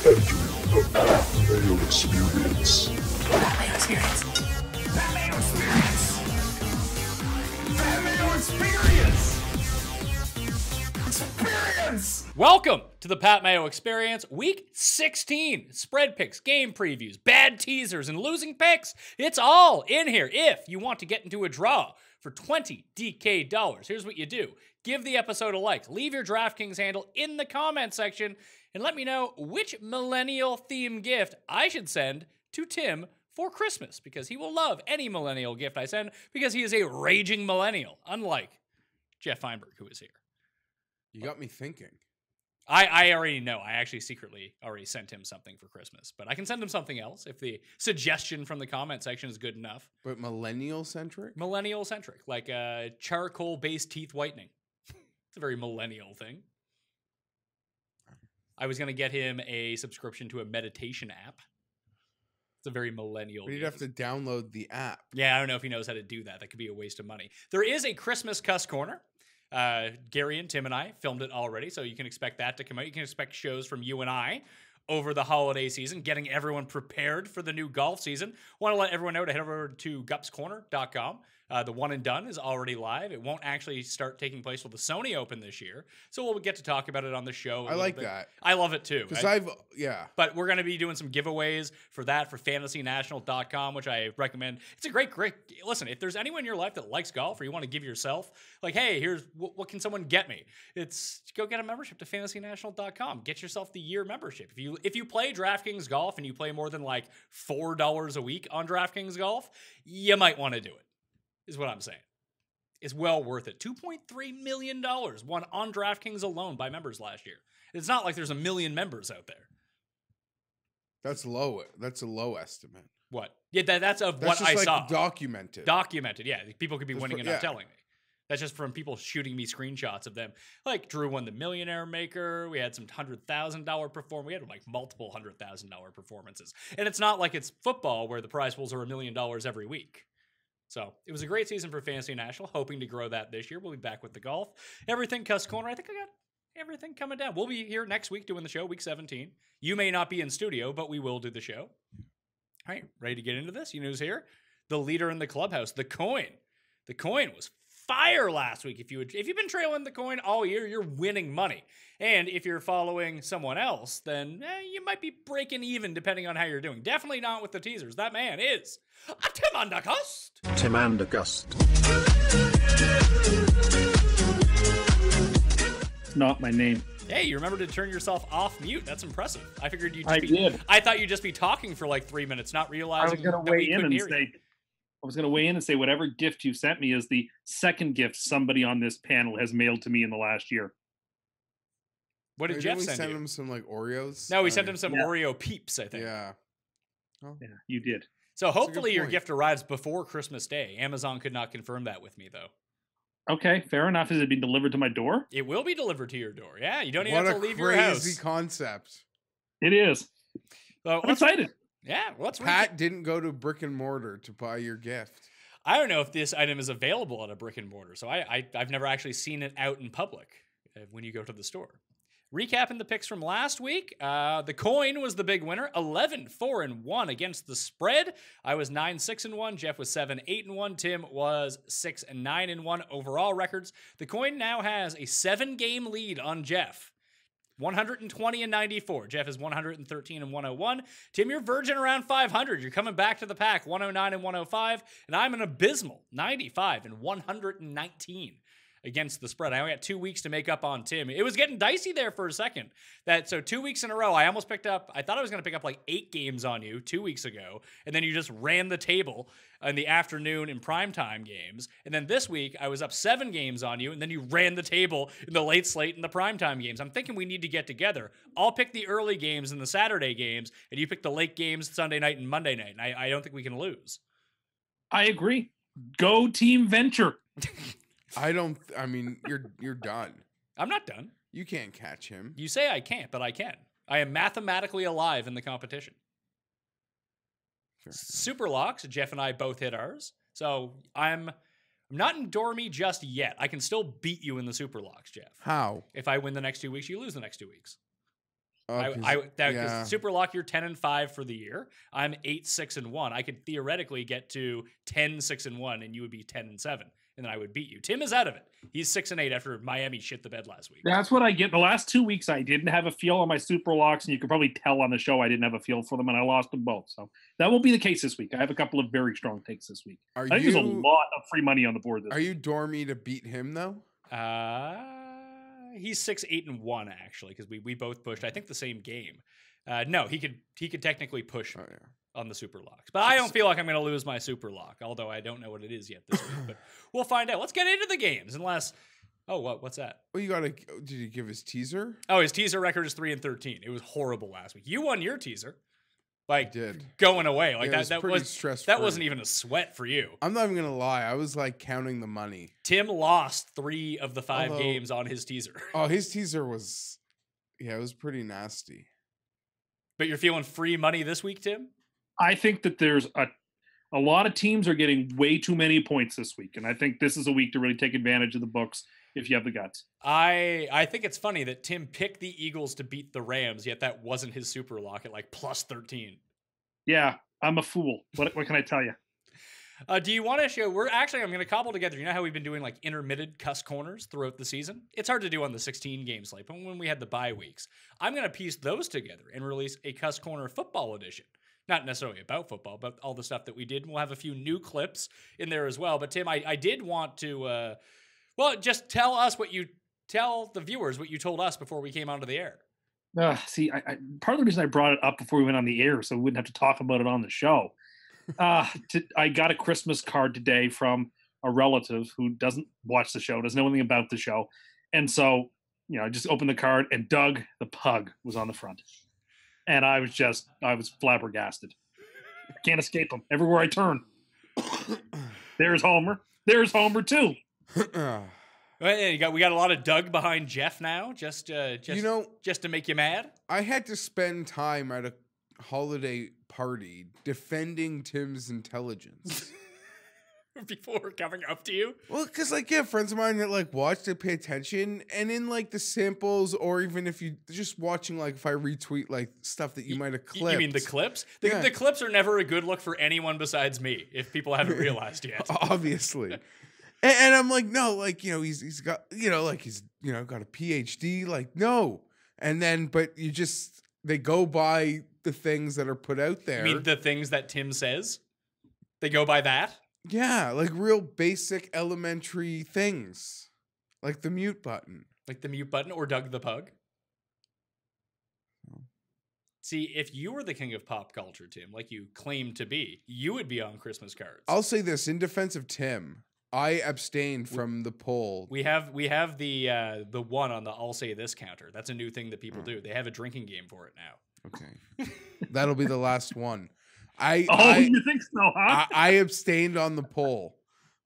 The Mayo Experience. Mayo Experience. Mayo Experience. Mayo Experience. Experience. Welcome to the Pat Mayo Experience, Week 16. Spread picks, game previews, bad teasers, and losing picks. It's all in here if you want to get into a draw for $20 DK. Here's what you do. Give the episode a like. Leave your Draftkings handle in the comment section and let me know which millennial-themed gift I should send to Tim for Christmas, because he will love any millennial gift I send because he is a raging millennial, unlike Geoff Fienberg, who is here. You got me thinking. I already know. I actually secretly already sent him something for Christmas, but I can send him something else if the suggestion from the comment section is good enough. But millennial-centric? Millennial-centric, like charcoal-based teeth whitening. It's a very millennial thing. I was going to get him a subscription to a meditation app. It's a very millennial. But you'd have to download the app. Yeah, I don't know if he knows how to do that. That could be a waste of money. There is a Christmas Cust Corner. Gary and Tim and I filmed it already, so you can expect that to come out. You can expect shows from you and I over the holiday season, getting everyone prepared for the new golf season. Want to let everyone know to head over to gupscorner.com. The one and done is already live. It won't actually start taking place till the Sony Open this year, so we'll get to talk about it on the show. I like that. I love it too. Because But we're going to be doing some giveaways for that for fantasynational.com, which I recommend. It's a great. Listen, if there's anyone in your life that likes golf or you want to give yourself, like, hey, here's what can someone get me? It's go get a membership to fantasynational.com. Get yourself the year membership. If you play DraftKings Golf and you play more than like $4 a week on DraftKings Golf, you might want to do it. Is what I'm saying. It's well worth it. $2.3 million won on DraftKings alone by members last year. It's not like there's a million members out there. That's low. That's a low estimate. What? Yeah, that's of That's what I just saw. Documented. Documented, yeah. People could be winning and not yeah. telling me. That's just from people shooting me screenshots of them. Like Drew won the Millionaire Maker. We had some $100,000 perform. We had like multiple $100,000 performances. And it's not like it's football where the prize pools are $1 million every week. So it was a great season for Fantasy National, hoping to grow that this year. We'll be back with the golf. Everything Cust Corner. I think I got everything coming down. We'll be here next week doing the show, week 17. You may not be in studio, but we will do the show. All right, ready to get into this? You know who's here? The leader in the clubhouse, the coin. The coin was fire last week. If you've been trailing the coin all year, you're winning money. And if you're following someone else, then you might be breaking even depending on how you're doing. Definitely not with the teasers. That man is Tim and Cust. Tim and Cust. Not my name. Hey, you remember to turn yourself off mute. That's impressive. I figured you'd I did. I thought you'd just be talking for like 3 minutes, not realizing I was going to that we weigh in couldn't and hear you. say, I was going to weigh in and say whatever gift you sent me is the second gift somebody on this panel has mailed to me in the last year. What did Geoff send send you? him some like Oreos? No, we sent him some Yeah. Oreo Peeps, I think. Yeah. Oh. Yeah, you did. So hopefully your point. gift arrives before Christmas Day. Amazon could not confirm that with me, though. Okay, fair enough. Has it been delivered to my door? It will be delivered to your door. Yeah, you don't even What have a to leave your house. crazy concept. It is. So I'm excited. Yeah, well, let's Pat didn't go to brick and mortar to buy your gift. I don't know if this item is available at a brick and mortar, so I've never actually seen it out in public when you go to the store. Recapping the picks from last week, the coin was the big winner, 11-4-1 against the spread. I was 9-6-1. Geoff was 7-8-1. Tim was 6-9-1 overall records. The coin now has a 7-game lead on Geoff. 120-94. Geoff is 113-101. Tim, you're verging around 500. You're coming back to the pack, 109-105. And I'm an abysmal 95-119 against the spread. I only got 2 weeks to make up on Tim. It was getting dicey there for a second. So 2 weeks in a row, I almost picked up, I thought I was going to pick up like 8 games on you 2 weeks ago. And then you just ran the table in the afternoon in primetime games. And then this week, I was up 7 games on you. And then you ran the table in the late slate in the primetime games. I'm thinking we need to get together. I'll pick the early games and the Saturday games. And you pick the late games Sunday night and Monday night. And I don't think we can lose. I agree. Go Team Venture. I mean, you're done. I'm not done. You can't catch him. You say I can't, but I can. I am mathematically alive in the competition. SUPERLOCKS, Geoff and I both hit ours. So I'm not in Dormy just yet. I can still beat you in the SUPERLOCKS, Geoff. How? If I win the next 2 weeks, you lose the next 2 weeks. Yeah. Super Lock, you're 10-5 for the year. I'm 8-6-1. I could theoretically get to 10-6-1, and you would be 10-7, and then I would beat you. Tim is out of it. He's 6-8 after Miami shit the bed last week. That's what I get. The last 2 weeks, I didn't have a feel on my super locks, and you could probably tell on the show I didn't have a feel for them, and I lost them both. So that won't be the case this week. I have a couple of very strong takes this week. I think there's a lot of free money on the board this week. Are you dormy to beat him though? He's 6-8-1 actually, because we both pushed I think the same game. No, he could technically push on the super locks, but I don't feel like I'm going to lose my super lock, although I don't know what it is yet this week. But we'll find out. Let's get into the games, unless. Oh, what's that? Well, did you give his teaser? Oh, his teaser record is 3-13. It was horrible last week. You won your teaser. Like, did. Going away. Like that was stressful. That wasn't even a sweat for you. I'm not even gonna lie. I was like counting the money. Tim lost 3 of the 5 games on his teaser. Oh, his teaser was, it was pretty nasty. But you're feeling free money this week, Tim? I think that there's a lot of teams are getting way too many points this week, and I think this is a week to really take advantage of the books if you have the guts. I think it's funny that Tim picked the Eagles to beat the Rams, yet that wasn't his super lock at like plus 13. Yeah, I'm a fool. What can I tell you? Do you want to show? I'm going to cobble together. You know how we've been doing like intermittent Cust corners throughout the season? It's hard to do on the 16 game slate, but when we had the bye weeks, I'm going to piece those together and release a Cust corner football edition. Not necessarily about football, but all the stuff that we did. We'll have a few new clips in there as well. But Tim, I did want to, just tell the viewers what you told us before we came onto the air. See, part of the reason I brought it up before we went on the air, so we wouldn't have to talk about it on the show. I got a Christmas card today from a relative who doesn't watch the show, doesn't know anything about the show. And so, I just opened the card and Doug the pug was on the front. And I was flabbergasted. I can't escape him. Everywhere I turn. There's Homer. There's Homer too. We got a lot of Doug behind Geoff now, just to make you mad. I had to spend time at a holiday party defending Tim's intelligence before coming up to you. Well, because friends of mine that watch, they pay attention, and in the samples, or even if you just watching, if I retweet stuff that you might have clipped. You mean the clips? The clips are never a good look for anyone besides me, if people haven't realized yet. Obviously. And I'm no, he's got, he's got a PhD, no. And then, but they go by the things that are put out there. You mean the things that Tim says? They go by that? Yeah, real basic elementary things. Like the mute button. Like the mute button or Doug the pug? Oh. See, if you were the king of pop culture, Tim, like you claim to be, you would be on Christmas cards. I'll say this, in defense of Tim, I abstained from the poll. We have the one on the I'll say this counter. That's a new thing that people do. They have a drinking game for it now. Okay. That'll be the last one. You think so, huh? I abstained on the poll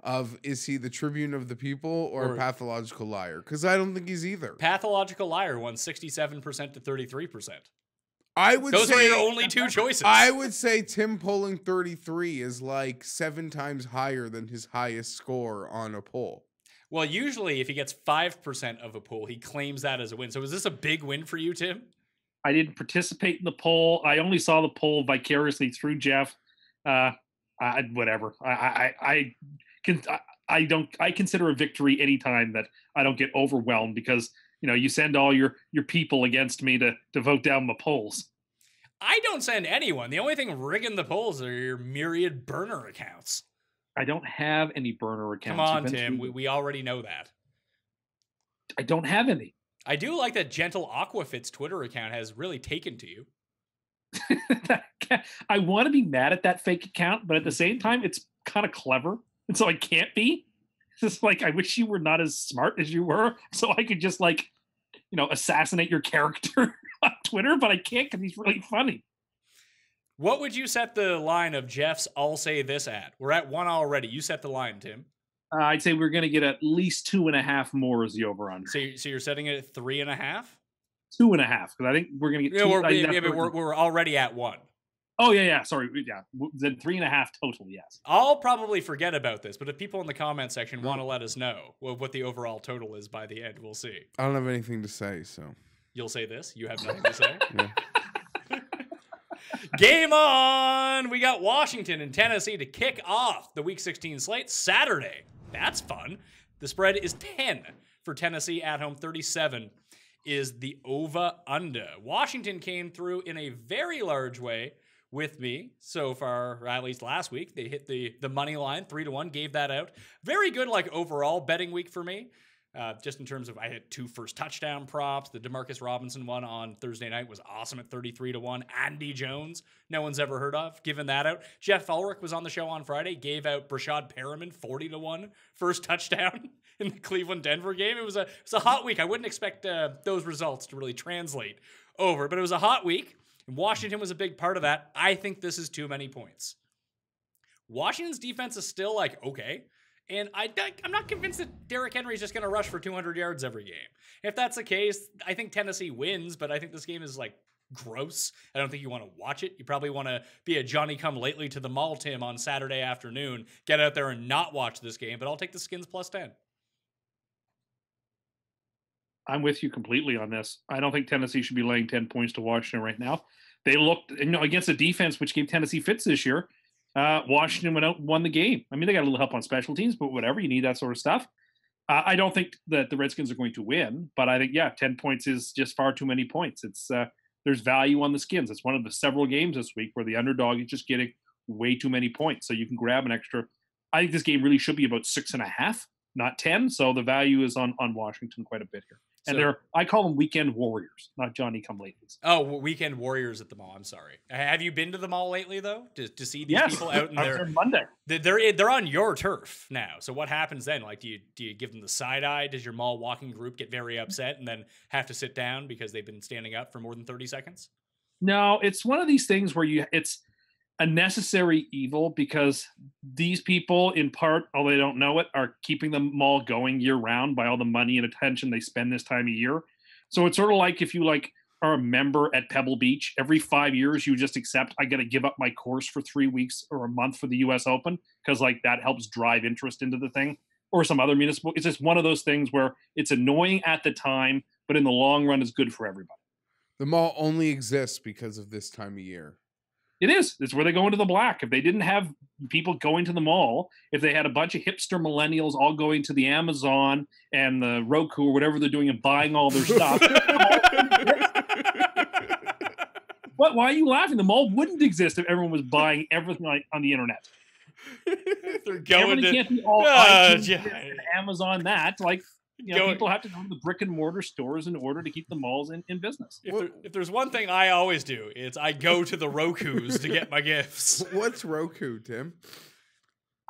of, is he the Tribune of the People or a pathological liar? Because I don't think he's either. Pathological liar won 67% to 33%. Those are your only two choices. I would say Tim polling 33 is 7 times higher than his highest score on a poll. Well, usually if he gets 5% of a poll, he claims that as a win. So is this a big win for you, Tim? I didn't participate in the poll. I only saw the poll vicariously through Geoff. Whatever. I consider a victory anytime that I don't get overwhelmed because you send all your people against me to vote down the polls. I don't send anyone. The only thing rigging the polls are your myriad burner accounts. I don't have any burner accounts. Come on, Tim. We already know that. I don't have any. I do like that Gentle Aquafit's Twitter account has really taken to you. I want to be mad at that fake account, but at the same time, it's kind of clever. And so I can't be. It's just I wish you were not as smart as you were. So I could just assassinate your character on Twitter, but I can't because he's really funny. What would you set the line of Geoff's I'll say this at? We're at 1 already. You set the line, Tim. I'd say we're going to get at least 2.5 more as the over-under. So you're setting it at 3.5? 2.5, because I think we're going to get two. But we're already at 1. Oh, yeah. Sorry. Yeah. Then 3.5 total, yes. I'll probably forget about this, but if people in the comment section want to let us know what the overall total is by the end, we'll see. I don't have anything to say, so. You'll say this. You have nothing to say. Game on! We got Washington and Tennessee to kick off the Week 16 slate Saturday. That's fun. The spread is 10 for Tennessee at home. 37 is the over-under. Washington came through in a very large way with me so far, or at least last week. They hit the money line 3-1, gave that out. Very good overall betting week for me. Just in terms of, I had 2 first touchdown props. The Demarcus Robinson one on Thursday night was awesome at 33-1. Andy Jones, no one's ever heard of, giving that out. Geoff Ulrich was on the show on Friday, gave out Brashad Perriman 40-1 first touchdown in the Cleveland-Denver game. It was a hot week. I wouldn't expect those results to really translate over, but it was a hot week. And Washington was a big part of that. I think this is too many points. Washington's defense is still okay. And I'm not convinced that Derrick Henry is just going to rush for 200 yards every game. If that's the case, I think Tennessee wins, but I think this game is gross. I don't think you want to watch it. You probably want to be a Johnny-come-lately to the mall, Tim, on Saturday afternoon. Get out there and not watch this game, but I'll take the Skins plus 10. I'm with you completely on this. I don't think Tennessee should be laying 10 points to Washington right now. They looked, against a defense which gave Tennessee fits this year. Washington went out and won the game. I mean, they got a little help on special teams, but whatever, you need that sort of stuff. I don't think that the Redskins are going to win, but I think, 10 points is just far too many points. It's there's value on the Skins. It's one of the several games this week where the underdog is just getting way too many points. So you can grab an extra. I think this game really should be about 6.5, not 10. So the value is on Washington quite a bit here. And I call them weekend warriors, not Johnny-come-latelys. Oh, weekend warriors at the mall. I'm sorry. Have you been to the mall lately, though, to see these people out in there? Monday. They're on your turf now. So what happens then? Do you give them the side eye? Does your mall walking group get very upset and then have to sit down because they've been standing up for more than 30 seconds? No, it's one of these things where it's a necessary evil because these people, in part, although they don't know it, are keeping the mall going year round by all the money and attention they spend this time of year. So it's sort of like if you are a member at Pebble Beach, every 5 years you just accept, I got to give up my course for 3 weeks or a month for the US Open because that helps drive interest into the thing, or some other municipal. It's just one of those things where it's annoying at the time, but in the long run is good for everybody. The mall only exists because of this time of year. It is. It's where they go into the black. If they didn't have people going to the mall, if they had a bunch of hipster millennials all going to the Amazon and the Roku or whatever they're doing and buying all their stuff. But why are you laughing? The mall wouldn't exist if everyone was buying everything on the internet. They're going to can't be all iTunes and Amazon that. People have to go to the brick and mortar stores in order to keep the malls in business. If there's one thing I always do, it's I go to the Rokus to get my gifts. What's Roku, Tim?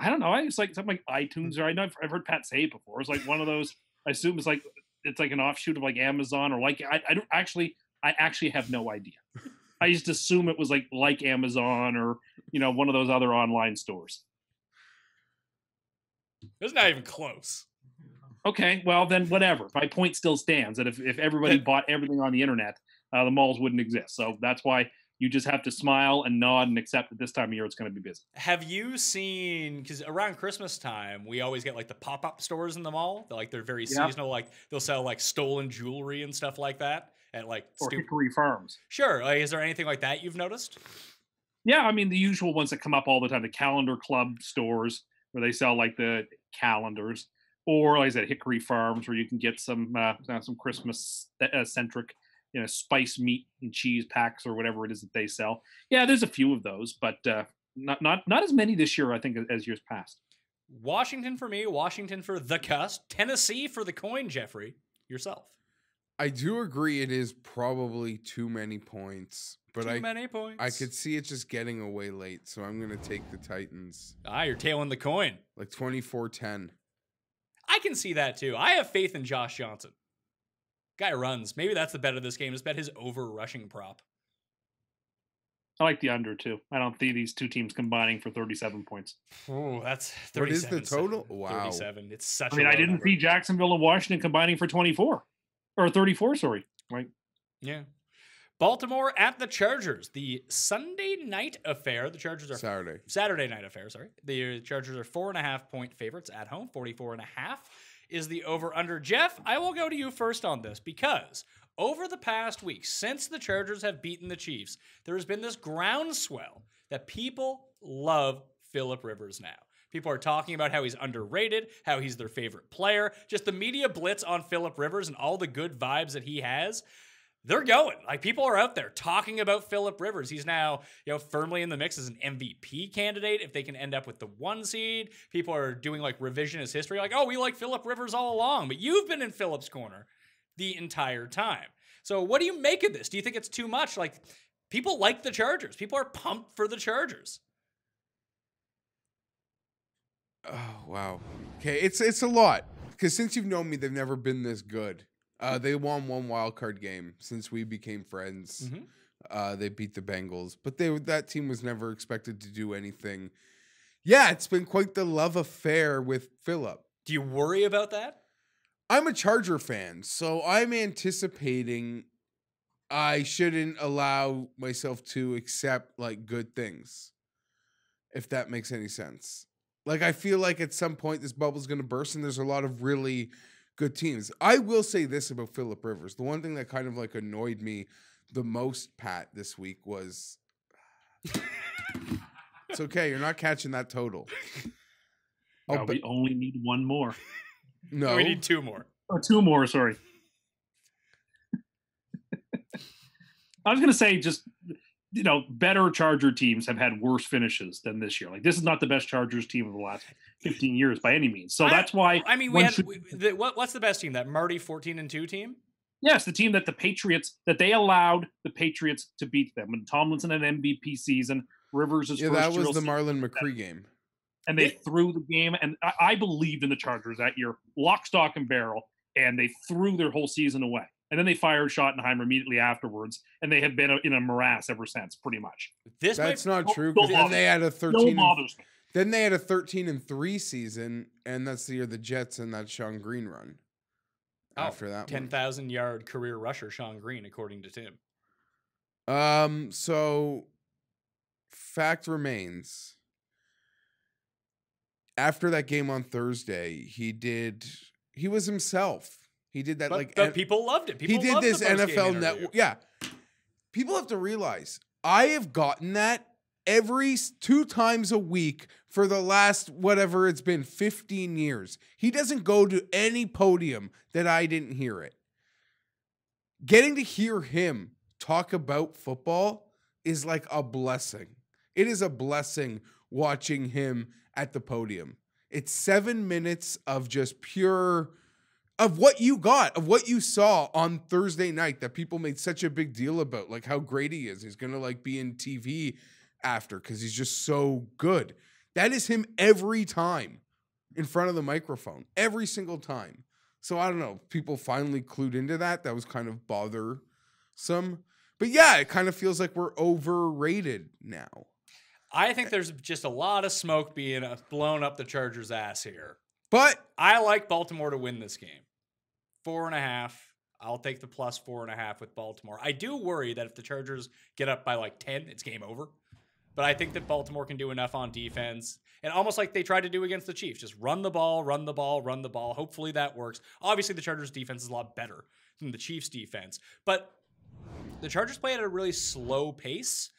I don't know. It's something like iTunes, or I've heard Pat say it before. It's one of those. I assume it's an offshoot of Amazon or I don't actually. I actually have no idea. I just assume it was like Amazon or one of those other online stores. It's not even close. Okay, well then whatever. My point still stands that if everybody bought everything on the internet, the malls wouldn't exist. So that's why you just have to smile and nod and accept that this time of year it's going to be busy. Have you seen, because around Christmas time, we always get the pop-up stores in the mall. They're very seasonal. They'll sell stolen jewelry and stuff like that at or Hickory Farms. Sure. Is there anything like that you've noticed? Yeah, I mean the usual ones that come up all the time, the Calendar Club stores where they sell the calendars. Or, like I said, Hickory Farms, where you can get some Christmas centric, spice meat and cheese packs or whatever it is that they sell. Yeah, there's a few of those, but not as many this year, I think, as years past. Washington for me, Washington for the Cust, Tennessee for the coin. Jeffrey, yourself. I do agree it is probably too many points, but many points. I could see it just getting away late, so I'm going to take the Titans. You're tailing the coin. 24-10. I can see that too. I have faith in Josh Johnson. Guy runs. Maybe that's the bet of this game. Is bet his over rushing prop. I like the under too. I don't see these two teams combining for 37 points. Oh, that's 37. What is the total? Wow. 37. It's such I didn't number. see Jacksonville and Washington combining for 24 or 34. Sorry. Right. Yeah. Baltimore at the Chargers. The Sunday night affair. The Chargers are Saturday night affair. Sorry. The Chargers are 4.5 point favorites at home. 44.5 is the over under. Geoff, I will go to you first on this because Over the past week, since the Chargers have beaten the Chiefs, there has been this groundswell that people love Phillip Rivers now. People are talking about how he's underrated, how he's their favorite player. Just the media blitz on Phillip Rivers and all the good vibes that he has. They're going. Like, people are out there talking about Phillip Rivers. He's now, firmly in the mix as an MVP candidate if they can end up with the 1 seed. People are doing like revisionist history, like, oh, we like Phillip Rivers all along, but you've been in Phillip's corner the entire time. So what do you make of this? Do you think it's too much? Like, people like the Chargers. People are pumped for the Chargers. Oh, wow. Okay, it's a lot. Because since you've known me, they've never been this good. They won 1 wild card game since we became friends. Mm-hmm. They beat the Bengals, but that team was never expected to do anything. Yeah, it's been quite the love affair with Phillip. Do you worry about that? I'm a Charger fan, so I'm anticipating I shouldn't allow myself to accept like good things, if that makes any sense. Like, I feel like at some point this bubble's going to burst and there's a lot of really good teams. I will say this about Phillip Rivers. The one thing that kind of like annoyed me the most, Pat, this week was it's okay. You're not catching that total. No, we only need 1 more. No, we need 2 more. Oh, 2 more, sorry. I was going to say just, better Charger teams have had worse finishes than this year. Like, this is not the best Chargers team of the last 15 years by any means. So that's why. I mean, what's the best team? That Marty 14-2 team? Yes, the team that they allowed the Patriots to beat them. When Tomlinson had an MVP season, Rivers' first that was the season, Marlon McCree game. and they threw the game. And I believed in the Chargers that year, lock, stock, and barrel, and they threw their whole season away. And then they fired Schottenheimer immediately afterwards, and they have been in a morass ever since, pretty much. That's not true. Because then they had a 13. Then they had a 13-3 season, and that's the year the Jets and that Sean Green run. After that, 10,000-yard career rusher Sean Green, according to Tim. So fact remains. After that game on Thursday, he was himself. He did that, but people loved it. People he did this NFL Network. Yeah. People have to realize I have gotten that every 2 times a week for the last, whatever it's been, 15 years. He doesn't go to any podium that I didn't hear it. Getting to hear him talk about football is like a blessing. It is a blessing watching him at the podium. It's 7 minutes of just pure, of what you got, of what you saw on Thursday night that people made such a big deal about, like how great he is. He's going to like be in TV after because he's just so good. That is him every time in front of the microphone, every single time. So I don't know, people finally clued into that. That was kind of bothersome. But yeah, it kind of feels like we're overrated now. I think there's just a lot of smoke being blown up the Chargers' ass here. But I like Baltimore to win this game. 4.5. I'll take the plus 4.5 with Baltimore. I do worry that if the Chargers get up by like 10, it's game over. But I think that Baltimore can do enough on defense. And almost like they tried to do against the Chiefs. Just run the ball, run the ball, run the ball. Hopefully that works. Obviously the Chargers' defense is a lot better than the Chiefs' defense. But the Chargers play at a really slow pace,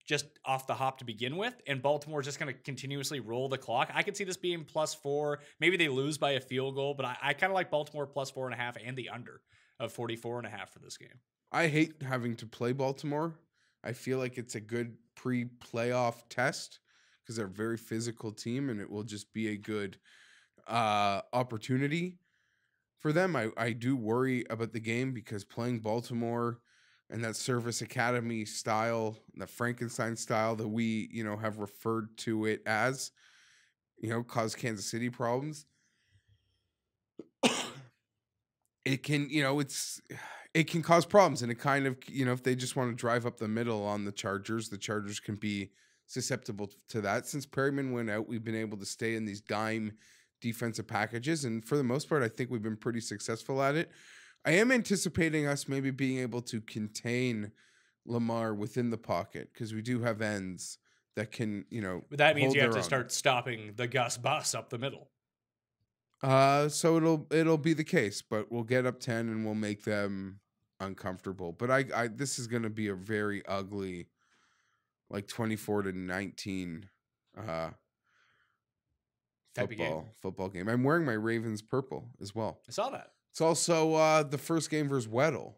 just off the hop to begin with, and Baltimore is just going to continuously roll the clock. I could see this being +4. Maybe they lose by a field goal, but I kind of like Baltimore +4.5 and the under of 44.5 for this game. I hate having to play Baltimore. I feel like it's a good pre-playoff test because they're a very physical team, and it will just be a good opportunity for them. I do worry about the game because playing Baltimore and that Service Academy style, the Frankenstein style that we, have referred to it as, cause Kansas City problems. It can, it can cause problems, and it kind of, if they just want to drive up the middle on the Chargers can be susceptible to that. Since Perryman went out, we've been able to stay in these dime defensive packages, and for the most part, I think we've been pretty successful at it. I am anticipating us maybe being able to contain Lamar within the pocket because we do have ends that can, But that means you have to start stopping the Gus bus up the middle. So it'll be the case, but we'll get up 10 and we'll make them uncomfortable. But I this is going to be a very ugly, like 24-19 Type of game. football game. I'm wearing my Ravens purple as well. I saw that. It's also the first game versus Weddle.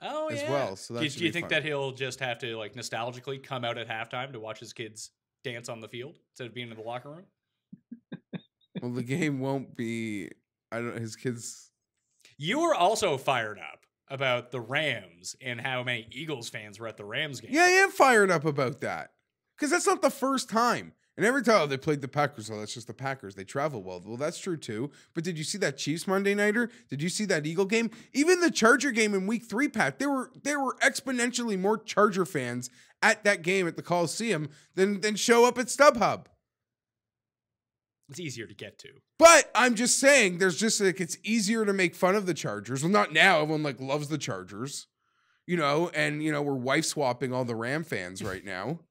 Oh, as yeah. well. So do you think that he'll just have to like nostalgically come out at halftime to watch his kids dance on the field instead of being in the locker room? Well, the game won't be. I don't. His kids. You were also fired up about the Rams and how many Eagles fans were at the Rams game. Yeah, I am fired up about that because that's not the first time. And every time they played the Packers, oh, that's just the Packers. They travel well. Well, that's true too. But did you see that Chiefs Monday Nighter? Did you see that Eagle game? Even the Charger game in Week 3, Pat, there were exponentially more Charger fans at that game at the Coliseum than show up at StubHub. It's easier to get to. But I'm just saying, there's just like it's easier to make fun of the Chargers. Well, not now. Everyone like loves the Chargers, and we're wife swapping all the Ram fans right now.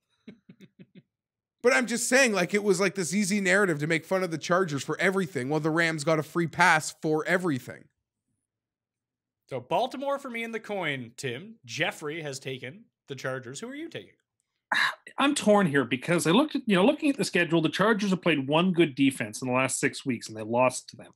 But I'm just saying, like, it was like this easy narrative to make fun of the Chargers for everything while the Rams got a free pass for everything. So Baltimore for me in the coin, Tim. Jeffrey has taken the Chargers. Who are you taking? I'm torn here because I looked at, looking at the schedule, the Chargers have played one good defense in the last 6 weeks and they lost to them.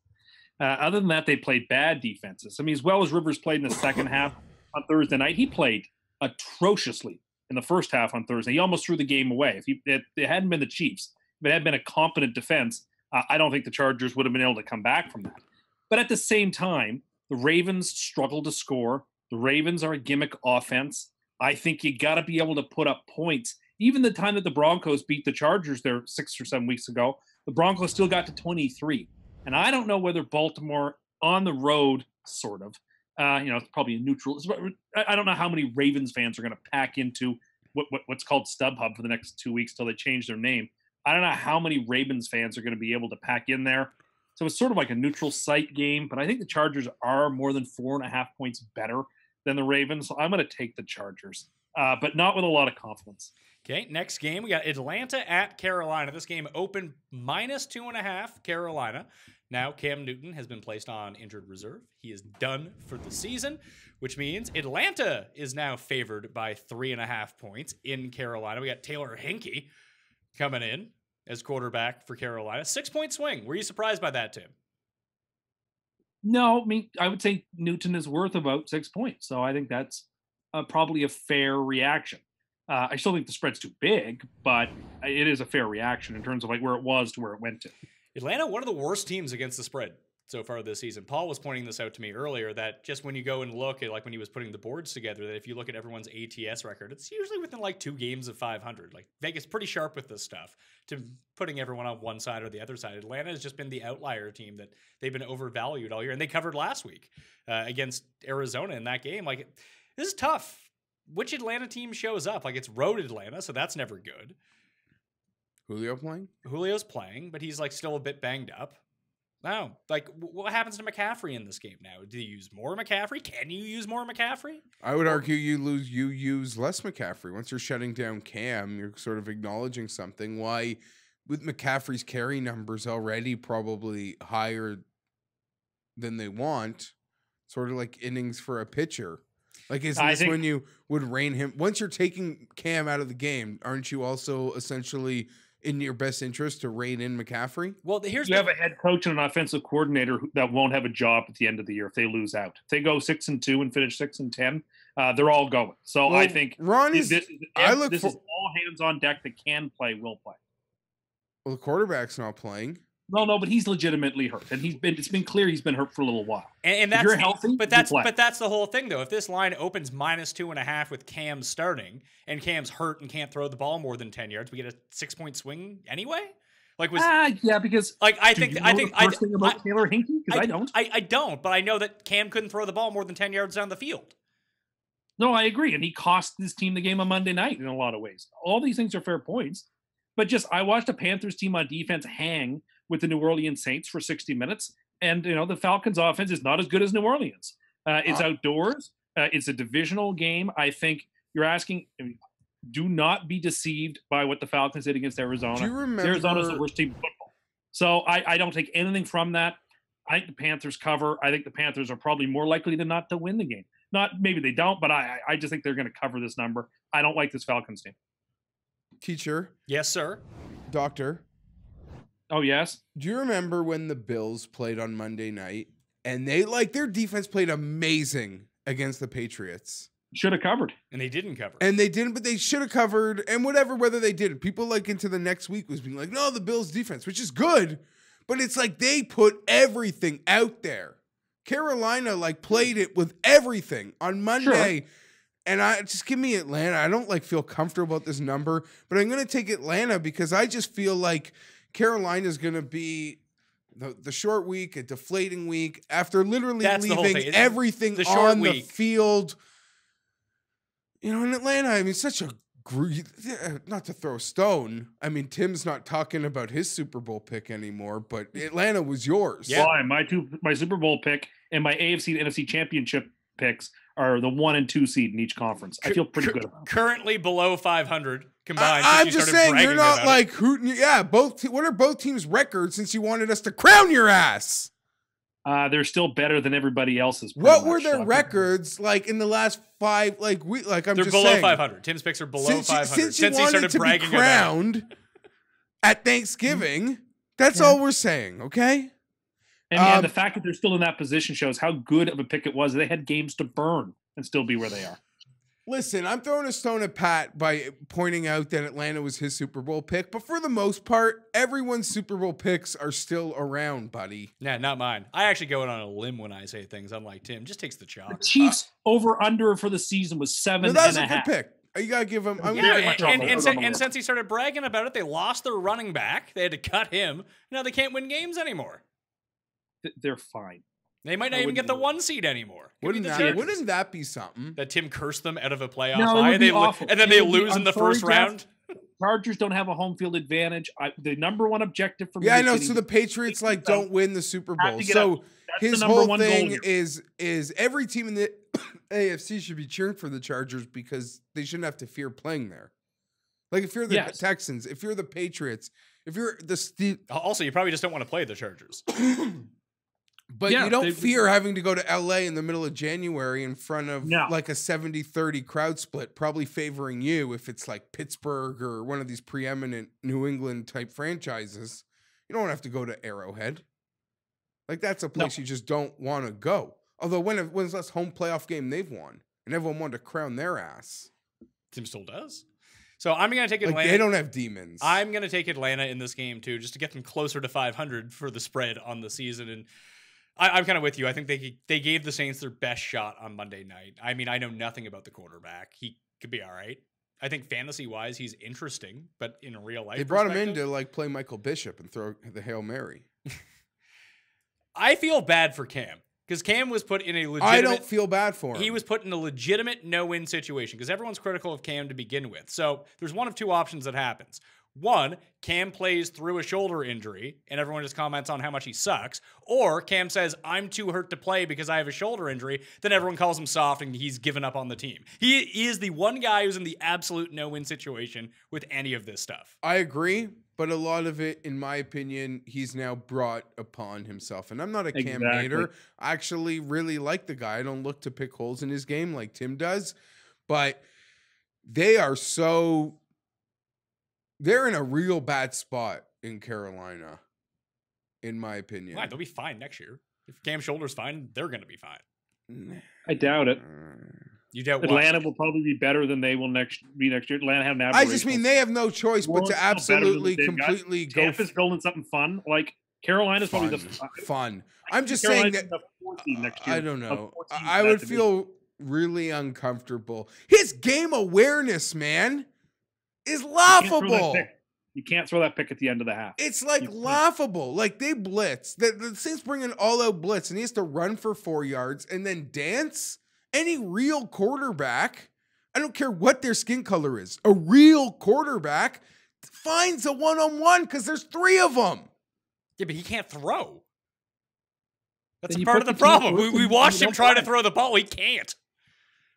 Other than that, they played bad defenses. I mean, as well as Rivers played in the second half on Thursday night, he played atrociously in the first half on Thursday. He almost threw the game away. If it hadn't been the Chiefs, if it had been a competent defense, I don't think the Chargers would have been able to come back from that. But at the same time, the Ravens struggle to score. The Ravens are a gimmick offense. I think you got to be able to put up points. Even the time that the Broncos beat the Chargers there 6 or 7 weeks ago, the Broncos still got to 23. And I don't know whether Baltimore on the road, sort of, it's probably a neutral. I don't know how many Ravens fans are going to pack into what's called StubHub for the next 2 weeks till they change their name. I don't know how many Ravens fans are going to be able to pack in there. So it's sort of like a neutral site game, but I think the Chargers are more than 4.5 points better than the Ravens. So I'm going to take the Chargers, but not with a lot of confidence. Okay, next game, we got Atlanta at Carolina. This game opened -2.5 Carolina. Now Cam Newton has been placed on injured reserve. He is done for the season, which means Atlanta is now favored by 3.5 points in Carolina. We got Taylor Hinkie coming in as quarterback for Carolina. 6-point swing. Were you surprised by that, Tim? No, I mean, I would say Newton is worth about 6 points. So I think that's probably a fair reaction. I still think the spread's too big, but it is a fair reaction in terms of like where it was to where it went to. Atlanta, one of the worst teams against the spread so far this season. Paul was pointing this out to me earlier that just when you go and look at like when he was putting the boards together, that if you look at everyone's ATS record, it's usually within like 2 games of 500. Like Vegas pretty sharp with this stuff to putting everyone on one side or the other side. Atlanta has just been the outlier team that they've been overvalued all year, and they covered last week against Arizona in that game. Like this is tough. Which Atlanta team shows up? Like it's road Atlanta, so that's never good. Julio playing? Julio's playing, but he's like still a bit banged up. Wow. Like what happens to McCaffrey in this game now? Do you use more McCaffrey? Can you use more McCaffrey? I would argue you use less McCaffrey. Once you're shutting down Cam, you're sort of acknowledging something. Why with McCaffrey's carry numbers already probably higher than they want, sort of like innings for a pitcher. Like, is this when you would rein him? Once you're taking Cam out of the game, aren't you also essentially in your best interest to rein in McCaffrey? Well, you have a head coach and an offensive coordinator that won't have a job at the end of the year if they lose out. If they go 6-2 and finish 6-10, they're all going. So well, I think Ron is. This is all hands on deck that can play will play. Well, the quarterback's not playing. No, but he's legitimately hurt, and it's been clear he's been hurt for a little while. And that's, if you're healthy, but that's the whole thing, though. If this line opens -2.5 with Cam starting, and Cam's hurt and can't throw the ball more than 10 yards, we get a 6-point swing anyway. Like yeah, because like I think thing about Taylor Hinkie, because I don't. I don't, but I know that Cam couldn't throw the ball more than 10 yards down the field. No, I agree, and he cost this team the game on Monday night in a lot of ways. All these things are fair points, but just I watched a Panthers team on defense hang with the New Orleans Saints for 60 minutes. And, the Falcons offense is not as good as New Orleans. It's outdoors. It's a divisional game. I think you're asking, do not be deceived by what the Falcons did against Arizona. Do you remember? Arizona's the worst team in football. So I don't take anything from that. I think the Panthers cover. I think the Panthers are probably more likely than not to win the game. Maybe they don't, but I just think they're going to cover this number. I don't like this Falcons team. Teacher, Yes, sir. doctor, Oh, yes? do you remember when the Bills played on Monday night and their defense played amazing against the Patriots? Should have covered. And they didn't cover. And they didn't, but they should have covered. And whether they did, people into the next week was being like, no, the Bills defense, which is good, but it's like they put everything out there. Carolina played it with everything on Monday. Sure. And just give me Atlanta. I don't feel comfortable about this number, but I'm going to take Atlanta because I just feel like Carolina is going to be the short week, a deflating week after literally leaving everything on the field. You know, in Atlanta, I mean, such a not to throw a stone. I mean, Tim's not talking about his Super Bowl pick anymore, but Atlanta was yours. Yeah. Why? My Super Bowl pick and my AFC and NFC championship picks are the 1 and 2 seed in each conference. I feel pretty good about it. Currently below 500 combined. I'm just saying, you're not hooting. Yeah, what are both teams' records since you wanted us to crown your ass? They're still better than everybody else's. What were their records in the last 5? They're below 500. Tim's picks are below 500 since he started to bragging be crowned at Thanksgiving. That's all we're saying, okay? And the fact that they're still in that position shows how good of a pick it was. They had games to burn and still be where they are. Listen, I'm throwing a stone at Pat by pointing out that Atlanta was his Super Bowl pick, but for the most part, everyone's Super Bowl picks are still around, buddy. Yeah, not mine. I actually go out on a limb when I say things, unlike Tim. Just takes the chalk. The Chiefs over-under for the season was 7.5. That's a good pick. You got to give him... And since he started bragging about it, they lost their running back. They had to cut him. Now they can't win games anymore. They're fine. They might not even get the 1 seed anymore. Wouldn't that be something? That Tim cursed them out of a playoff bye, and then they lose in the first round? Chargers don't have a home field advantage. The number one objective for me. Yeah, I know. So the Patriots don't win the Super Bowl. So his whole thing is every team in the AFC should be cheering for the Chargers because they shouldn't have to fear playing there. If you're the Texans, if you're the Patriots, if you're the also you probably just don't want to play the Chargers. But you don't fear having to go to LA in the middle of January in front of a 70-30 crowd split, probably favoring you if it's Pittsburgh or one of these preeminent New England type franchises. You don't have to go to Arrowhead. That's a place you just don't want to go. Although when's the last home playoff game they've won? And everyone wanted to crown their ass. Tim still does. So I'm going to take Atlanta. They don't have demons. I'm going to take Atlanta in this game too, just to get them closer to 500 for the spread on the season. And I'm kind of with you. I think they gave the Saints their best shot on Monday night. I mean, I know nothing about the quarterback. He could be all right. I think fantasy-wise, he's interesting, but in real life, they brought him in to play Michael Bishop and throw the Hail Mary. I feel bad for Cam because Cam was put in a legitimate. I don't feel bad for him. He was put in a legitimate no-win situation because everyone's critical of Cam to begin with. So there's one of two options that happens. One, Cam plays through a shoulder injury and everyone just comments on how much he sucks. Or Cam says, I'm too hurt to play because I have a shoulder injury. Then everyone calls him soft and he's given up on the team. He is the one guy who's in the absolute no-win situation with any of this stuff. I agree, but a lot of it, in my opinion, he's now brought upon himself. And I'm not a Cam hater. I actually really like the guy. I don't look to pick holes in his game like Tim does. But they are they're in a real bad spot in Carolina, in my opinion. Why? They'll be fine next year. If Cam's shoulder's fine, they're going to be fine. I doubt it. You doubt Atlanta will probably be better than they will next year. Atlanta have an aberration. I just mean they have no choice but to absolutely, completely go. Tampa's building something fun. Carolina's probably the fun. I'm just saying that next year. I don't know. I would feel really uncomfortable. His game awareness, man, is laughable. You can't throw that pick at the end of the half. It's laughable. They blitz. The Saints bring an all-out blitz, and he has to run for 4 yards and then dance. Any real quarterback, I don't care what their skin color is, a real quarterback finds a one-on-one because there's 3 of them. Yeah, but he can't throw. That's part of the problem. We watched him try to throw the ball. He can't.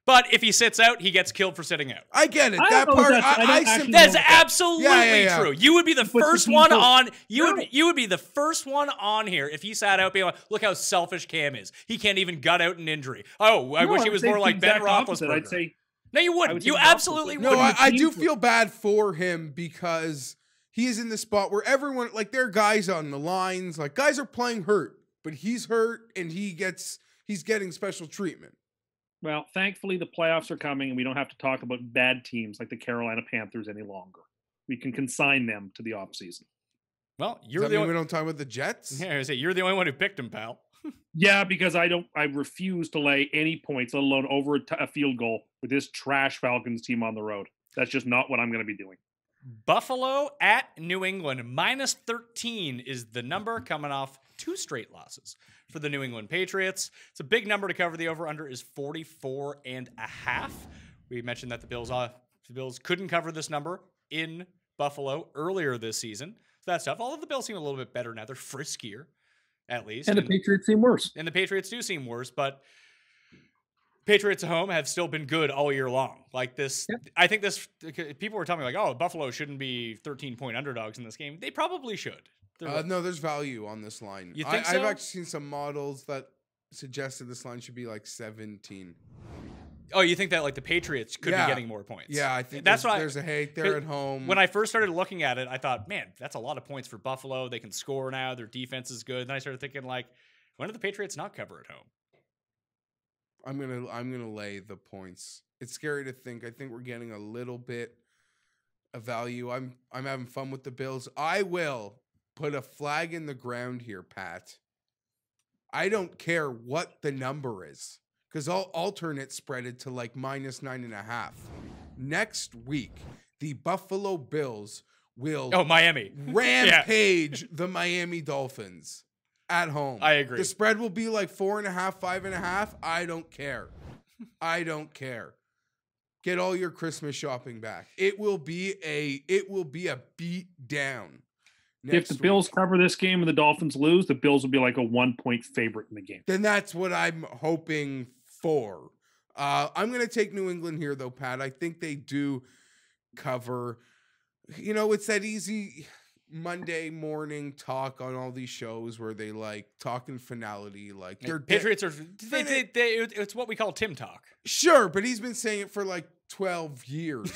But if he sits out, he gets killed for sitting out. I get it. I That don't know part, if that's- I don't actually That's know that. absolutely Yeah. true. You would be the Puts the first team one first. on. You No. would be the first one on here if he sat out being like, look how selfish Cam is. He can't even gut out an injury. Oh, I No, wish he would was say more the like Ben exact opposite. Roethlisberger. I'd say No, you I wouldn't. would You say the opposite. absolutely No, No, wouldn't. I the do team feel bad for him because he is in the spot where everyone, like, there are guys on the lines, like, guys are playing hurt, but he's hurt and he's getting special treatment. Well, thankfully, the playoffs are coming, and we don't have to talk about bad teams like the Carolina Panthers any longer. We can consign them to the offseason. Well, Does you're that the mean only. we don't talk about the Jets? Yeah, I was gonna say, you're the only one who picked him, pal. Yeah, because I refuse to lay any points, let alone over a field goal with this trash Falcons team on the road. That's just not what I'm going to be doing. Buffalo at New England -13 is the number, coming off 2 straight losses for the New England Patriots. It's a big number to cover. The over-under is 44.5. We mentioned that the Bills couldn't cover this number in Buffalo earlier this season. So that stuff. All of the Bills seem a little bit better now. They're friskier, at least. And the Patriots seem worse. And the Patriots do seem worse, but Patriots at home have still been good all year long. Like this, I think this, people were telling me like, oh, Buffalo shouldn't be 13-point underdogs in this game. They probably should. No, there's value on this line. You think I've so? actually seen some models that suggested this line should be like 17. Oh, you think that like the Patriots could Yeah. be getting more points? Yeah, I think that's there's a hate. They're at home. When I first started looking at it, I thought, man, that's a lot of points for Buffalo. They can score now. Their defense is good. Then I started thinking like, when do the Patriots not cover at home? I'm gonna lay the points. It's scary to think. I think we're getting a little bit of value. I'm having fun with the Bills. I will put a flag in the ground here, Pat. I don't care what the number is, because I'll alternate spread it to like -9.5. Next week, the Buffalo Bills will Miami. rampage the Miami Dolphins at home. I agree. The spread will be like 4.5, 5.5. I don't care. I don't care. Get all your Christmas shopping back. It will be a beat down. If the Bills cover this game and the Dolphins lose, the Bills will be like a 1-point favorite in the game. Then that's what I'm hoping for. I'm going to take New England here, though, Pat. I think they do cover. You know, it's that easy Monday morning talk on all these shows where they like talk in finality. Like they're Patriots are. It's what we call Tim talk. Sure, but he's been saying it for like 12 years.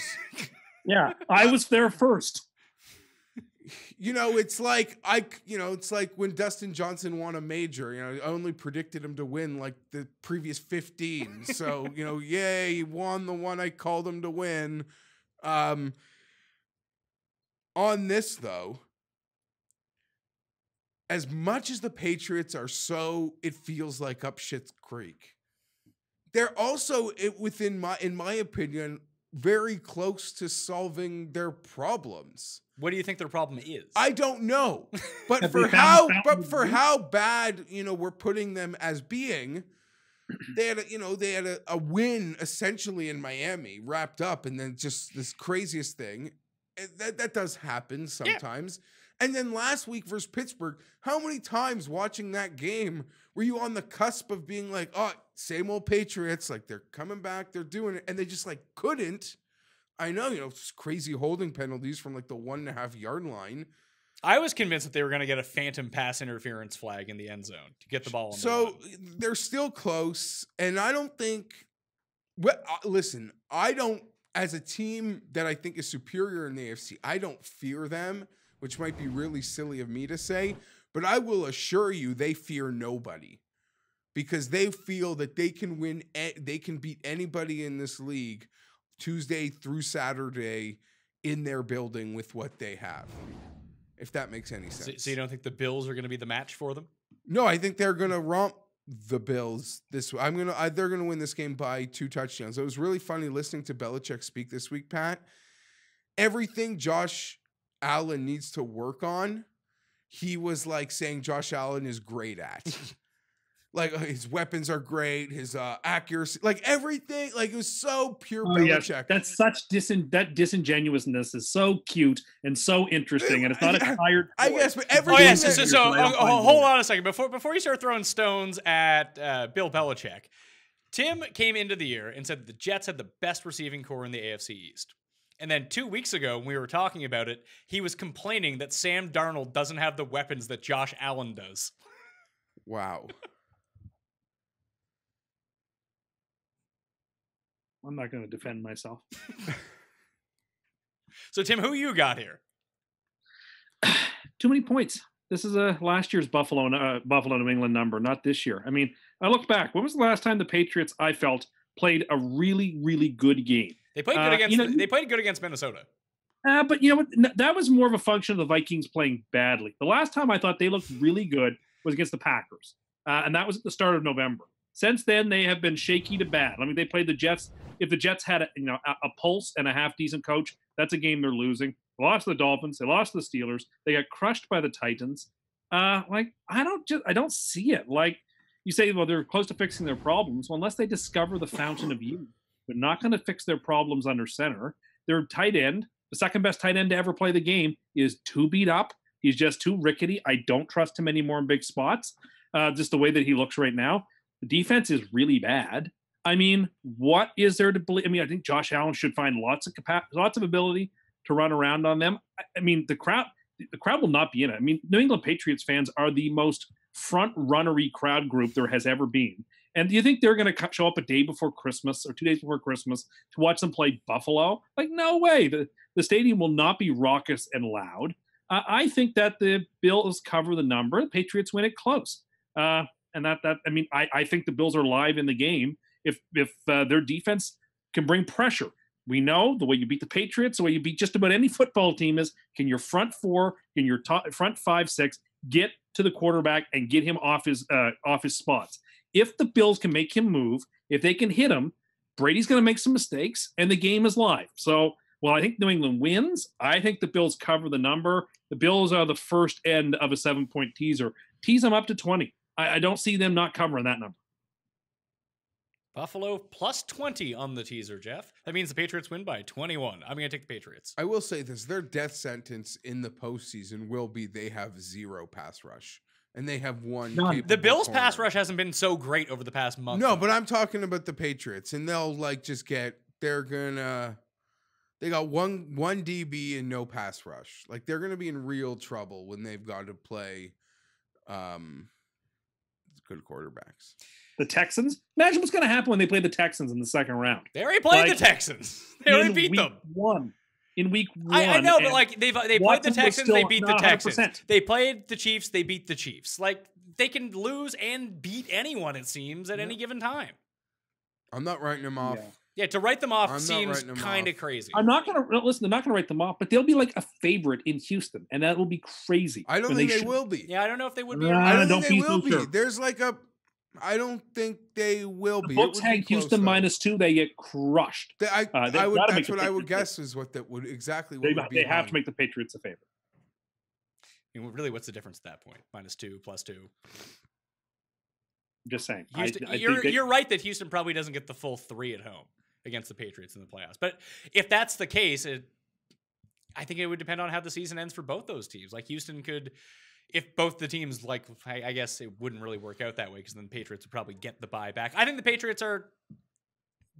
Yeah, I was there first. You know, it's like it's like when Dustin Johnson won a major. You know, I only predicted him to win like the previous 15. So, yay, he won the one I called him to win. On this though, as much as the Patriots are it feels like up shit's creek. They're also in my opinion, very close to solving their problems. What do you think their problem is? I don't know, but Have for they found how bad we're putting them as being, they had a win essentially in Miami wrapped up, and then just this craziest thing that does happen sometimes. Yeah. And then last week versus Pittsburgh, how many times watching that game were you on the cusp of being like, oh, same old Patriots, like they're coming back, they're doing it, and they just like couldn't. I know, crazy holding penalties from like the 1.5 yard line. I was convinced that they were going to get a phantom pass interference flag in the end zone to get the ball on the line. They're still close, and I don't think. Well, listen, I don't. As a team that I think is superior in the AFC, I don't fear them, which might be really silly of me to say, but I will assure you they fear nobody because they feel that they can win. They can beat anybody in this league Tuesday through Saturday in their building with what they have, if that makes any sense. So you don't think the Bills are going to be the match for them? No, I think they're going to romp the Bills this way. They're going to win this game by 2 touchdowns. It was really funny listening to Belichick speak this week, Pat. Everything Josh Allen needs to work on, he was like saying Josh Allen is great at. Like his weapons are great, his accuracy, like everything, like it was so pure Belichick. Yeah. That's such that disingenuousness is so cute and so interesting, and it's not a tired. I guess, but Oh yes. So hold on a second before you start throwing stones at Bill Belichick. Tim came into the year and said the Jets had the best receiving core in the AFC East. And then 2 weeks ago, when we were talking about it, he was complaining that Sam Darnold doesn't have the weapons that Josh Allen does. Wow. I'm not going to defend myself. So, Tim, who you got here? Too many points. This is last year's Buffalo New England number, not this year. I mean, I look back. When was the last time the Patriots, I felt, played a really, really good game? They played good against. They played good against Minnesota. But you know what? That was more of a function of the Vikings playing badly. The last time I thought they looked really good was against the Packers, and that was at the start of November. Since then, they have been shaky to bad. I mean, they played the Jets. If the Jets had a pulse and a half decent coach, that's a game they're losing. They lost to the Dolphins. They lost to the Steelers. They got crushed by the Titans. I don't see it. Like you say, well, they're close to fixing their problems. Well, unless they discover the fountain of youth, they're not going to fix their problems under center. Their tight end, the second best tight end to ever play the game, is too beat up. He's just too rickety. I don't trust him anymore in big spots. Just the way that he looks right now. The defense is really bad. I mean, what is there to believe? I mean, I think Josh Allen should find lots of ability to run around on them. I mean, the crowd will not be in it. I mean, New England Patriots fans are the most front-runnery crowd group there has ever been. And do you think they're going to show up a day before Christmas or 2 days before Christmas to watch them play Buffalo? Like, no way. The stadium will not be raucous and loud. I think that the Bills cover the number. The Patriots win it close. I think the Bills are live in the game if their defense can bring pressure. We know the way you beat the Patriots, the way you beat just about any football team is, can your front four, can your front 5, 6 get to the quarterback and get him off his spots. If the Bills can make him move, if they can hit him, Brady's going to make some mistakes, and the game is live. So, I think New England wins. I think the Bills cover the number. The Bills are the first end of a 7-point teaser. Tease them up to 20. I don't see them not covering that number. Buffalo plus 20 on the teaser, Geoff. That means the Patriots win by 21. I'm going to take the Patriots. I will say this. Their death sentence in the postseason will be they have 0 pass rush. And they have one. The Bills' pass rush hasn't been so great over the past month. No, but I'm talking about the Patriots. And they'll they got one DB and no pass rush. Like, they're going to be in real trouble when they've got to play good quarterbacks. The Texans? Imagine what's going to happen when they play the Texans in the second round. They already played the Texans. They already beat them. In week one. I know, but like they played the Texans, they beat the Texans. 100%. They played the Chiefs, they beat the Chiefs. Like, they can lose and beat anyone, it seems, at any given time. I'm not writing them off. Yeah, to write them off seems kind of crazy. I'm not going to listen. They're not going to write them off, but they'll be like a favorite in Houston, and that will be crazy. I don't think they will be. Yeah, I don't know if they would be. I don't think they will be. Sure. There's like I don't think they will be. The books had Houston -2. They get crushed. That's what I would guess is what that would exactly. What they have to make the Patriots a favorite. I mean, really, what's the difference at that point? -2, +2. I'm just saying. Houston, you're right that Houston probably doesn't get the full 3 at home against the Patriots in the playoffs. But if that's the case, I think it would depend on how the season ends for both those teams. Like, Houston could, if both the teams, like, I guess it wouldn't really work out that way because then the Patriots would probably get the bye back. I think the Patriots are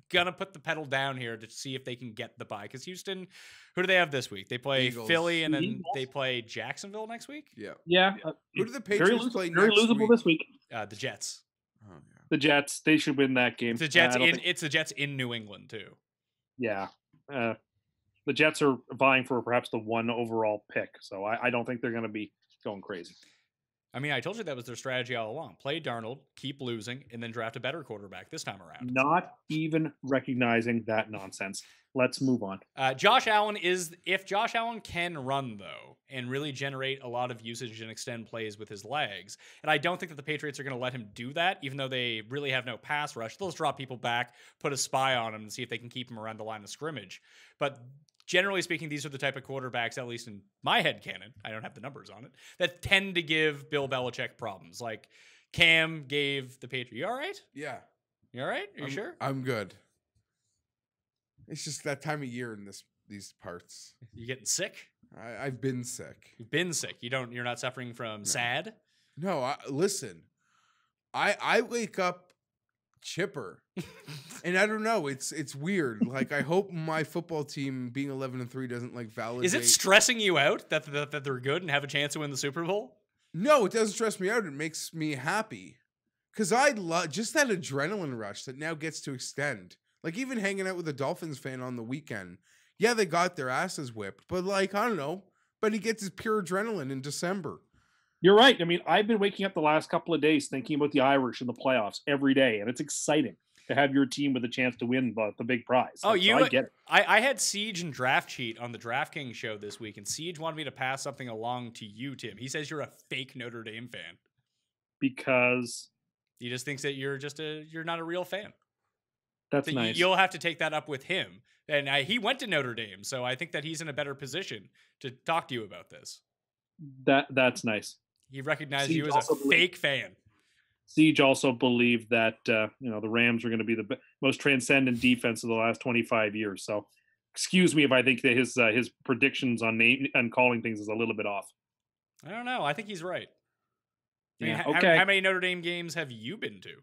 going to put the pedal down here to see if they can get the bye. Because Houston, who do they have this week? They play Eagles. Philly, and then they play Jacksonville next week? Yeah. Who do the Patriots play next week? Very losable this week. The Jets. Oh, yeah. The Jets, they should win that game. It's the Jets in New England, too. Yeah. The Jets are vying for perhaps the 1 overall pick. So I don't think they're going to be going crazy. I mean, I told you that was their strategy all along. Play Darnold, keep losing, and then draft a better quarterback this time around. Not even recognizing that nonsense. Let's move on. If Josh Allen can run, though, and really generate a lot of usage and extend plays with his legs, and I don't think that the Patriots are going to let him do that, even though they really have no pass rush. They'll just drop people back, put a spy on him, and see if they can keep him around the line of scrimmage. But generally speaking, these are the type of quarterbacks, at least in my headcanon, I don't have the numbers on it, that tend to give Bill Belichick problems. Like, Cam gave the Patriots. You all right? Yeah. You all right? Are you sure? I'm good. It's just that time of year in these parts. You getting sick? I've been sick. You've been sick. You're not suffering from sad? No, listen. I wake up chipper. And I don't know, it's weird. Like, I hope my football team being 11-3 doesn't like validate. Is it stressing you out that they're good and have a chance to win the Super Bowl? No, it doesn't stress me out. It makes me happy. Because I love just that adrenaline rush that now gets to extend. Like, even hanging out with a Dolphins fan on the weekend. Yeah, they got their asses whipped. But, like, I don't know. But he gets his pure adrenaline in December. You're right. I mean, I've been waking up the last couple of days thinking about the Irish in the playoffs every day. And it's exciting to have your team with a chance to win the big prize. Oh, so I get it. I had Siege and Draft Cheat on the Draftkings show this week, and Siege wanted me to pass something along to you, Tim. He says you're a fake Notre Dame fan. Because he just thinks that you're not a real fan. That's nice. You'll have to take that up with him. And he went to Notre Dame, so I think that he's in a better position to talk to you about this. That's nice. He recognized Siege you as a fake fan. Siege also believed that the Rams are going to be the most transcendent defense of the last 25 years. So, excuse me if I think that his predictions on calling things is a little bit off. I don't know. I think he's right. Yeah. I mean, Okay. How many Notre Dame games have you been to?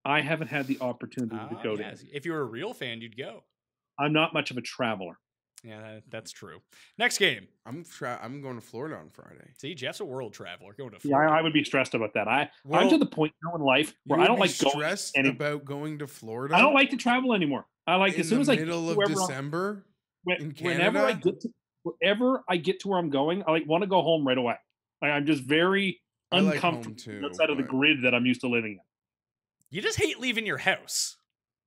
I haven't had the opportunity to go to. If you were a real fan, you'd go. I'm not much of a traveler. Yeah, that's true. Next game. I'm going to Florida on Friday. See, Jeff's a world traveler. Going to Florida. Yeah, I would be stressed about that. I'm to the point now in life where I don't like stressed about going to Florida. I don't like to travel anymore. I like as soon as I get middle of December in Canada. Whenever I get to where I'm going, I want to go home right away. I'm just very uncomfortable outside of the grid that I'm used to living in. You just hate leaving your house.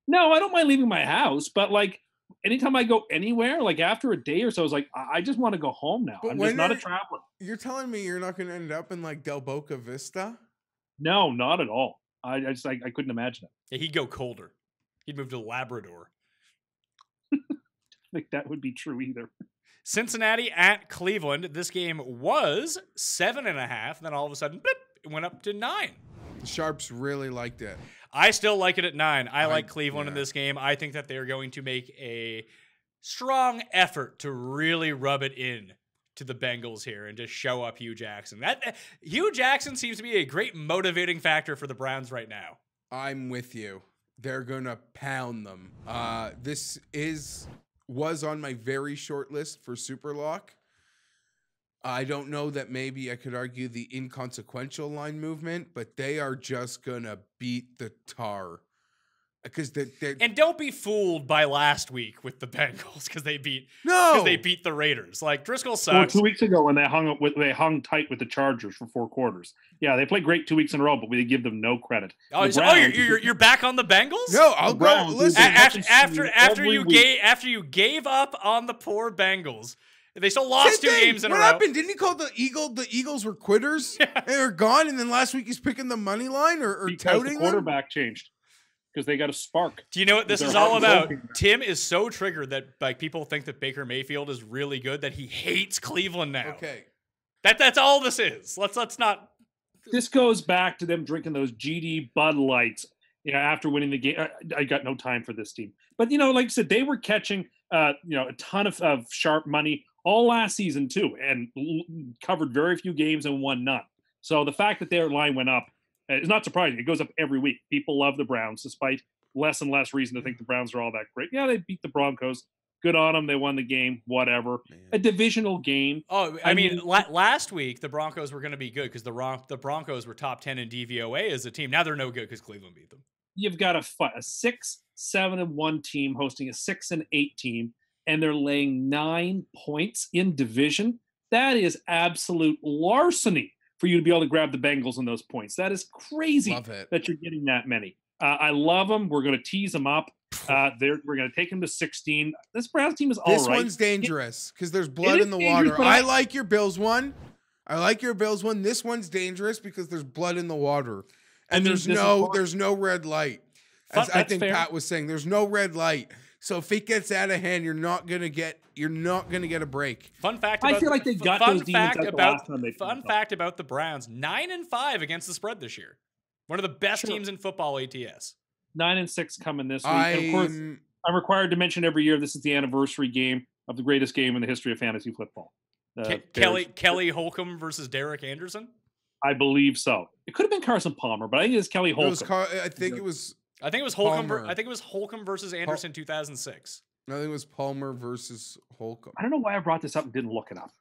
No, I don't mind leaving my house, but like anytime I go anywhere, like after a day or so, I was like, I just want to go home now. I'm just not a traveler. You're telling me you're not going to end up in like Del Boca Vista? No, not at all. I couldn't imagine it. Yeah, he'd go colder. He'd move to Labrador. I think that would be true either. Cincinnati at Cleveland. This game was 7.5. Then all of a sudden, blip, it went up to 9. The Sharps really liked it. I still like it at 9. I like Cleveland in this game. I think that they're going to make a strong effort to really rub it in to the Bengals here and just show up Hugh Jackson. Hugh Jackson seems to be a great motivating factor for the Browns right now. I'm with you. They're going to pound them. This was on my very short list for Superlock. I don't know that maybe I could argue the inconsequential line movement, but they are just going to beat the tar. And don't be fooled by last week with the Bengals because they beat the Raiders. Like Driscoll sucks. 2 weeks ago when they hung tight with the Chargers for 4 quarters. Yeah, they played great 2 weeks in a row, but we give them no credit. You're back on the Bengals? No, I'll go. Listen, after you gave up on the poor Bengals. They still lost 2 games in a row. What happened? Didn't he call the Eagles were quitters? Yeah. They were gone, and then last week he's picking the money line or touting the quarterback changed because they got a spark. Do you know what this is all about? Tim is so triggered that like people think that Baker Mayfield is really good that he hates Cleveland now. Okay, that's all this is. Let's not. This goes back to them drinking those GD Bud Lights. After winning the game, I got no time for this team. But like I said, they were catching a ton of sharp money all last season too, and covered very few games and won none. So the fact that their line went up is not surprising. It goes up every week. People love the Browns, despite less and less reason to think the Browns are all that great. Yeah, they beat the Broncos. Good on them. They won the game. Whatever. Man. A divisional game. Oh, I mean, last week the Broncos were going to be good because the Broncos were top 10 in DVOA as a team. Now they're no good because Cleveland beat them. You've got a 6-7-1 team hosting a 6-8 team. And they're laying 9 points in division. That is absolute larceny for you to be able to grab the Bengals in those points. That is crazy that you're getting that many. I love them. We're going to tease them up. We're going to take them to 16. This Browns team is all right. This one's dangerous because there's blood in the water. I like your Bills one. This one's dangerous because there's blood in the water. And there's no red light. As I think Pat was saying, there's no red light. So if it gets out of hand, you're not gonna get a break. Fun fact about the Browns: 9-5 against the spread this year. One of the best teams in football ATS. 9-6 coming this week. And of course, I'm required to mention every year this is the anniversary game of the greatest game in the history of fantasy football. Kelly Holcomb versus Derek Anderson. I believe so. It could have been Carson Palmer, but I think it's Kelly Holcomb. I think it was I think it was Holcomb. Palmer. I think it was Holcomb versus Anderson 2006. I think it was Palmer versus Holcomb. I don't know why I brought this up and didn't look it up.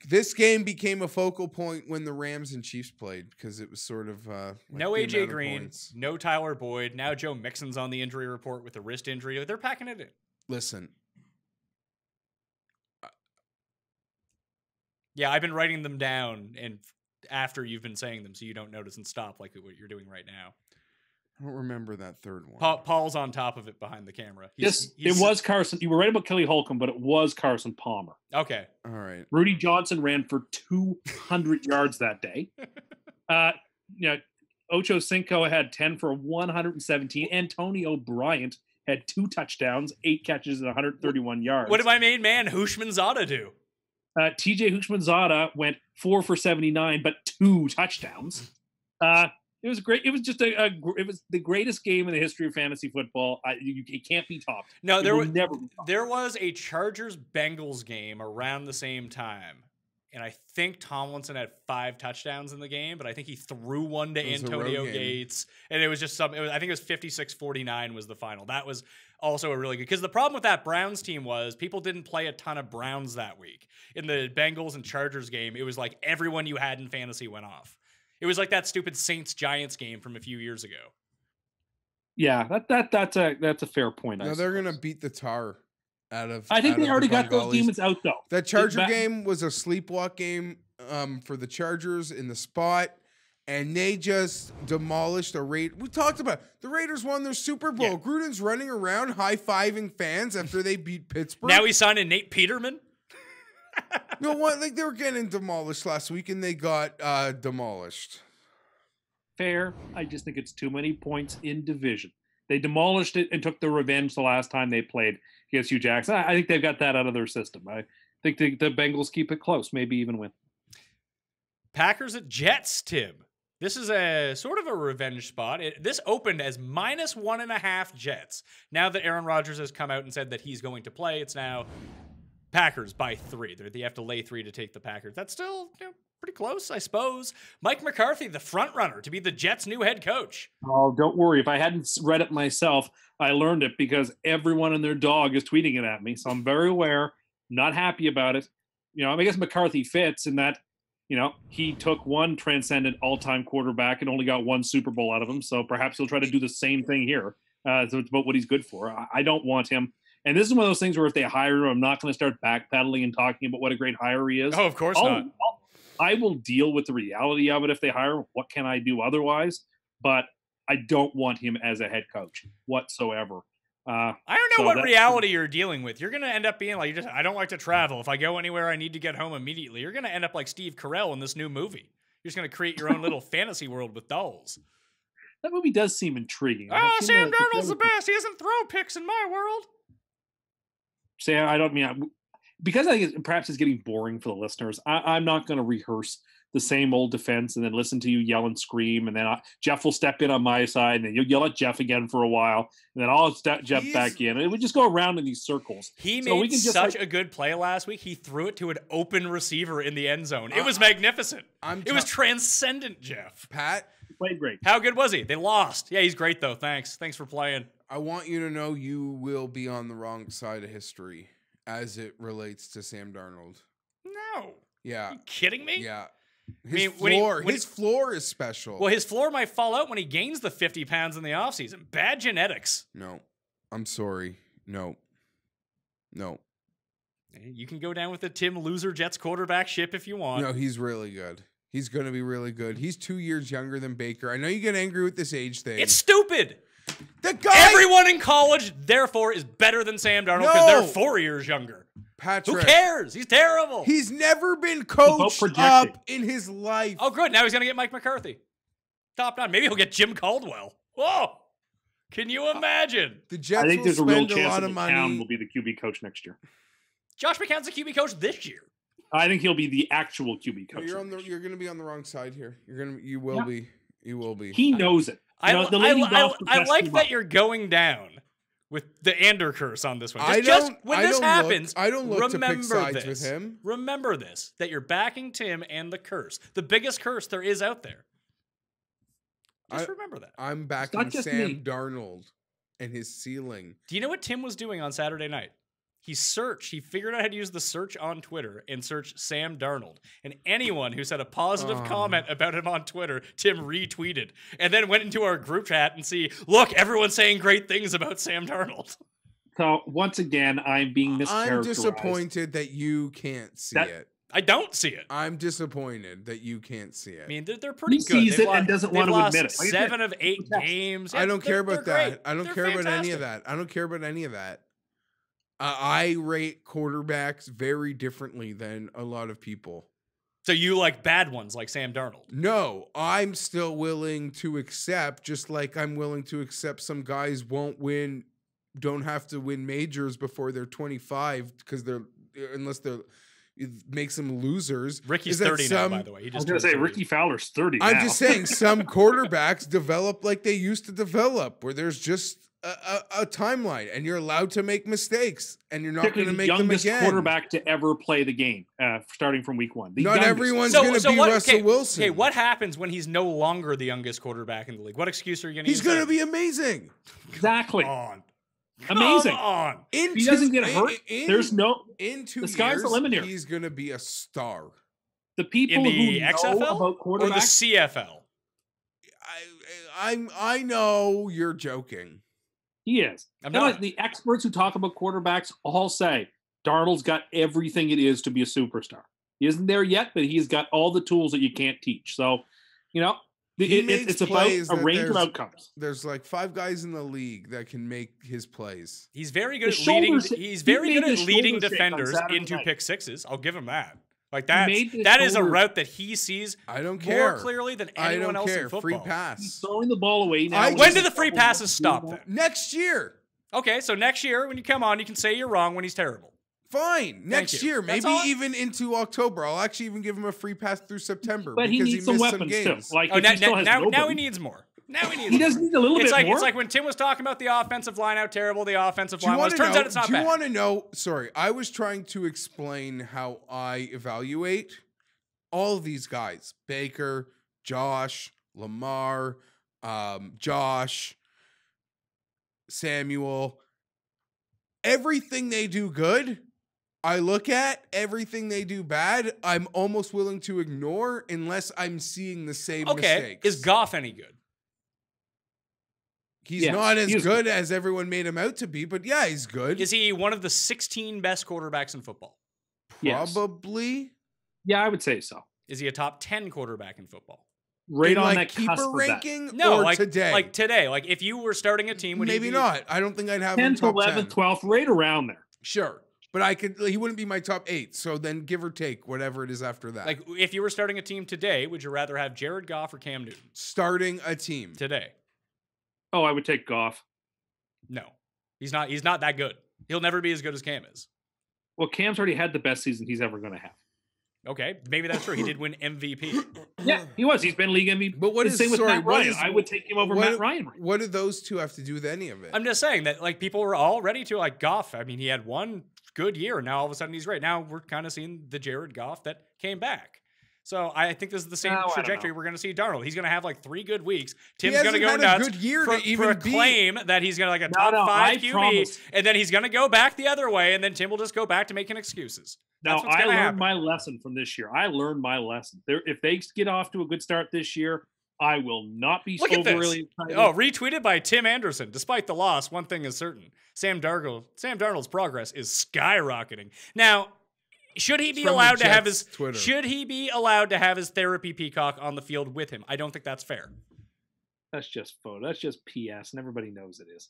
This game became a focal point when the Rams and Chiefs played because it was sort of No the AJ amount of Green, points. no Tyler Boyd. Now Joe Mixon's on the injury report with a wrist injury. They're packing it in. Listen, Yeah, I've been writing them down and after you've been saying them, so you don't notice and stop like what you're doing right now. I don't remember that third one. Paul's on top of it behind the camera. It was Carson. You were right about Kelly Holcomb, but it was Carson Palmer. Okay. All right. Rudy Johnson ran for 200 yards that day. Ocho Cinco had 10 for 117. Antonio Bryant had 2 touchdowns, 8 catches, and 131 yards. What did my main man Hushmanzada do? TJ Hushmanzada went 4 for 79, but 2 touchdowns. It was great. It was just it was the greatest game in the history of fantasy football. It can't be topped. No, there was never be topped. There was a Chargers Bengals game around the same time, and I think Tomlinson had 5 touchdowns in the game, but I think he threw one to Antonio Gates, and it was just I think it was 56-49 was the final. That was also a really good, because the problem with that Browns team was people didn't play a ton of Browns that week. In the Bengals and Chargers game, it was like everyone you had in fantasy went off. It was like that stupid Saints-Giants game from a few years ago. Yeah, that's a fair point. Now they're gonna beat the tar out of. I think out they of already the got those Bengalis. demons out though. That Charger game was a sleepwalk game for the Chargers in the spot, and they just demolished the Raiders. We talked about it. The Raiders won their Super Bowl. Yeah. Gruden's running around high-fiving fans after they beat Pittsburgh. Now he's signing Nate Peterman. No, what? Like they were getting demolished last week, and they got demolished. Fair. I just think it's too many points in division. They demolished it and took the revenge the last time they played against Hugh Jackson. I think they've got that out of their system. I think the Bengals keep it close, maybe even win. Packers at Jets, Tim. This is a sort of a revenge spot. This opened as -1.5 Jets. Now that Aaron Rodgers has come out and said that he's going to play, it's now Packers by 3. They have to lay 3 to take the Packers. That's still pretty close, I suppose. Mike McCarthy, the front runner to be the Jets' new head coach. Oh, don't worry. If I hadn't read it myself, I learned it because everyone and their dog is tweeting it at me. So I'm very aware, not happy about it. I guess McCarthy fits in that, he took one transcendent all-time quarterback and only got 1 Super Bowl out of him. So perhaps he'll try to do the same thing here. So it's about what he's good for. I don't want him. And this is one of those things where if they hire him, I'm not going to start backpedaling and talking about what a great hire he is. Oh, of course not. I will deal with the reality of it if they hire him. What can I do otherwise? But I don't want him as a head coach whatsoever. I don't know what reality you're dealing with. You're going to end up being like, I don't like to travel. If I go anywhere, I need to get home immediately. You're going to end up like Steve Carell in this new movie. You're just going to create your own little fantasy world with dolls. That movie does seem intriguing. Oh, Sam Darnold's the best. He doesn't throw picks in my world. Sam, I don't mean... Because I think perhaps it's getting boring for the listeners, I'm not going to rehearse the same old defense and then listen to you yell and scream, and then Geoff will step in on my side, and then you'll yell at Geoff again for a while, and then I'll step Geoff back in, and it would just go around in these circles. He made such a good play last week. He threw it to an open receiver in the end zone. It was magnificent. It was transcendent, Geoff. Pat played great. How good was he? They lost. Yeah, he's great though. Thanks for playing. I want you to know you will be on the wrong side of history as it relates to Sam Darnold. No. Yeah. Are you kidding me? Yeah. His His floor is special. Well, his floor might fall out when he gains the 50 pounds in the offseason. Bad genetics. No. I'm sorry. No. You can go down with the Tim Loser Jets quarterback ship if you want. No, he's really good. He's going to be really good. He's 2 years younger than Baker. I know you get angry with this age thing. It's stupid. The guy... Everyone in college, therefore, is better than Sam Darnold because they're 4 years younger. Patrick. Who cares? He's terrible. He's never been coached up in his life. Oh, good. Now he's going to get Mike McCarthy. Top notch. Maybe he'll get Jim Caldwell. Whoa. Can you imagine? The Jets I think there's a real spend a chance lot that of McCown money. will be the QB coach next year. Josh McCown's the QB coach this year. I think he'll be the actual QB No, coach. you're going to be on the wrong side here. You will be. He knows it. I Goff like him that up. you're going down with the Ander curse on this one. I Just don't- when I this don't happens, look- I don't look to pick remember sides this. with him. Remember this, that you're backing Tim and the curse. The biggest curse there is out there. Just remember that. I'm not backing just Sam me. Darnold and his ceiling. Do you know what Tim was doing on Saturday night? He figured out how to use the search on Twitter and search Sam Darnold. And anyone who said a positive comment about him on Twitter, Tim retweeted. And then went into our group chat and look, everyone's saying great things about Sam Darnold. So once again, I'm being mischaracterized. I'm disappointed that you can't see it. I don't see it. I'm disappointed that you can't see it. I mean, they're pretty He good. sees They've it and doesn't they've want to lost admit it. Like I said, 7 of 8 games. I don't care about that. Great. I don't They're care about any of fantastic. that. I don't care about any of that. I rate quarterbacks very differently than a lot of people. So you like bad ones like Sam Darnold? No, I'm still willing to accept, just like I'm willing to accept some guys don't have to win majors before they're 25 because it makes them losers. Ricky's 30 now, by the way. He I was just going to say, turned 30. Ricky Fowler's 30 I'm now. just saying some quarterbacks develop like they used to develop, where there's just a timeline and you're allowed to make mistakes and you're not going to Particularly make the them youngest again. quarterback to ever play the game, starting from week 1. The Not youngest. everyone's going to be Russell Wilson. Okay, what happens when he's no longer the youngest quarterback in the league? What excuse are you going to use? He's going to be amazing. Exactly. on. Amazing. Come on. If he doesn't get hurt, there's no... In 2 the sky's years, the limit here. he's going to be a star. The people In the who XFL know about or the quarterbacks... CFL? I know you're joking. He is. I'm You know, not. the experts who talk about quarterbacks all say Darnold's got everything it is to be a superstar. He isn't there yet, but he's got all the tools that you can't teach. So, it's about plays a that range of there's- outcomes. There's like 5 guys in the league that can make his plays. He's very good The at leading. shoulder He's shake- very he good made at the leading shoulder shake on defenders Saturday into night. pick sixes. I'll give him that. Like made the that is a shoulder- route that he sees I don't more care. clearly than I anyone don't else care. in football. Free He's pass. throwing the ball away now. When do the free passes stop then? Next year. Okay, so next year when you come on, you can say you're wrong when he's terrible. Fine. Next you. year. That's Maybe all- even into October. I'll actually even give him a free pass through September. But he because needs some missed weapons games. too. Like Oh, if he still has now nobody, he needs more. Now he needs. he does more. need a little It's bit like more. it's like when Tim was talking about the offensive line, how terrible the offensive Do you line was. want to Turns know? out it's not Do you bad. want to know? Sorry, I was trying to explain how I evaluate all of these guys: Baker, Josh, Lamar, Josh, Samuel. Everything they do good, I look at. Everything they do bad, I'm almost willing to ignore unless I'm seeing the same Okay, mistakes. is Goff any good? He's Yes, not as he is good as everyone made him out to be, but yeah, he's good. Is he one of the 16 best quarterbacks in football? Yes. Probably. Yeah, I would say so. Is he a top 10 quarterback in football? Right In on like that keeper cusp of that. ranking No, or like today. Like today. Like if you were starting a team, would he Maybe be- not. I don't think I'd have him 10th, top 11th, 10. 12th, right around there. Sure. But he wouldn't be my top 8. So then give or take whatever it is after that. Like if you were starting a team today, would you rather have Jared Goff or Cam Newton starting a team. today? Oh, I would take Goff. No, he's not. He's not that good. He'll never be as good as Cam is. Well, Cam's already had the best season he's ever going to have. Okay, maybe that's true. He did win MVP. Yeah, he was. He's been league MVP. But what The is same with sorry, Matt what Ryan. is- I would take him over what- Matt Ryan. Right? What do those two have to do with any of it? I'm just saying that like people were all ready to like Goff. I mean, he had one good year, and now all of a sudden he's great. Now we're kind of seeing the Jared Goff that came back. So I think this is the same No, I don't trajectory know. we're going to see Darnold. He's going to have like 3 good weeks. Tim's hasn't going to go had a nuts. good year to even proclaim that he's going to like a top 5 I QB, promise. and then he's going to go back the other way, and then Tim will just go back to making excuses. Now, That's what's I going to learned happen. my lesson from this year. I learned my lesson. If they get off to a good start this year, I will not be Look at this. overly excited. Oh, retweeted by Tim Anderson. Despite the loss, one thing is certain: Sam Darnold's progress is skyrocketing. Now, should he be from the allowed to have Jets' his Twitter. Should he be allowed to have his therapy peacock on the field with him? I don't think that's fair. That's just photo. That's just PS, and everybody knows it is.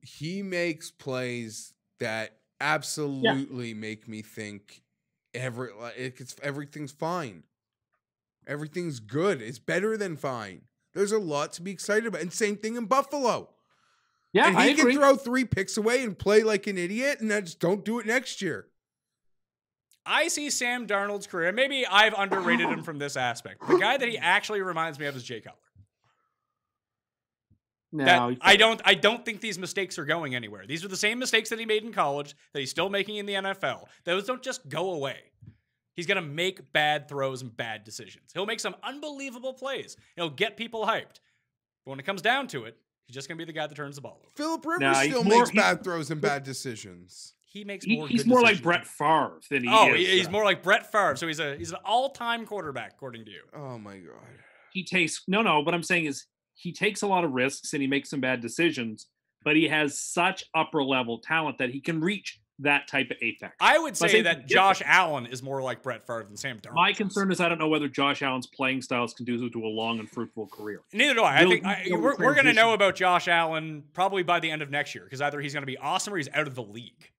He makes plays that absolutely make me think everything's fine. Everything's good. It's better than fine. There's a lot to be excited about. And same thing in Buffalo. Yeah, and I he agree. can throw 3 picks away and play like an idiot, and then just don't do it next year. I see Sam Darnold's career, and maybe I've underrated him from this aspect. The guy that he actually reminds me of is Jay Cutler. No, I don't think these mistakes are going anywhere. These are the same mistakes that he made in college that he's still making in the NFL. Those don't just go away. He's going to make bad throws and bad decisions. He'll make some unbelievable plays. He'll get people hyped. But when it comes down to it, he's just going to be the guy that turns the ball over. Philip Rivers Nah, still makes bad throws and bad decisions. He makes more He's good more decisions. like Brett Favre than he is. He's more like Brett Favre. So he's an all-time quarterback, according to you. Oh my god. He takes what I'm saying is he takes a lot of risks and he makes some bad decisions, but he has such upper level talent that he can reach that type of apex. I would But I say think that the Josh difference- Allen is more like Brett Favre than Sam Darnold. My concern is I don't know whether Josh Allen's playing style is conducive to a long and fruitful career. Neither do I. You'll- I think you'll we're going to transition. know about Josh Allen probably by the end of next year because either he's going to be awesome or he's out of the league.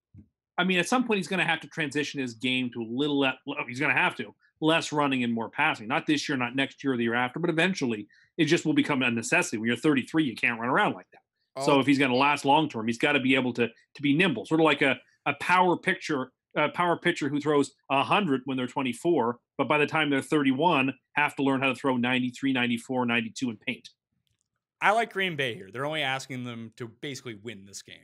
I mean, at some point he's going to have to transition his game to a little less. He's going to have to less running and more passing. Not this year, not next year or the year after, but eventually it just will become a necessity. When you're 33, you can't run around like that. So if he's going to last long term, he's got to be able to be nimble, sort of like a power pitcher who throws 100 when they're 24, but by the time they're 31, have to learn how to throw 93, 94, 92 and paint. I like Green Bay here. They're only asking them to basically win this game.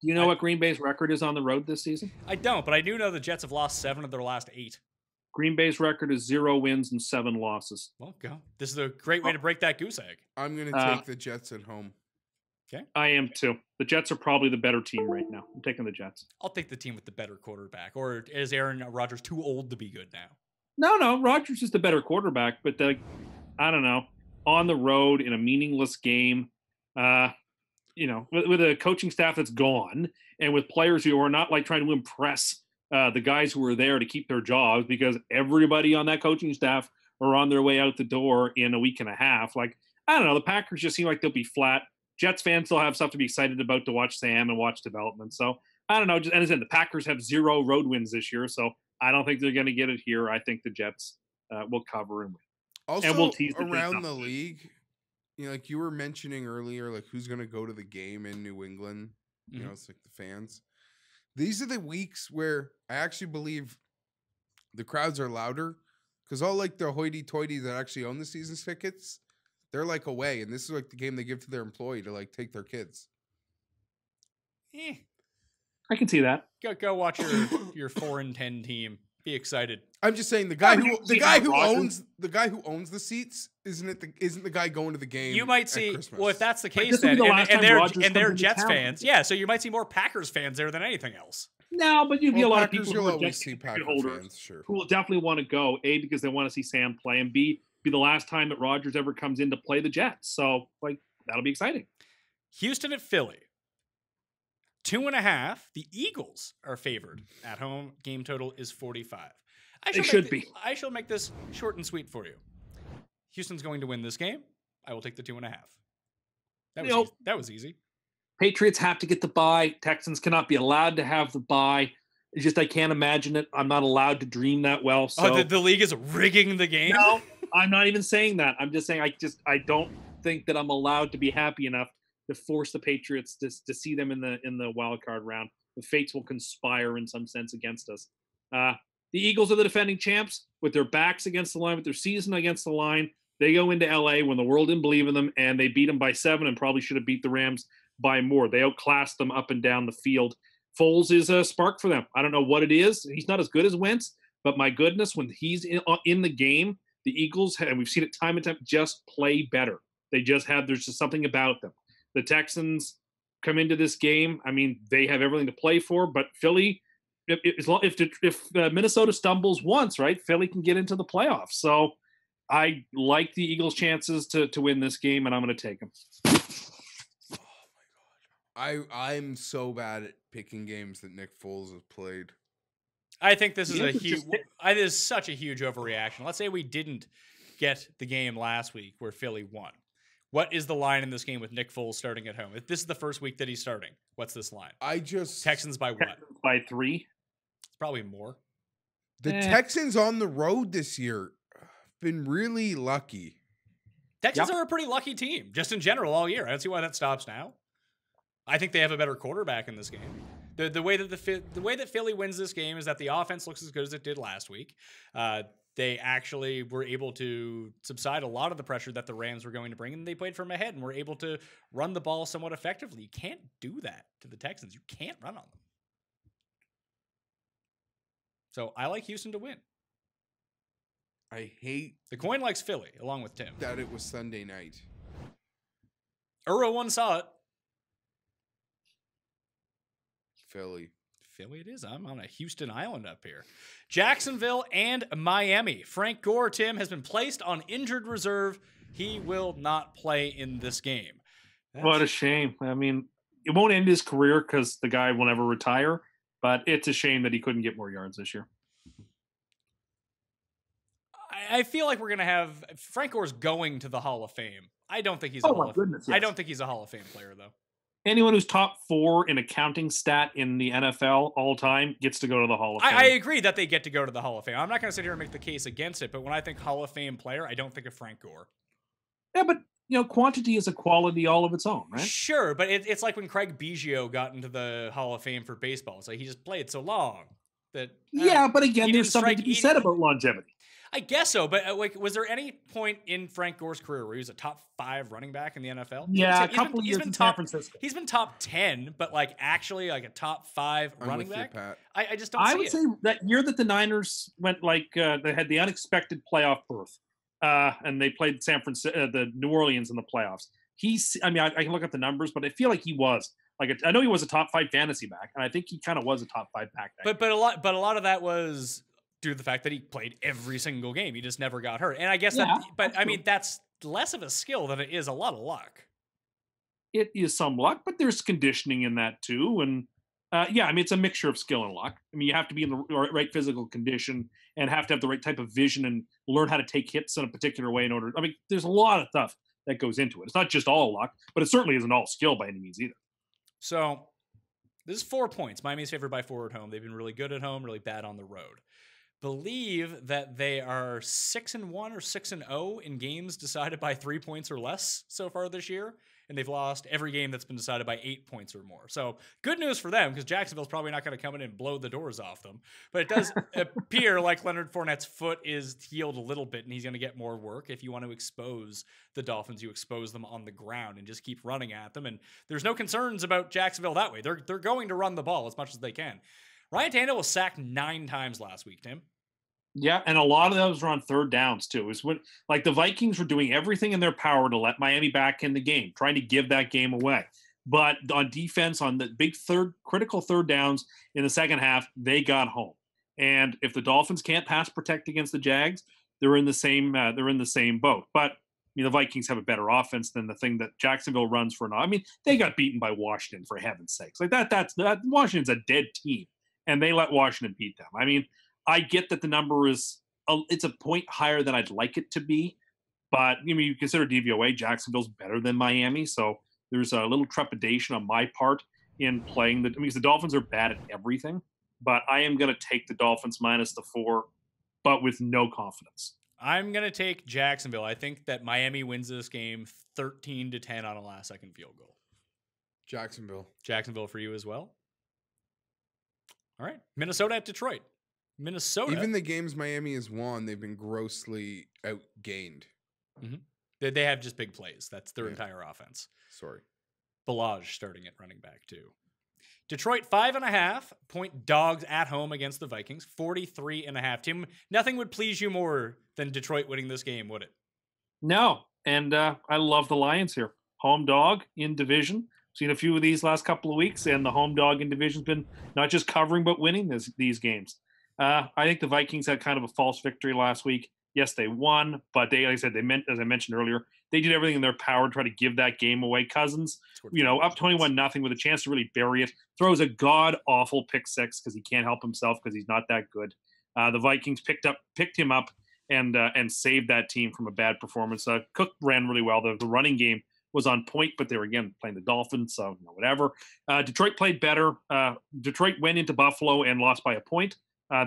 Do you know what Green Bay's record is on the road this season? I don't, but I do know the Jets have lost 7 of their last 8. Green Bay's record is 0 wins and 7 losses. Well, go. This is a great way to break that goose egg. I'm gonna take the Jets at home. Okay. I am too. The Jets are probably the better team right now. I'm taking the Jets. I'll take the team with the better quarterback. Or is Aaron Rodgers too old to be good now? No, Rodgers is the better quarterback, but I don't know. On the road in a meaningless game, with a coaching staff that's gone and with players who are not like trying to impress the guys who are there to keep their jobs because everybody on that coaching staff are on their way out the door in a week and a half. Like, I don't know. The Packers just seem like they'll be flat. Jets fans still have stuff to be excited about to watch Sam and watch development. So I don't know. And as I said, the Packers have 0 road wins this year, so I don't think they're going to get it here. I think the Jets will cover and win. Also, And we'll tease the around thing the up. league, like you were mentioning earlier, like who's going to go to the game in New England? You know, it's like the fans. These are the weeks where I actually believe the crowds are louder because all like the hoity-toity that actually own the season's tickets, they're like away, and this is like the game they give to their employee to like take their kids. I can see that. Go watch your 4-10 team. Be excited. I'm just saying the guy but who you the see guy how who Rodgers- owns the seats isn't the guy going to the game. You might at see. Christmas. Well, if that's the But case, this will be then the last time Rodgers and comes they're into Jets town. fans, yeah. So you might see more Packers fans there than anything else. No, but you'd be a Well, lot Packers, of people you'll who are always Jets see ticket Packer holders fans, sure. who will definitely want to go, A, because they want to see Sam play, and B, be the last time that Rodgers ever comes in to play the Jets. So, that'll be exciting. Houston at Philly. 2.5. The Eagles are favored at home. Game total is 45. They should be. I shall make this short and sweet for you. Houston's going to win this game. I will take the 2.5. That was easy. Patriots have to get the bye. Texans cannot be allowed to have the bye. It's just I can't imagine it. I'm not allowed to dream that well. So The league is rigging the game? no, I'm not even saying that. I'm just saying I don't think that I'm allowed to be happy enough to force the Patriots to see them in the wild card round. The fates will conspire in some sense against us. The Eagles are the defending champs with their backs against the line, with their season against the line. They go into LA when the world didn't believe in them, and they beat them by 7 and probably should have beat the Rams by more. They outclassed them up and down the field. Foles is a spark for them. I don't know what it is. He's not as good as Wentz, but my goodness, when he's in the game, the Eagles, and we've seen it time and time, just play better. There's just something about them. The Texans come into this game. I mean, they have everything to play for, but Philly, if Minnesota stumbles once, right, Philly can get into the playoffs. So I like the Eagles' chances to win this game, and I'm going to take them. I'm so bad at picking games that Nick Foles has played. I think this is Yeah, a it's huge. just- It is such a huge overreaction. Let's say we didn't get the game last week where Philly won. What is the line in this game with Nick Foles starting at home? If this is the first week that he's starting, what's this line? Texans by what? Texans by 3. It's probably more. The Eh. Texans on the road this year have been really lucky. Texans Yep. are a pretty lucky team, just in general all year. I don't see why that stops now. I think they have a better quarterback in this game. The way that Philly wins this game is that the offense looks as good as it did last week. They actually were able to subside a lot of the pressure that the Rams were going to bring, and they played from ahead and were able to run the ball somewhat effectively. You can't do that to the Texans. You can't run on them. So I like Houston to win. I hate The coin likes Philly, along with Tim. that it was Sunday night. One saw it. Philly. Philly it is. I'm on a Houston island up here. Jacksonville and Miami. Frank Gore, Tim, has been placed on injured reserve. He will not play in this game. What a shame. I mean, it won't end his career because the guy will never retire, but it's a shame that he couldn't get more yards this year. I feel like we're going to have Frank Gore's going to the Hall of Fame. I don't think he's a Hall of goodness, yes. I don't think he's a Hall of Fame player though. Anyone who's top 4 in a counting stat in the NFL all time gets to go to the Hall of Fame. I agree that they get to go to the Hall of Fame. I'm not going to sit here and make the case against it, but when I think Hall of Fame player, I don't think of Frank Gore. Yeah, but quantity is a quality all of its own, right? Sure, but it's like when Craig Biggio got into the Hall of Fame for baseball. It's like he just played so long that yeah, but again, he there's didn't something strike- to be he- said about longevity. I guess so, but like, was there any point in Frank Gore's career where he was a top 5 running back in the NFL? Yeah, a He's couple of years in San Francisco. He's been top 10, but like actually like a top 5 I'm running with you, back. Pat. I just don't I see would it. say that year that the Niners went they had the unexpected playoff berth, and they played the New Orleans in the playoffs. I can look up the numbers, but I feel like he was I know he was a top 5 fantasy back, and I think he kind of was a top 5 back. But a lot of that was due to the fact that he played every single game. He just never got hurt. And I guess that's less of a skill than it is a lot of luck. It is some luck, but there's conditioning in that too. And it's a mixture of skill and luck. I mean, you have to be in the right physical condition and have to have the right type of vision and learn how to take hits in a particular way in order. I mean, there's a lot of stuff that goes into it. It's not just all luck, but it certainly isn't all skill by any means either. So this is 4 points. Miami's favored by 4 at home. They've been really good at home, really bad on the road. Believe that they are 6-1 or 6-0 in games decided by 3 points or less so far this year, and they've lost every game that's been decided by 8 points or more. So good news for them, because Jacksonville's probably not going to come in and blow the doors off them. But it does appear like Leonard Fournette's foot is healed a little bit, and he's going to get more work. If you want to expose the Dolphins, you expose them on the ground and just keep running at them. And there's no concerns about Jacksonville that way. They're going to run the ball as much as they can. Ryan Tannehill was sacked 9 times last week, Tim. Yeah, and a lot of those were on third downs too. Is when the Vikings were doing everything in their power to let Miami back in the game, trying to give that game away. But on defense, on the big critical third downs in the second half, they got home. And if the Dolphins can't pass protect against the Jags, they're in the same boat. But the Vikings have a better offense than the thing that Jacksonville runs for now. I mean, they got beaten by Washington, for heaven's sakes. That's Washington's a dead team, and they let Washington beat them. I mean, I get that the number it's a point higher than I'd like it to be, but you consider DVOA, Jacksonville's better than Miami, so there's a little trepidation on my part in playing because the Dolphins are bad at everything, but I am going to take the Dolphins minus the 4, but with no confidence. I'm going to take Jacksonville. I think that Miami wins this game 13-10 on a last-second field goal. Jacksonville for you as well? All right. Minnesota at Detroit. Minnesota. Even the games Miami has won, they've been grossly outgained. Mm-hmm. They have just big plays. That's their entire offense. Sorry. Balaj starting at running back, too. Detroit, 5.5-point dogs at home against the Vikings. 43.5. Tim, nothing would please you more than Detroit winning this game, would it? No. And I love the Lions here. Home dog in division. Seen a few of these last couple of weeks, and the home dog in division's been not just covering, but winning these games. I think the Vikings had kind of a false victory last week. Yes, they won, but as I mentioned earlier, they did everything in their power to try to give that game away. Cousins, up 21-0 with a chance to really bury it, throws a god-awful pick 6 because he can't help himself because he's not that good. The Vikings picked him up and saved that team from a bad performance. Cook ran really well. The running game was on point, but they were, again, playing the Dolphins, so whatever. Detroit played better. Detroit went into Buffalo and lost by a point.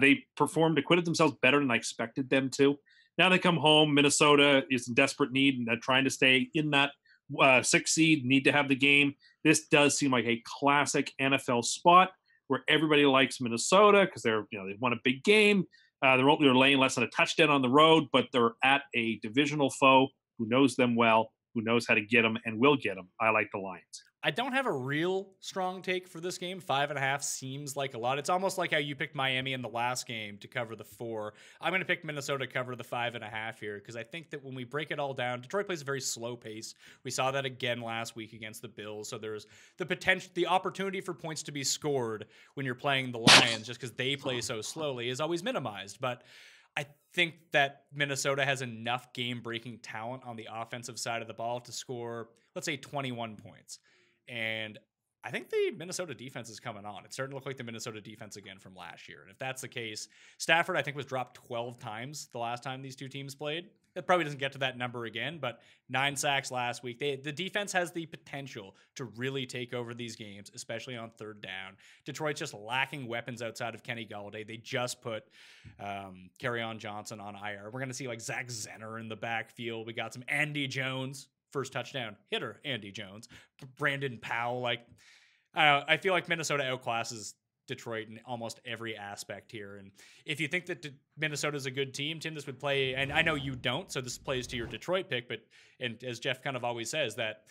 They acquitted themselves better than I expected them to. Now they come home. Minnesota is in desperate need and they're trying to stay in that 6th seed, need to have the game. This does seem like a classic NFL spot where everybody likes Minnesota because they've won a big game. They're laying less than a touchdown on the road, but they're at a divisional foe who knows them well, who knows how to get them and will get them. I like the Lions. I don't have a real strong take for this game. 5.5 seems like a lot. It's almost like how you picked Miami in the last game to cover the 4. I'm going to pick Minnesota to cover the 5.5 here because I think that when we break it all down, Detroit plays a very slow pace. We saw that again last week against the Bills. So there's the potential, the opportunity for points to be scored when you're playing the Lions just because they play so slowly is always minimized. But I think that Minnesota has enough game-breaking talent on the offensive side of the ball to score, let's say, 21 points. And I think the Minnesota defense is coming on. It's starting to look like the Minnesota defense again from last year. And if that's the case, Stafford, I think, was dropped 12 times the last time these two teams played. It probably doesn't get to that number again, but 9 sacks last week. The defense has the potential to really take over these games, especially on third down. Detroit's just lacking weapons outside of Kenny Golladay. They just put Kerryon Johnson on IR. We're going to see like Zach Zenner in the backfield. We got some Andy Jones. First touchdown hitter, Andy Jones, Brandon Powell. I feel like Minnesota outclasses Detroit in almost every aspect here. And if you think that Minnesota's a good team, Tim, this would play, and I know you don't, so this plays to your Detroit pick, and as Geoff kind of always says, that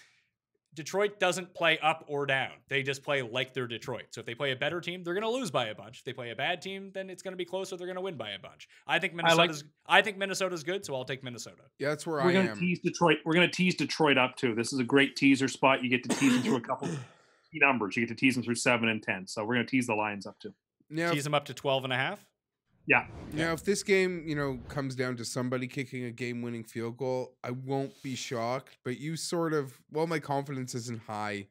Detroit doesn't play up or down. They just play like they're Detroit. So if they play a better team, they're going to lose by a bunch. If they play a bad team, then it's going to be closer. They're going to win by a bunch. I think Minnesota's good, so I'll take Minnesota. Yeah, that's where We're I going to am. tease Detroit. We're going to tease Detroit up too. This is a great teaser spot. You get to tease them through a couple key numbers. You get to tease them through 7 and 10. So we're going to tease the Lions up too. Now, Tease them up to 12.5. Yeah. now, if this game, comes down to somebody kicking a game-winning field goal, I won't be shocked. But you sort of, my confidence isn't high.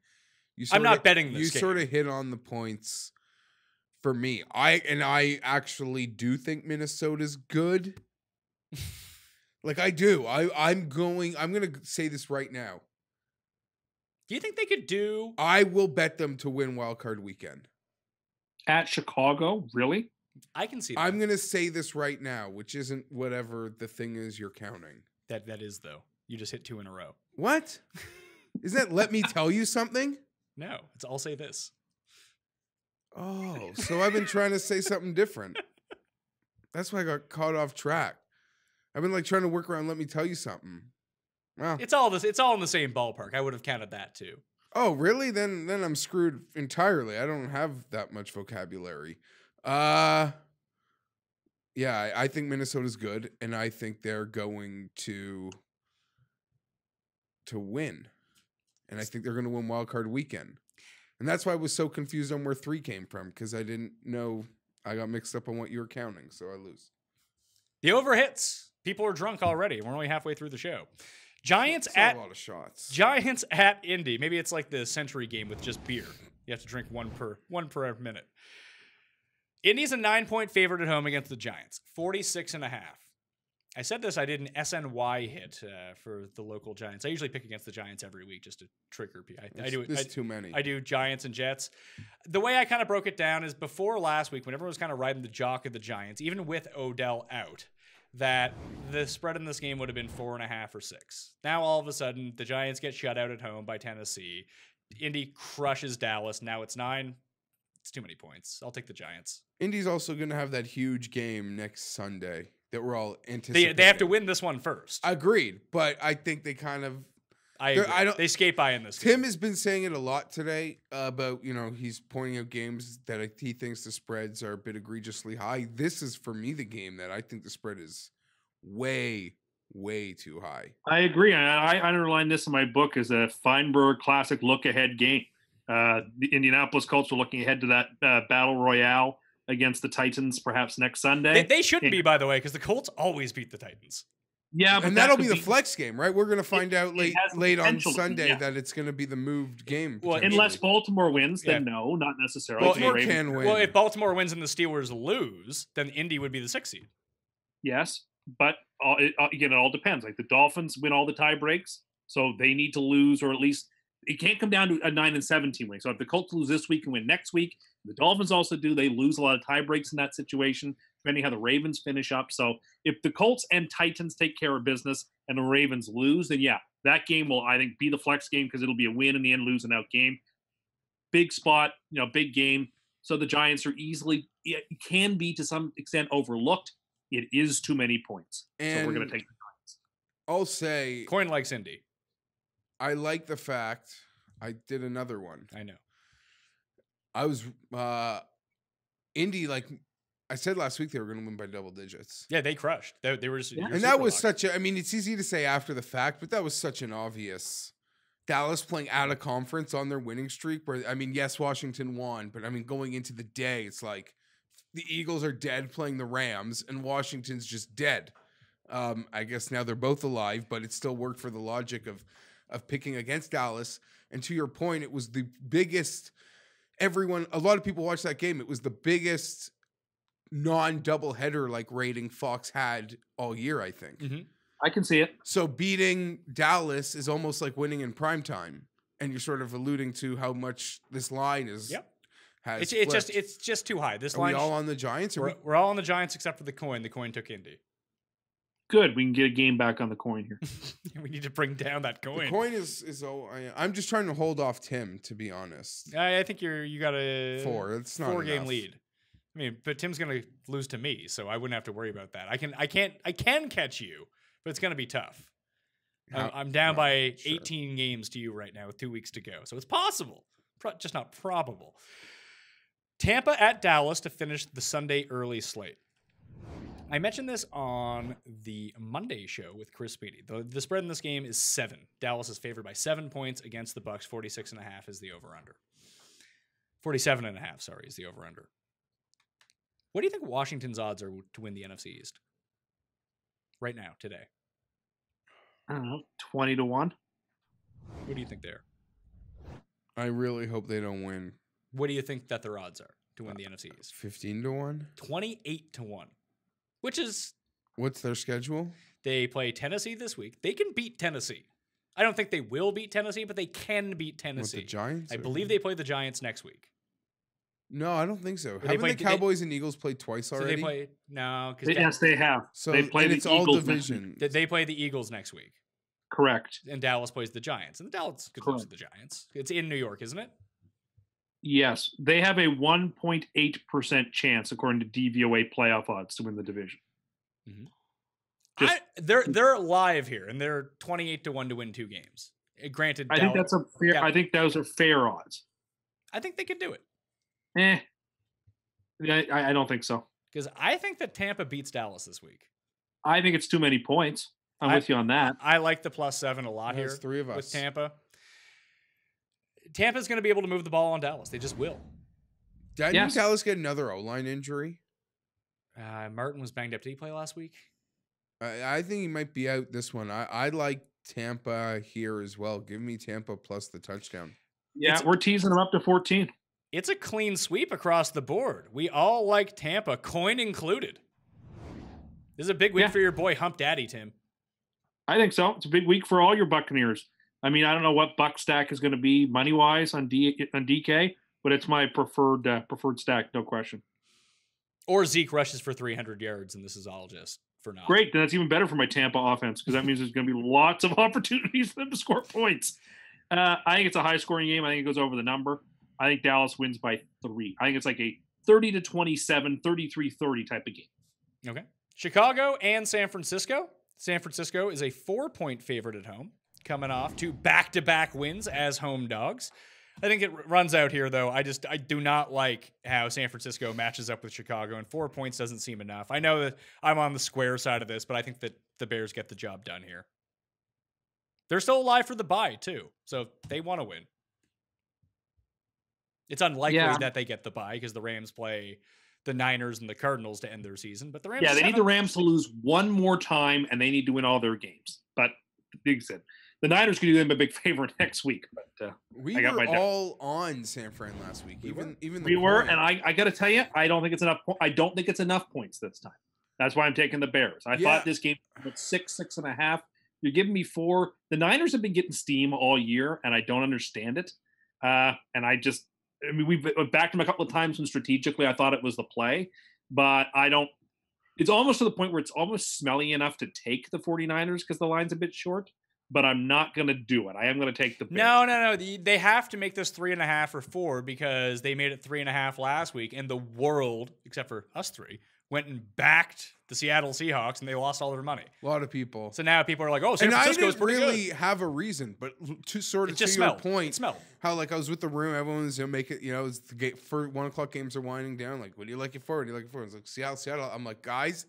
I'm not betting this You game. sort of hit on the points for me. I actually do think Minnesota's good. I do. I'm going to say this right now. Do you think they could do? I will bet them to win Wild Card Weekend. At Chicago, really? I can see that. I'm going to say this right now, which isn't whatever the thing is you're counting. That is, though. You just hit 2 in a row. What? Isn't that let me tell you something? No, it's I'll say this. Oh, so I've been trying to say something different. That's why I got caught off track. I've been trying to work around let me tell you something. Well, It's all in the same ballpark. I would have counted that too. oh, really? Then I'm screwed entirely. I don't have that much vocabulary. Yeah, I think Minnesota's good, and I think they're going to win. And I think they're going to win Wild Card Weekend. And that's why I was so confused on where 3 came from, because I didn't know. I got mixed up on what you were counting, so I lose. The over hits. People are drunk already. We're only halfway through the show. Giants That's a lot of shots. Giants at Indy. Maybe it's like the Century game with just beer. You have to drink one per minute. Indy's a 9-point favorite at home against the Giants. 46.5. I said this, I did an SNY hit for the local Giants. I usually pick against the Giants every week just to trigger people. I do it. There's too many. I do Giants and Jets. The way I kind of broke it down is before last week, when everyone was kind of riding the jock of the Giants, even with Odell out, that the spread in this game would have been 4.5 or 6. Now all of a sudden, the Giants get shut out at home by Tennessee. Indy crushes Dallas. Now it's 9. It's too many points. I'll take the Giants. Indy's also going to have that huge game next Sunday that we're all anticipating. They have to win this one first. Agreed, but I think they kind of. I agree. They skate by in this game. Tim has been saying it a lot today about, he's pointing out games that he thinks the spreads are a bit egregiously high. This is, for me, the game that I think the spread is way, way too high. I agree. I underlined this in my book as a Fienberg classic look-ahead game. The Indianapolis Colts are looking ahead to that battle royale against the Titans perhaps next Sunday. They shouldn't be, by the way, because the Colts always beat the Titans. Yeah, but and that'll be the flex game, right? We're going to find out late on Sunday that it's going to be the moved game. Well, unless Baltimore wins, then no, not necessarily. Baltimore can win. Well, if Baltimore wins and the Steelers lose, then Indy would be the 6th seed. Yes, but again, it all depends. Like the Dolphins win all the tie breaks, so they need to lose, or at least it can't come down to a 9-17 win. So if the Colts lose this week and win next week, the Dolphins also do. They lose a lot of tie breaks in that situation, depending how the Ravens finish up. So if the Colts and Titans take care of business and the Ravens lose, then yeah, that game will, I think, be the flex game because it'll be a win in the end, lose and out game. Big spot, big game. So the Giants are can be to some extent overlooked. It is too many points. And so we're going to take the Giants. I'll say, Coin likes Indy. I like the fact, I did another one. I know. I was Indy, like I said last week, they were going to win by double digits. Yeah, they crushed. They were just, And that was such a, I mean, it's easy to say after the fact, but that was such an obvious Dallas playing out of conference on their winning streak where, I mean, yes, Washington won, but I mean, going into the day, it's like the Eagles are dead playing the Rams and Washington's just dead. I guess now they're both alive, but it still worked for the logic of picking against Dallas. And to your point, it was the biggest, a lot of people watched that game. It was the biggest non-doubleheader like rating Fox had all year, I think. Mm-hmm. I can see it. So beating Dallas is almost like winning in primetime. And you're sort of alluding to how much this line is. Yep. It's just too high. This Are line. we all on the Giants? We're all on the Giants except for the coin. The coin took Indy. Good. We can get a game back on the coin here. We need to bring down that coin. The coin is I'm just trying to hold off Tim, to be honest. I think you got a 4. It's not 4-game enough. lead. I mean, but Tim's gonna lose to me, so I wouldn't have to worry about that. I can catch you, but it's gonna be tough. I'm down by 18 games to you right now with 2 weeks to go, so it's possible, just not probable. Tampa at Dallas to finish the Sunday early slate. I mentioned this on the Monday show with Chris Speedy. The spread in this game is 7. Dallas is favored by 7 points against the Bucks. 46.5 is the over-under. 47.5, sorry, is the over-under. What do you think Washington's odds are to win the NFC East right now, today? I don't know, 20-1. What do you think there? I really hope they don't win. What do you think that their odds are to win the NFC East? 15-1. 28-1, which is... What's their schedule? They play Tennessee this week. They can beat Tennessee. I don't think they will beat Tennessee, but they can beat Tennessee. With the Giants? I believe they play the Giants next week. No, I don't think so. They Haven't played- the Cowboys and Eagles played twice So already? they play... No, because Yes, they have. So they play and the it's all Eagles next division. they play the Eagles next week. Correct. And Dallas plays the Giants. And the Dallas could lose to the Giants. It's in New York, isn't it? Yes, they have a 1.8% chance, according to DVOA playoff odds, to win the division. They're live here, and they're 28-1 to win 2 games. Granted, I think that's a fair. Yeah. I think those are fair odds. I think they could do it I don't think so. because I think that Tampa beats Dallas this week. I think it's too many points. I'm with you on that. I like the +7 a lot There's here. 3 of us. With Tampa. Tampa's going to be able to move the ball on Dallas. They just will. Didn't Dallas get another O-line injury? Martin was banged up. Did he play last week? I think he might be out this one. I like Tampa here as well. Give me Tampa plus the touchdown. Yeah, we're teasing them up to 14. It's a clean sweep across the board. We all like Tampa, coin included. This is a big week for your boy Hump Daddy, Tim. I think so. It's a big week for all your Buccaneers. I mean, I don't know what Buck stack is going to be money-wise on DK, but it's my preferred stack, no question. Or Zeke rushes for 300 yards, and this is all just for naught. Great. Then that's even better for my Tampa offense because that means there's going to be lots of opportunities for them to score points. I think it's a high-scoring game. I think it goes over the number. I think Dallas wins by 3. I think it's like a 30-27, 33-30 type of game. Okay. Chicago and San Francisco. San Francisco is a 4-point favorite at home, coming off 2 back-to-back wins as home dogs. I think it runs out here, though. I do not like how San Francisco matches up with Chicago, and 4 points doesn't seem enough. I know that I'm on the square side of this, but I think that the Bears get the job done here. They're still alive for the bye, too, so they want to win. It's unlikely that they get the bye because the Rams play the Niners and the Cardinals to end their season, but the Rams... Yeah, they need the Rams to lose one more time, and they need to win all their games. But, like I said, the Niners could do them a big favor next week. But we were all on San Fran last week. We were, and I got to tell you, I don't think it's enough. I don't think it's enough points this time. That's why I'm taking the Bears. I thought this game was 6.5. You're giving me 4. The Niners have been getting steam all year, and I don't understand it. We've backed them a couple of times when strategically I thought it was the play, but I don't. It's almost to the point where it's almost smelly enough to take the 49ers because the line's a bit short, but I'm not going to do it. I am going to take the Bears. No. They have to make this 3.5 or 4 because they made it 3.5 last week, and the world, except for us 3, went and backed the Seattle Seahawks, and they lost all their money. A lot of people. So now people are like, "Oh, San And I Francisco's didn't pretty really good." have a reason, but to sort It of just to your smelled. point, It smelled. how like I was with the room, everyone was make it. It's the gate for 1 o'clock games are winding down. Like, what do you like it for? What do you like it for? It's like Seattle. I'm like, guys,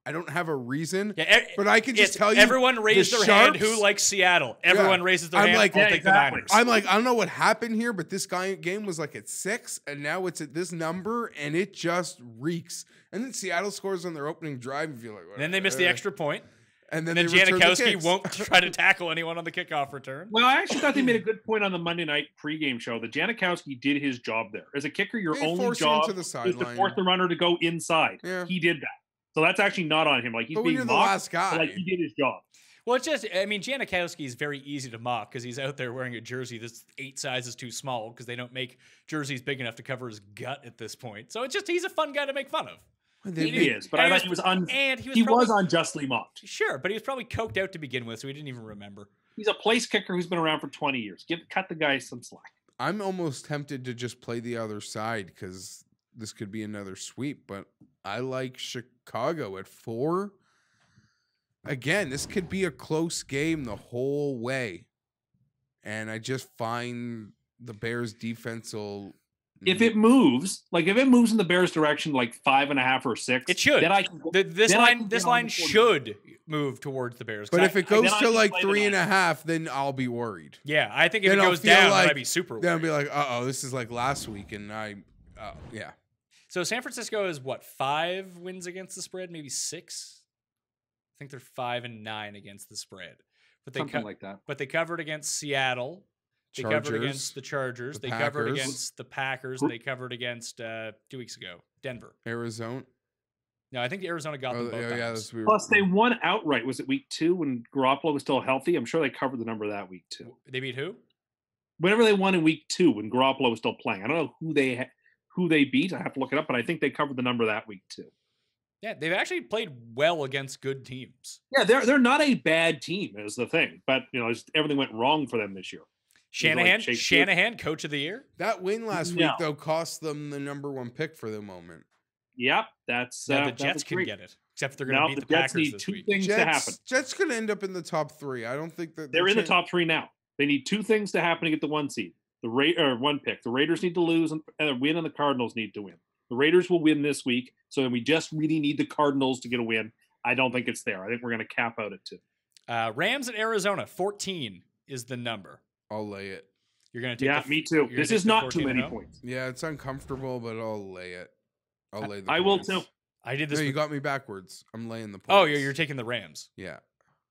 I don't have a reason, but I can just tell you. Everyone raised the their hand Sharps- who likes Seattle. Everyone raises their I'm hand. like, I'll yeah, take exactly. the Niners. I'm like, I don't know what happened here, but this game was like at 6, and now it's at this number, and it just reeks. And then Seattle scores on their opening drive, and you're like, And then they missed the extra point. and then And then they return the Janikowski kicks. won't try to tackle anyone on the kickoff return. Well, I actually thought they made a good point on the Monday night pregame show that Janikowski did his job there. As a kicker, your They only force you job into the is to sideline. force the runner to go inside. Yeah. He did that. So that's actually not on him. Like he's But when being you're the mocked, last guy, but, like he did his job. Well, it's just, I mean, Janikowski is very easy to mock because he's out there wearing a jersey that's 8 sizes too small because they don't make jerseys big enough to cover his gut at this point. So it's just, he's a fun guy to make fun of. He is, but I thought he was And he was, he probably, was unjustly mocked. Sure, but he was probably coked out to begin with, so he didn't even remember. He's a place kicker who's been around for 20 years. Cut the guy some slack. I'm almost tempted to just play the other side because this could be another sweep, but I like Chicago at 4. Again, this could be a close game the whole way. And I just find the Bears defense will. If it moves in the Bears' direction, like 5.5 or 6, It should. Then I can, This then I can line, get this on line the 40. should move towards the Bears. But if it goes then I to can like play the 3.5, then I'll be worried. Yeah, I think if Then it I'll goes feel down, like- then I'd be super Then I'll worried. be like, this is like last week, and yeah. So San Francisco is what, 5 wins against the spread, maybe 6. I think they're 5-9 against the spread. But they Something like that. But they covered against Seattle. They covered Chargers, against the Chargers. the They covered Packers. against the Packers. And they covered against 2 weeks ago Denver. Arizona. No, I think Arizona got them both Yeah, times. that's weird. Plus, they won outright. Was it week 2 when Garoppolo was still healthy? I'm sure they covered the number that week too. They beat who? Whenever they won in week 2 when Garoppolo was still playing, I don't know who they beat. I have to look it up, but I think they covered the number that week too. Yeah, they've actually played well against good teams. Yeah, they're not a bad team is the thing, but just everything went wrong for them this year. Shanahan, coach of the year. That win last No. week, though, cost them the number 1 pick for the moment. Yep, that's Yeah, the that Jets was can great. get it, except they're going Now to beat the the Jets Packers need this 2 week. things to happen. Jets going to end up in the top 3. I don't think that They're in the top 3 now. They need 2 things to happen to get the 1 seed. The 1 pick. The Raiders need to lose and win, and the Cardinals need to win. The Raiders will win this week, so we just really need the Cardinals to get a win. I don't think it's there. I think we're going to cap out at 2. Rams at Arizona, 14 is the number. I'll lay it. You're going to take Yeah, the, me too. you're gonna This take is the not too 14 many at home? points. Yeah, it's uncomfortable, but I'll lay it. I'll lay the I will points. too. I did this. No, you with- got me backwards. I'm laying the points. oh, you're taking the Rams. Yeah.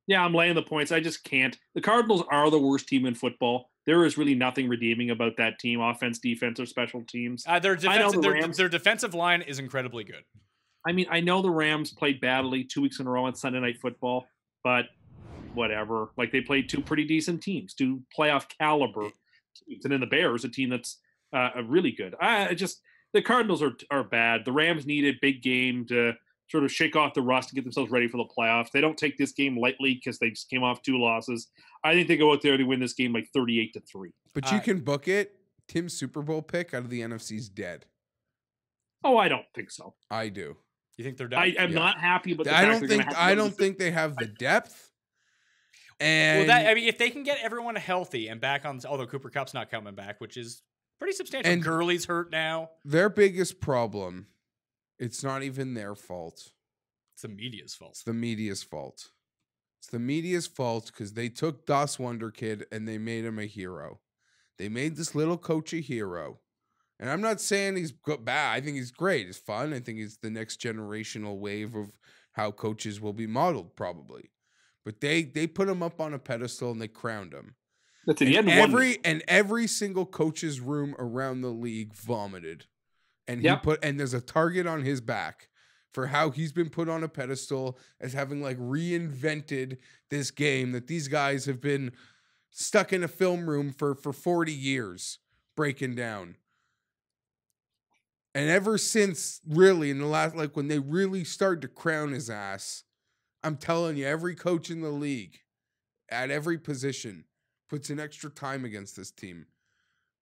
Yeah, I'm laying the points. I just can't. The Cardinals are the worst team in football. There is really nothing redeeming about that team, offense, defense, or special teams. Their I know defensive, the their, Rams- their defensive line is incredibly good. I mean, I know the Rams played badly 2 weeks in a row on Sunday Night Football, but whatever. Like, they played 2 pretty decent teams, 2 playoff caliber teams. And then the Bears, a team that's really good. The Cardinals are bad. The Rams need a big game to sort of shake off the rust and get themselves ready for the playoffs. They don't take this game lightly because they just came off 2 losses. I think they go out there to win this game like 38-3. But you can book it. Tim's Super Bowl pick out of the NFC's dead. Oh, I don't think so. I do. You think they're done? I am Yeah. not happy about the I fact don't they're think gonna have to go to the think they have the depth. And if they can get everyone healthy and back on, although Cooper Kupp's not coming back, which is pretty substantial. And- Gurley's hurt now. their biggest problem, it's not even their fault. It's the media's fault. It's the media's fault. It's the media's fault because they took Das Wonder Kid and they made him a hero. They made this little coach a hero. And I'm not saying he's bad. I think he's great. He's fun. I think he's the next generational wave of how coaches will be modeled, probably. But they put him up on a pedestal and they crowned him. That's it. He And hadn't won. every single coach's room around the league vomited. And Yep. and there's a target on his back for how he's been put on a pedestal as having like reinvented this game that these guys have been stuck in a film room for 40 years breaking down. And ever since really in the last, like when they really started to crown his ass, I'm telling you, every coach in the league at every position puts in extra time against this team.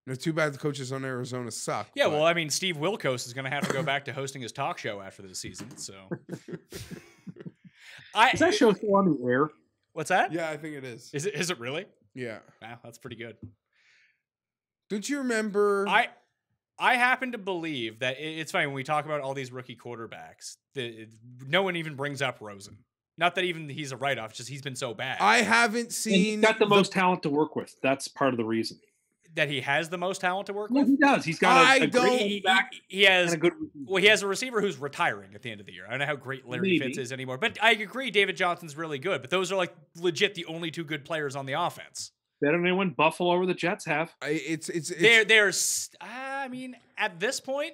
No, too bad the coaches on Arizona suck. Yeah, but- well, I mean, Steve Wilkos is going to have to go back to hosting his talk show after the season. So, Is that show still on the air? What's that? yeah, I think it is. Is it really? Yeah. Wow, that's pretty good. Don't you remember? I happen to believe that it's funny when we talk about all these rookie quarterbacks. No one even brings up Rosen. Not that even he's a write-off, just he's been so bad. I haven't And seen. he's got the most talent to work with. That's part of the reason. that he has the most talent to work Yeah, with. he does. He's got I a don't- great He, back he has and a good. well, he has a receiver who's retiring at the end of the year. I don't know how great Larry Maybe. Fitz is anymore, but I agree David Johnson's really good. But those are like legit the only two good players on the offense. Better than anyone Buffalo or the Jets have. I mean, at this point,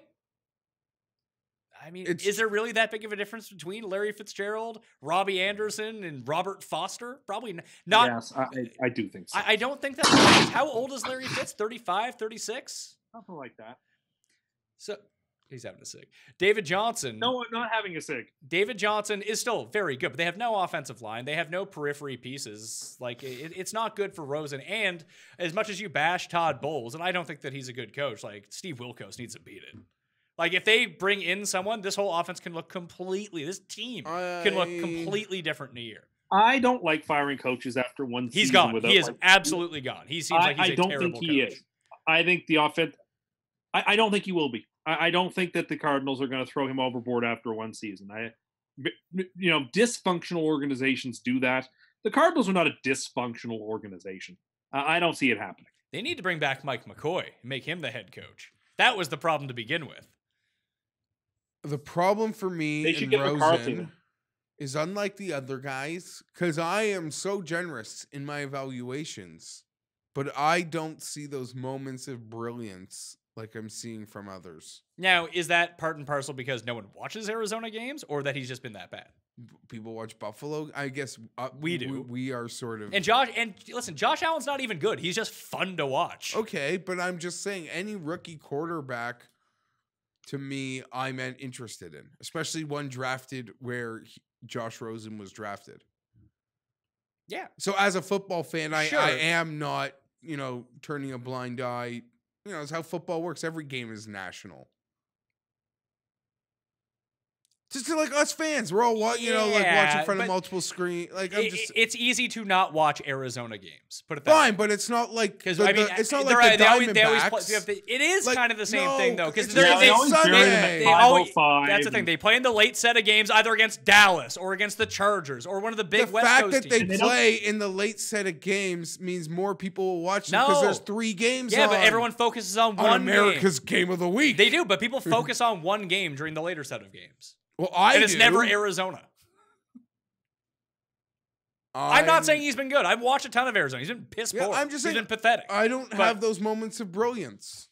It's- is there really that big of a difference between Larry Fitzgerald, Robbie Anderson, and Robert Foster? Probably not. Yes, I do think so. I don't think that. How old is Larry Fitz? 35, 36? Something like that. So he's having a sig. David Johnson. No, I'm not having a sig. David Johnson is still very good, but they have no offensive line. They have no periphery pieces. Like it's not good for Rosen. And as much as you bash Todd Bowles, and I don't think that he's a good coach, like Steve Wilkos needs to beat it. Like if they bring in someone, this whole offense can look completely. This team can look completely different in a year. I don't like firing coaches after one season. He's gone. Without, He is like, absolutely gone. He seems like he's I a don't terrible think he coach. is. I think the offense. I don't think he will be. I don't think that the Cardinals are going to throw him overboard after one season. Dysfunctional organizations do that. The Cardinals are not a dysfunctional organization. I don't see it happening. They need to bring back Mike McCoy and make him the head coach. That was the problem to begin with. The problem for me They should in get McCarthy. Rosen is unlike the other guys, because I am so generous in my evaluations, but I don't see those moments of brilliance like I'm seeing from others. Now, is that part and parcel because no one watches Arizona games, or that he's just been that bad? People watch Buffalo. I guess We do. We are sort of. And listen, Josh Allen's not even good. He's just fun to watch. Okay, but I'm just saying any rookie quarterback, to me, I'm interested in, especially one drafted where Josh Rosen was drafted. Yeah. So as a football fan, Sure. I am not, turning a blind eye. It's how football works. Every game is national. Just like us fans, we're all watching in front of but multiple screen. Like it's easy to not watch Arizona games. Put it that fine, way. but it's not like Because it's not they're- like the they always Diamondbacks. play. It is Like, kind of the same no, thing though, because it's they just always Sunday. they always. 505 That's the thing. They play in the late set of games, either against Dallas or against the Chargers or one of the big The West fact Coast that they teams. play in the late set of games means more people will watch them No. because there's 3 games. Yeah, but on everyone focuses on one America's game. game of the week. They do, but people focus on one game during the later set of games, Well, and it's never Arizona. I'm not saying he's been good. I've watched a ton of Arizona. He's been piss poor. I'm just saying, he's been pathetic. I don't But- have those moments of brilliance.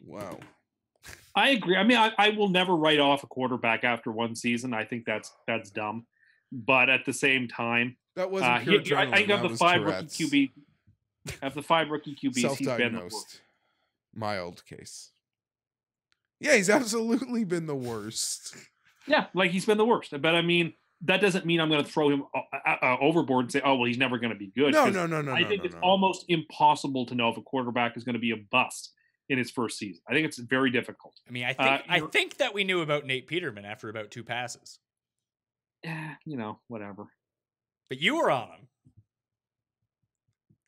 Wow. I agree. I mean, I will never write off a quarterback after one season. I think that's dumb. But at the same time, That wasn't pure I adrenaline, think that of the was 5 Tourette's. rookie QB, of the 5 rookie QBs, he's been the worst. Self-diagnosed. Mild case. Yeah, he's absolutely been the worst. Yeah, like he's been the worst. But I mean, that doesn't mean I'm going to throw him overboard and say, "Oh, well, he's never going to be good." No. I think it's almost impossible to know if a quarterback is going to be a bust in his first season. I think it's very difficult. I mean, I think that we knew about Nate Peterman after about 2 passes, Whatever. but you were on him.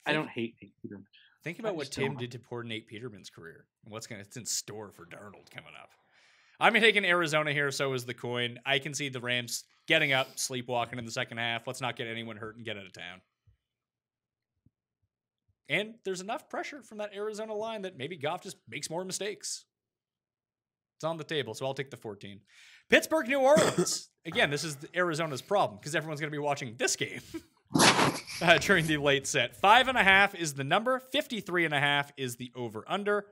I don't hate Nate Peterman. Think about what just Tim don't. did to poor Nate Peterman's career and what's in store for Darnold coming up. I'm taking Arizona here, so is the coin. I can see the Rams getting up, sleepwalking in the second half. Let's not get anyone hurt and get out of town. And there's enough pressure from that Arizona line that maybe Geoff just makes more mistakes. It's on the table, so I'll take the 14. Pittsburgh, New Orleans. Again, this is Arizona's problem because everyone's going to be watching this game during the late set. 5.5 is the number. 53.5 is the over-under.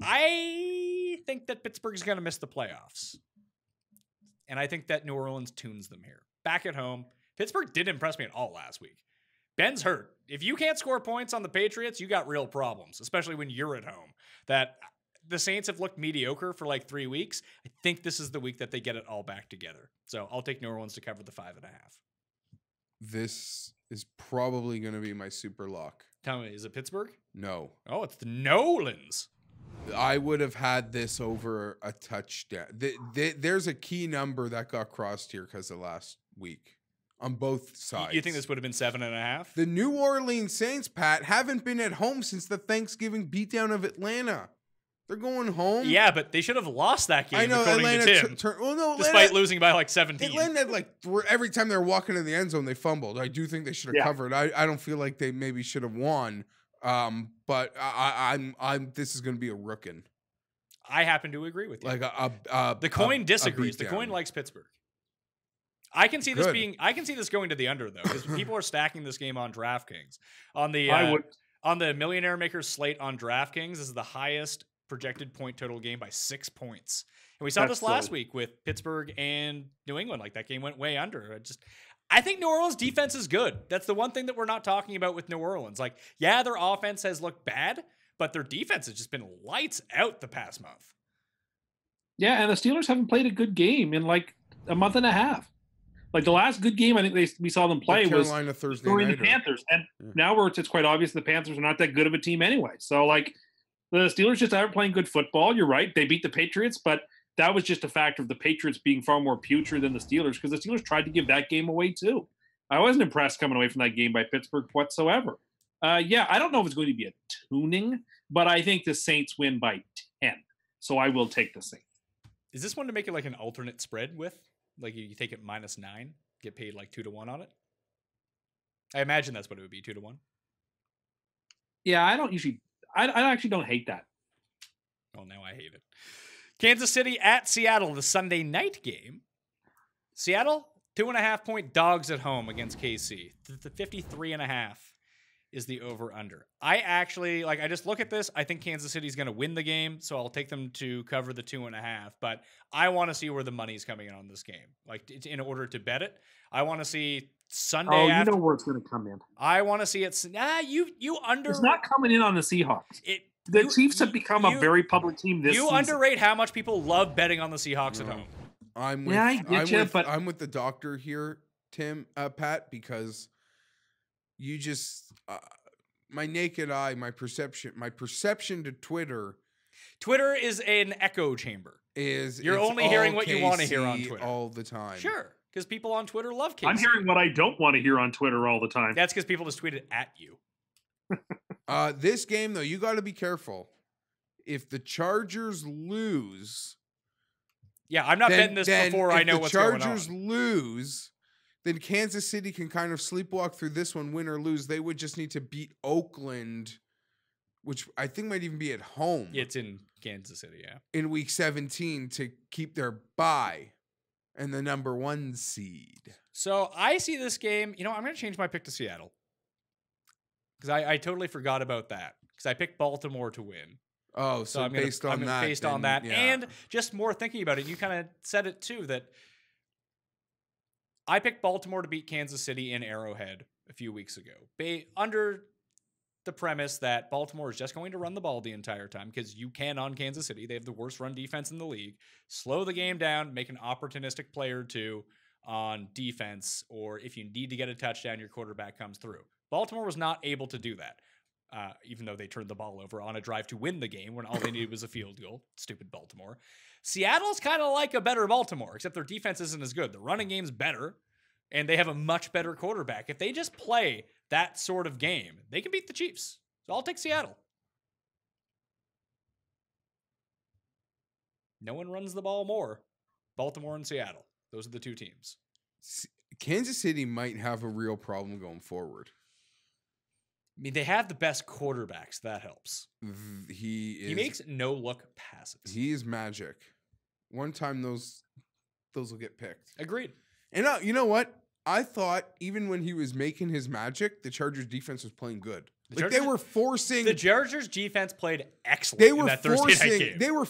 I think that Pittsburgh's going to miss the playoffs. And I think that New Orleans tunes them here. Back at home, Pittsburgh didn't impress me at all last week. Ben's hurt. If you can't score points on the Patriots, you got real problems, especially when you're at home. That the Saints have looked mediocre for like 3 weeks. I think this is the week that they get it all back together. So I'll take New Orleans to cover the 5.5. This is probably going to be my super lock. Tell me, is it Pittsburgh? No. Oh, it's the Nolans. I would have had this over a touchdown. There's a key number that got crossed here because of last week on both sides. You think this would have been 7.5? The New Orleans Saints, Pat, haven't been at home since the Thanksgiving beatdown of Atlanta. They're going home. Yeah, but they should have lost that game. I know according Atlanta. to Tim, Despite losing by like 17. Atlanta had every time they were walking in the end zone, they fumbled. I do think they should have covered. I don't feel like they maybe should have won. But I'm. This is going to be a rookin'. I happen to agree with you. Like the coin disagrees. The coin likes Pittsburgh. I can see this being. I can see this going to the under though, because people are stacking this game on DraftKings. On the Millionaire Maker slate on DraftKings, this is the highest projected point total game by 6 points. And we saw this last week with Pittsburgh and New England. Like that game went way under. I think New Orleans defense is good. That's the one thing that we're not talking about with New Orleans. Like, yeah, their offense has looked bad, but their defense has just been lights out the past month. Yeah, and the Steelers haven't played a good game in like a month and a half. Like the last good game I think we saw them play was Thursday during the Panthers. And now it's quite obvious the Panthers are not that good of a team anyway. So like the Steelers just aren't playing good football. You're right. They beat the Patriots, but that was just a factor of the Patriots being far more putrid than the Steelers because the Steelers tried to give that game away too. I wasn't impressed coming away from that game by Pittsburgh whatsoever. Yeah, I don't know if it's going to be a tuning, but I think the Saints win by 10. So I will take the Saints. Is this one to make it like an alternate spread with? Like you take it -9, get paid like 2-1 on it? I imagine that's what it would be, 2-1. Yeah, I actually don't hate that. Well, now I hate it. Kansas City at Seattle, the Sunday night game. Seattle, 2.5-point dogs at home against KC. The 53.5 is the over-under. I just look at this. I think Kansas City's going to win the game, so I'll take them to cover the 2.5. But I want to see where the money's coming in on this game. Like, in order to bet it, I want to see Sunday. Oh, you know where it's going to come in. I want to see it. You under. It's not coming in on the Seahawks. The Chiefs have become a very public team this season. You underrate how much people love betting on the Seahawks at home. I'm with the doctor here, Tim, Pat, because you just my naked eye, my perception to Twitter. Twitter is an echo chamber. You're only hearing what you want to hear on Twitter all the time. Sure, because people on Twitter love KC. I'm hearing what I don't want to hear on Twitter all the time. That's because people just tweet it at you. This game, though, you got to be careful. If the Chargers lose... Yeah, I'm not betting this before I know what's going on. If the Chargers lose, then Kansas City can kind of sleepwalk through this one, win or lose. They would just need to beat Oakland, which I think might even be at home. It's in Kansas City, yeah. In Week 17 to keep their bye and the number 1 seed. So I see this game. I'm going to change my pick to Seattle. Because I totally forgot about that. Because I picked Baltimore to win. Oh, so based on that. Yeah. And just more thinking about it, you kind of said it too, that I picked Baltimore to beat Kansas City in Arrowhead a few weeks ago. Under the premise that Baltimore is just going to run the ball the entire time, because you can on Kansas City. They have the worst run defense in the league. Slow the game down, make an opportunistic play or two on defense, or if you need to get a touchdown, your quarterback comes through. Baltimore was not able to do that, even though they turned the ball over on a drive to win the game when all they needed was a field goal. Stupid Baltimore. Seattle's kind of like a better Baltimore, except their defense isn't as good. The running game's better, and they have a much better quarterback. If they just play that sort of game, they can beat the Chiefs. So I'll take Seattle. No one runs the ball more. Baltimore and Seattle. Those are the two teams. Kansas City might have a real problem going forward. I mean, they have the best quarterbacks. That helps. He makes no-look passes. He is magic. One time those will get picked. Agreed. And you know what? I thought even when he was making his magic, the Chargers defense was playing good. They were forcing. The Chargers defense played excellent. They were in that forcing. Thursday night game. They were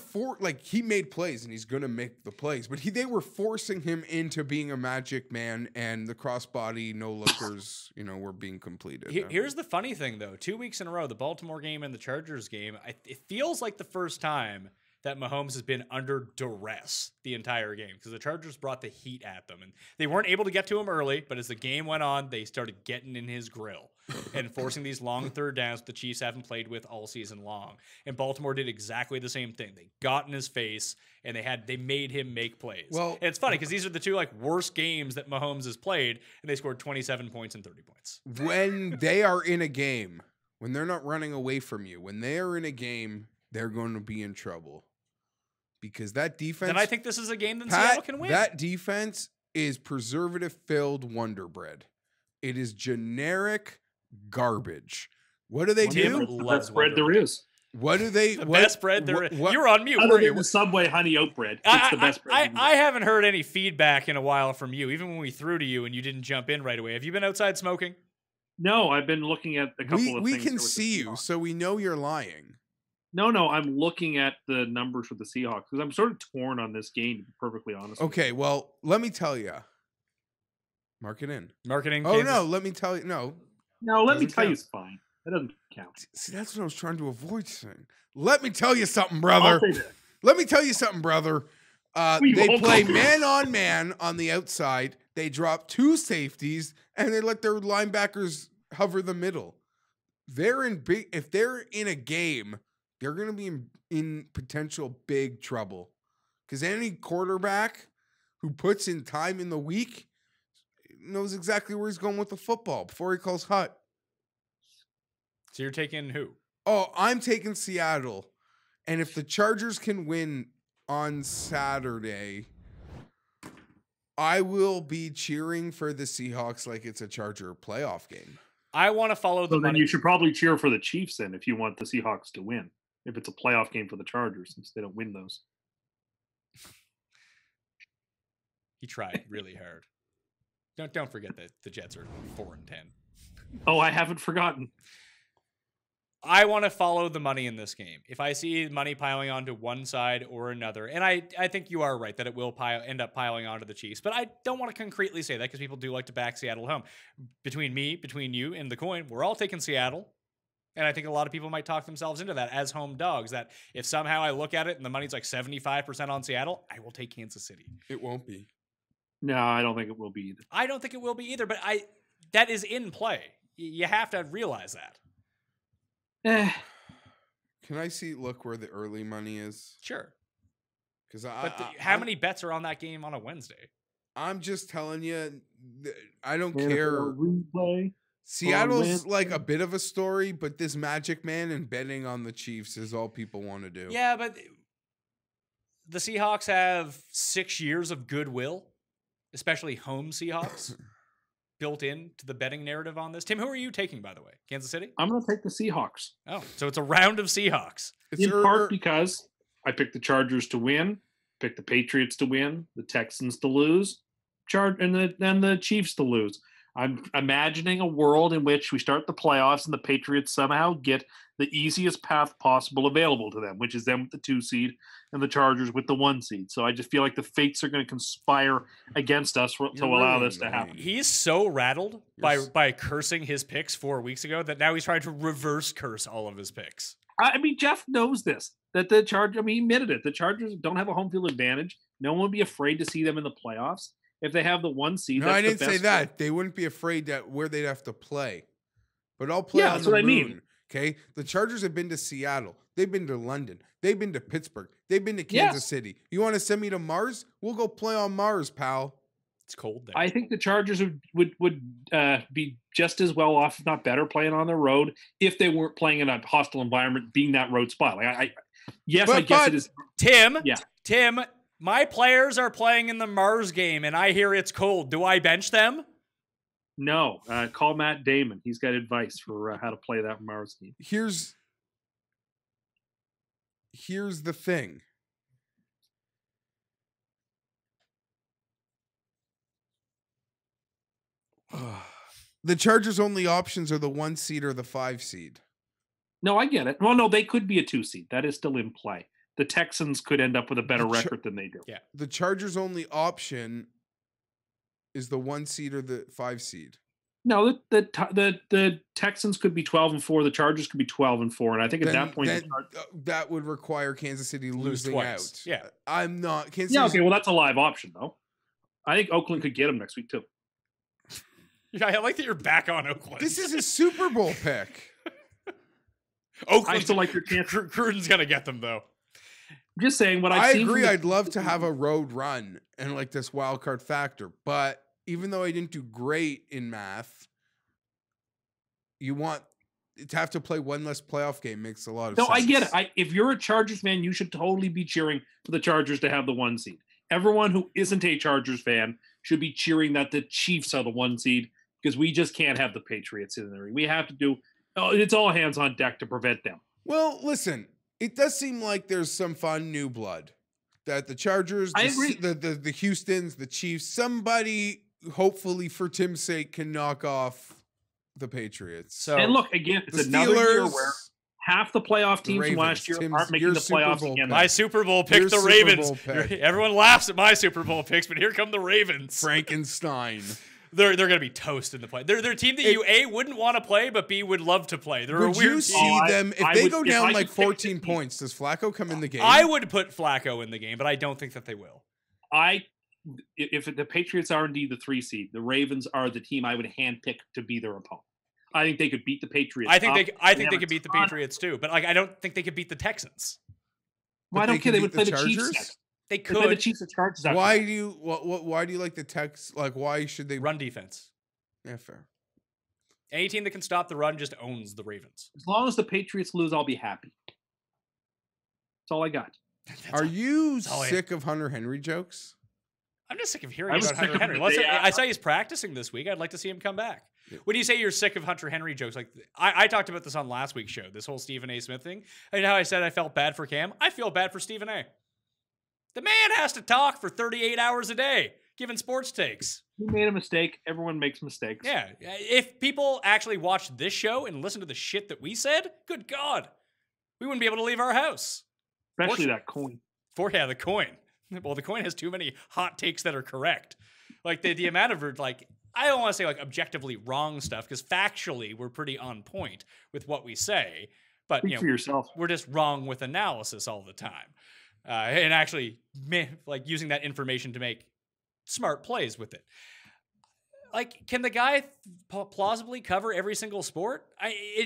he made plays and he's gonna make the plays, but they were forcing him into being a magic man, and the crossbody no lookers, were being completed. Here's the funny thing though: 2 weeks in a row, the Baltimore game and the Chargers game, it feels like the first time that Mahomes has been under duress the entire game because the Chargers brought the heat at them. And they weren't able to get to him early, but as the game went on, they started getting in his grill and forcing these long third downs the Chiefs haven't played with all season long. And Baltimore did exactly the same thing. They got in his face and they made him make plays. Well, and it's funny because these are the two like worst games that Mahomes has played, and they scored 27 points and 30 points. When they are in a game, when they're not running away from you, when they are in a game, they're going to be in trouble. Because that defense... Then I think this is a game that Pat, Seattle can win. That defense is preservative-filled Wonder Bread. It is generic garbage. What do they Tim do? loves Best bread Wonder there Bread. is. What do they... The what, best bread there is. what- You were on mute, Other weren't than you? the Subway honey oat bread, it's the best bread. I haven't heard any feedback in a while from you, even when we threw to you and you didn't jump in right away. Have you been outside smoking? No, I've been looking at a couple of we things. can here with the see you, Seahawks. so we know you're lying. No, I'm looking at the numbers for the Seahawks because I'm sort of torn on this game, to be perfectly honest. with Okay, well, let me tell you. Mark it in. Marketing. Oh, Kansas- no, let me tell you. No. you. No, let me Doesn't tell you count. it's fine. That doesn't count. See, that's what I was trying to avoid saying. Let me tell you something, I'll brother. say that. Let me tell you something, brother. You They won't play call me. man on the outside. They drop two safeties, and they let their linebackers hover the middle. They're in big. If they're in a game, they're going to be in potential big trouble. Because any quarterback who puts in time in the week knows exactly where he's going with the football before he calls hut. So you're taking who? Oh, I'm taking Seattle. And if the Chargers can win on Saturday, I will be cheering for the Seahawks like it's a Charger playoff game. I want to follow the So then money. you should probably cheer for the Chiefs then if you want the Seahawks to win. If it's a playoff game for the Chargers, since they don't win those. He tried really hard. Don't forget that the Jets are 4-10. Oh, I haven't forgotten. I want to follow the money in this game. If I see money piling onto one side or another, and I think you are right that it will end up piling onto the Chiefs, but I don't want to concretely say that because people do like to back Seattle home. Between you, and the coin, we're all taking Seattle. And I think a lot of people might talk themselves into that as home dogs, that if somehow I look at it and the money's like 75% on Seattle, I will take Kansas City. It won't be. No, I don't think it will be either. I don't think it will be either, but that is in play. You have to realize that. Can I look where the early money is? Sure. Because How many bets are on that game on a Wednesday? I'm just telling you, I don't And care. for a replay. Seattle's Wednesday. like a bit of a story, but this Magic Man and betting on the Chiefs is all people want to do. Yeah, but the Seahawks have 6 years of goodwill, especially home Seahawks, built into the betting narrative on this. Tim, who are you taking, by the way? Kansas City? I'm going to take the Seahawks. Oh, so it's a round of Seahawks. It's In part because I picked the Chargers to win, picked the Patriots to win, the Texans to lose, and the Chiefs to lose. I'm imagining a world in which we start the playoffs and the Patriots somehow get the easiest path possible available to them, which is them with the 2 seed and the Chargers with the 1 seed. So I just feel like the fates are going to conspire against us to You're allow really this to happen. He's so rattled by cursing his picks 4 weeks ago that now he's trying to reverse curse all of his picks. I mean, Geoff knows this, that the Chargers, he admitted it. The Chargers don't have a home field advantage. No one would be afraid to see them in the playoffs. If they have the 1 seed, No, that's I the didn't say best that. They wouldn't be afraid that where they'd have to play. But I'll play Yeah, on that's the what I moon. mean. Okay, the Chargers have been to Seattle. They've been to London. They've been to Pittsburgh. They've been to Kansas City. You want to send me to Mars? We'll go play on Mars, pal. It's cold there. I think the Chargers would be just as well off, if not better, playing on the road if they weren't playing in a hostile environment, being that road spot. Like I guess it is. Tim, my players are playing in the Mars game, and I hear it's cold. Do I bench them? No, call Matt Damon. He's got advice for how to play that Mars game. Here's the thing. The Chargers' only options are the 1 seed or the 5 seed. No, I get it. Well, no, they could be a 2 seed. That is still in play. The Texans could end up with a better record than they do. Yeah. The Chargers' only option is the 1 seed or the 5 seed. No, the Texans could be 12-4. The Chargers could be 12-4, and I think at that point, that would require Kansas City Lose losing twice. out. Yeah. I'm not. Kansas yeah, City's- okay, well that's a live option though. I think Oakland could get them next week too. Yeah, I like that you're back on Oakland. This is a Super Bowl pick. Oakland. I still like your chance. Cruden's gonna get them though. I'm just saying what I've I seen. agree. from I'd love to have a road run and like this wild card factor, but even though I didn't do great in math, you want to have to play one less playoff game makes a lot of No, sense. I get it. If you're a Chargers fan, you should totally be cheering for the Chargers to have the 1 seed. Everyone who isn't a Chargers fan should be cheering that the Chiefs are the 1 seed because we just can't have the Patriots in there. We have to do. It's all hands on deck to prevent them. Well, listen, it does seem like there's some fun new blood that the Chargers, I agree. the Houstons, the Chiefs, somebody hopefully for Tim's sake can knock off the Patriots. So And look, again, it's the another year Steelers, where half the playoff teams from last year Ravens, aren't making your the Super playoffs Bowl again. pick. my Super Bowl pick Your the Super Ravens. Bowl pick. Everyone laughs at my Super Bowl picks, but here come the Ravens. Frankenstein. They're gonna be toast in the play. They're a team that you A wouldn't want to play, but B would love to play. They're a Would weird you team. see them if I they would- go if down I like could pick 14 the team- points? Does Flacco come in the game? I would put Flacco in the game, but I don't think that they will. If the Patriots are indeed the 3 seed, the Ravens are the team I would handpick to be their opponent. I think they could beat the Patriots. I think they have could a beat the ton- Patriots too, but like I don't think they could beat the Texans. Well, I But don't care. They can would beat play the Chiefs Chargers? next. They They play the could Chiefs and Chargers. after Why that. do you why do you like the Tex? Like why should they run defense. Yeah, fair. Any team that can stop the run just owns the Ravens. As long as the Patriots lose, I'll be happy. That's all I got. Are you all I- sick of Hunter Henry jokes? I'm just sick of I hearing was about sick Hunter of Henry. the Let's day say, I after. saw he's practicing this week. I'd like to see him come back. Yeah. When you say you're sick of Hunter Henry jokes, like I talked about this on last week's show, this whole Stephen A. Smith thing. And how I said I felt bad for Cam. I feel bad for Stephen A. The man has to talk for 38 hours a day, giving sports takes. You made a mistake. Everyone makes mistakes. Yeah. If people actually watched this show and listened to the shit that we said, good God, we wouldn't be able to leave our house. Especially that coin. The coin. Well, the coin has too many hot takes that are correct. Like the amount of like, I don't want to say like objectively wrong stuff because factually we're pretty on point with what we say, but Speak for yourself. we're just wrong with analysis all the time, and actually like using that information to make smart plays with it. Like, can the guy plausibly cover every single sport?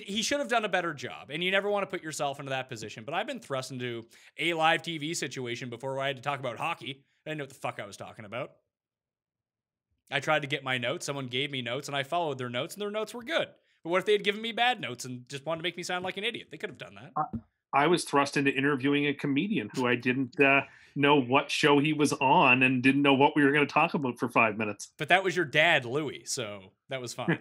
He should have done a better job, and you never want to put yourself into that position. But I've been thrust into a live TV situation before where I had to talk about hockey. I didn't know what the fuck I was talking about. I tried to get my notes. Someone gave me notes, and I followed their notes, and their notes were good. But what if they had given me bad notes and just wanted to make me sound like an idiot? They could have done that. I was thrust into interviewing a comedian who I didn't know what show he was on and didn't know what we were going to talk about for 5 minutes. But that was your dad, Louis, so that was fine.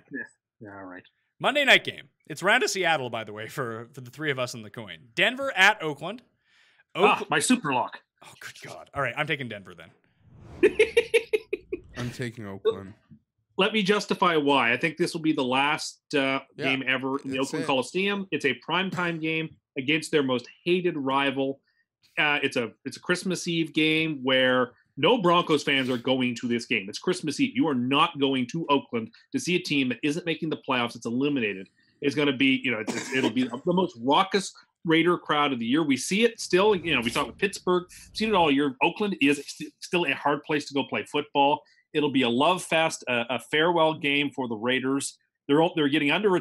Yeah, all right. Monday night game. It's round to Seattle, by the way, for the three of us in the coin. Denver at Oakland. My super lock. Oh, good God. All right, I'm taking Denver then. I'm taking Oakland. Let me justify why. I think this will be the last game ever in the that's Oakland it. Coliseum. It's a primetime game against their most hated rival. It's a Christmas Eve game where no Broncos fans are going to this game. It's Christmas Eve. You are not going to Oakland to see a team that isn't making the playoffs. It's eliminated. It's going to be, it'll be the most raucous Raider crowd of the year. We see it still. We saw it with Pittsburgh. We've seen it all year. Oakland is still a hard place to go play football. It'll be a love fest, a farewell game for the Raiders. They're getting under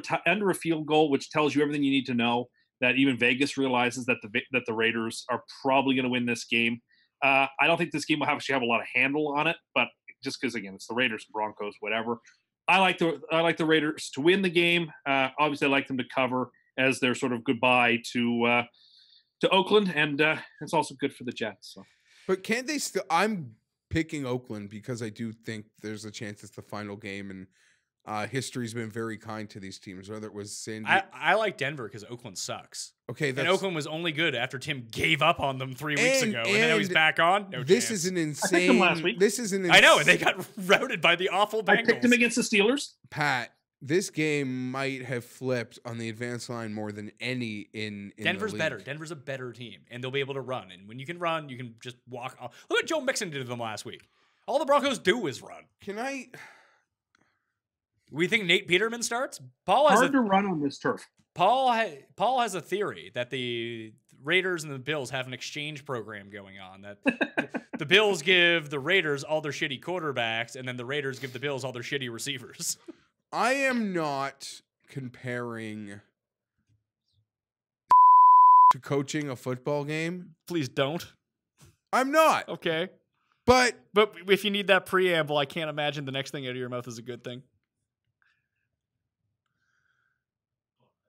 a field goal, which tells you everything you need to know. That even Vegas realizes that the Raiders are probably going to win this game. I don't think this game will actually have a lot of handle on it, but just because again it's the Raiders, Broncos, whatever. I like the Raiders to win the game. Obviously, I like them to cover as their sort of goodbye to Oakland, and it's also good for the Jets. So. But can't they still? I'm picking Oakland because I do think there's a chance it's the final game, and history's been very kind to these teams. Whether it was San Diego. I like Denver because Oakland sucks. Okay, And Oakland was only good after Tim gave up on them 3 weeks ago, and now he's back on. No this chance. is an I picked them last insane. week. This is an. I know, and they got routed by the awful Bengals. I picked them against the Steelers. Pat. This game might have flipped on the advanced line more than any in Denver's the better. league. Denver's a better team, and they'll be able to run. And when you can run, you can just walk off. Look what Joe Mixon did to them last week. All the Broncos do is run. Can I? We think Nate Peterman starts? Paul has Hard to run on this turf. Paul has a theory that the Raiders and the Bills have an exchange program going on, that the Bills give the Raiders all their shitty quarterbacks, and then the Raiders give the Bills all their shitty receivers. I am not comparing to coaching a football game. Please don't. I'm not. Okay. But if you need that preamble, I can't imagine the next thing out of your mouth is a good thing.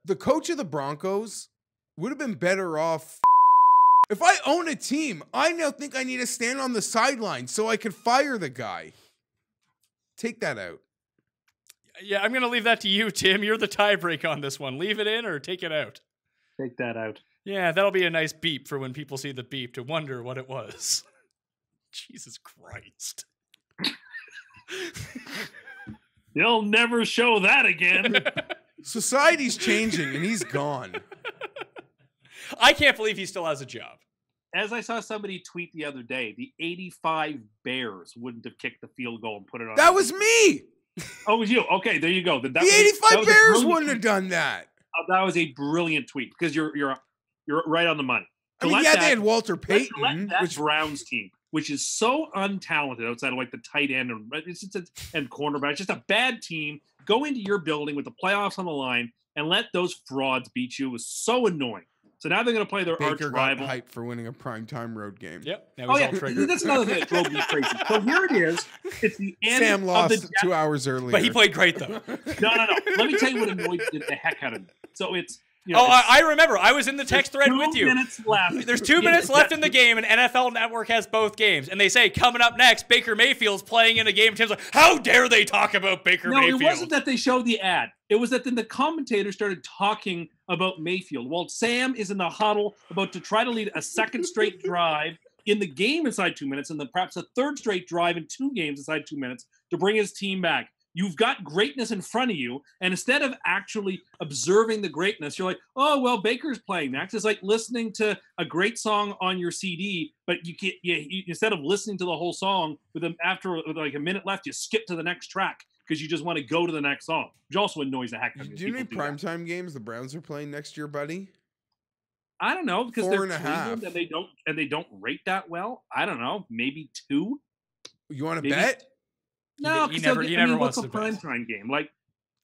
the coach of the Broncos would have been better off. If I own a team, I now think I need to stand on the sideline so I could fire the guy. Take that out. Yeah, I'm going to leave that to you, Tim. You're the tiebreak on this one. Leave it in or take it out? Take that out. Yeah, that'll be a nice beep for when people see the beep to wonder what it was. Jesus Christ. You'll never show that again. Society's changing and he's gone. I can't believe he still has a job. As I saw somebody tweet the other day, the 85 Bears wouldn't have kicked the field goal and put it on. That was me. Oh, it was you. Okay, there you go. The 85 Bears wouldn't have done that. That was a brilliant tweet because you're right on the money. I mean, yeah, they had Walter Payton, let that Browns team, which is so untalented outside of like the tight end and cornerback, it's just a bad team. Go into your building with the playoffs on the line and let those frauds beat you. It was so annoying. So now they're going to play their arch rival. Hyped for winning a primetime road game. Yep. Now he's all triggered. That's another thing that drove me crazy. So here it is. It's the end. Sam lost 2 hours earlier, but he played great though. No. Let me tell you what annoyed the heck out of me. So it's. You know, I remember. I was in the text thread with you. 2 minutes left. There's 2 minutes left in the game, and NFL Network has both games. And they say, coming up next, Baker Mayfield's playing in a game. Tim's like, how dare they talk about Baker Mayfield? No, it wasn't that they showed the ad. It was that then the commentators started talking about Mayfield. Well, Sam is in the huddle about to try to lead a second straight drive in the game inside 2 minutes, and then perhaps a third straight drive in 2 games inside 2 minutes to bring his team back. You've got greatness in front of you, and instead of actually observing the greatness, you're like, oh, well, Baker's playing next. It's like listening to a great song on your CD, but you can't, instead of listening to the whole song, with like a minute left, you skip to the next track because you just want to go to the next song, which also annoys the heck out of me. Do you know how many primetime games the Browns are playing next year, buddy? I don't know, because 4.5. they're Cleveland and they don't rate that well. I don't know, maybe 2. You want to bet? No, he never wants to prime time game like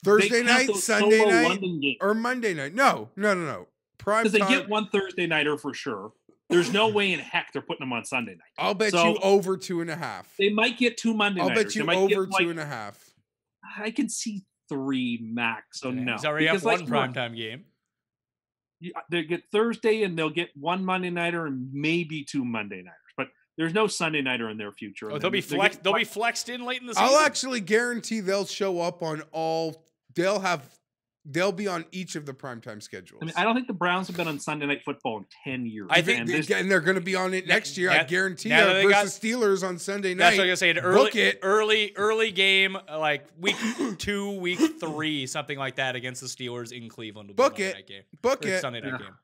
Thursday night, Sunday night, or Monday night. No. Prime time. Because they get one Thursday nighter for sure. There's no way in heck they're putting them on Sunday night. I'll bet you over 2.5. They might get 2 Monday nighters. I'll bet you over 2.5. I can see 3 max. So no, he's already got one primetime game. They get Thursday and they'll get 1 Monday nighter and maybe 2 Monday nighters, but there's no Sunday nighter in their future. Oh, they'll be flexed in late in the season. I'll actually guarantee they'll show up on all. They'll be on each of the primetime schedules. I mean, I don't think the Browns have been on Sunday Night Football in 10 years. I think and they're going to be on it next year. I guarantee you. Versus Steelers on Sunday night. That's what I was going to say. Early game, like week 2, week 3, something like that against the Steelers in Cleveland. Book it. Sunday night game.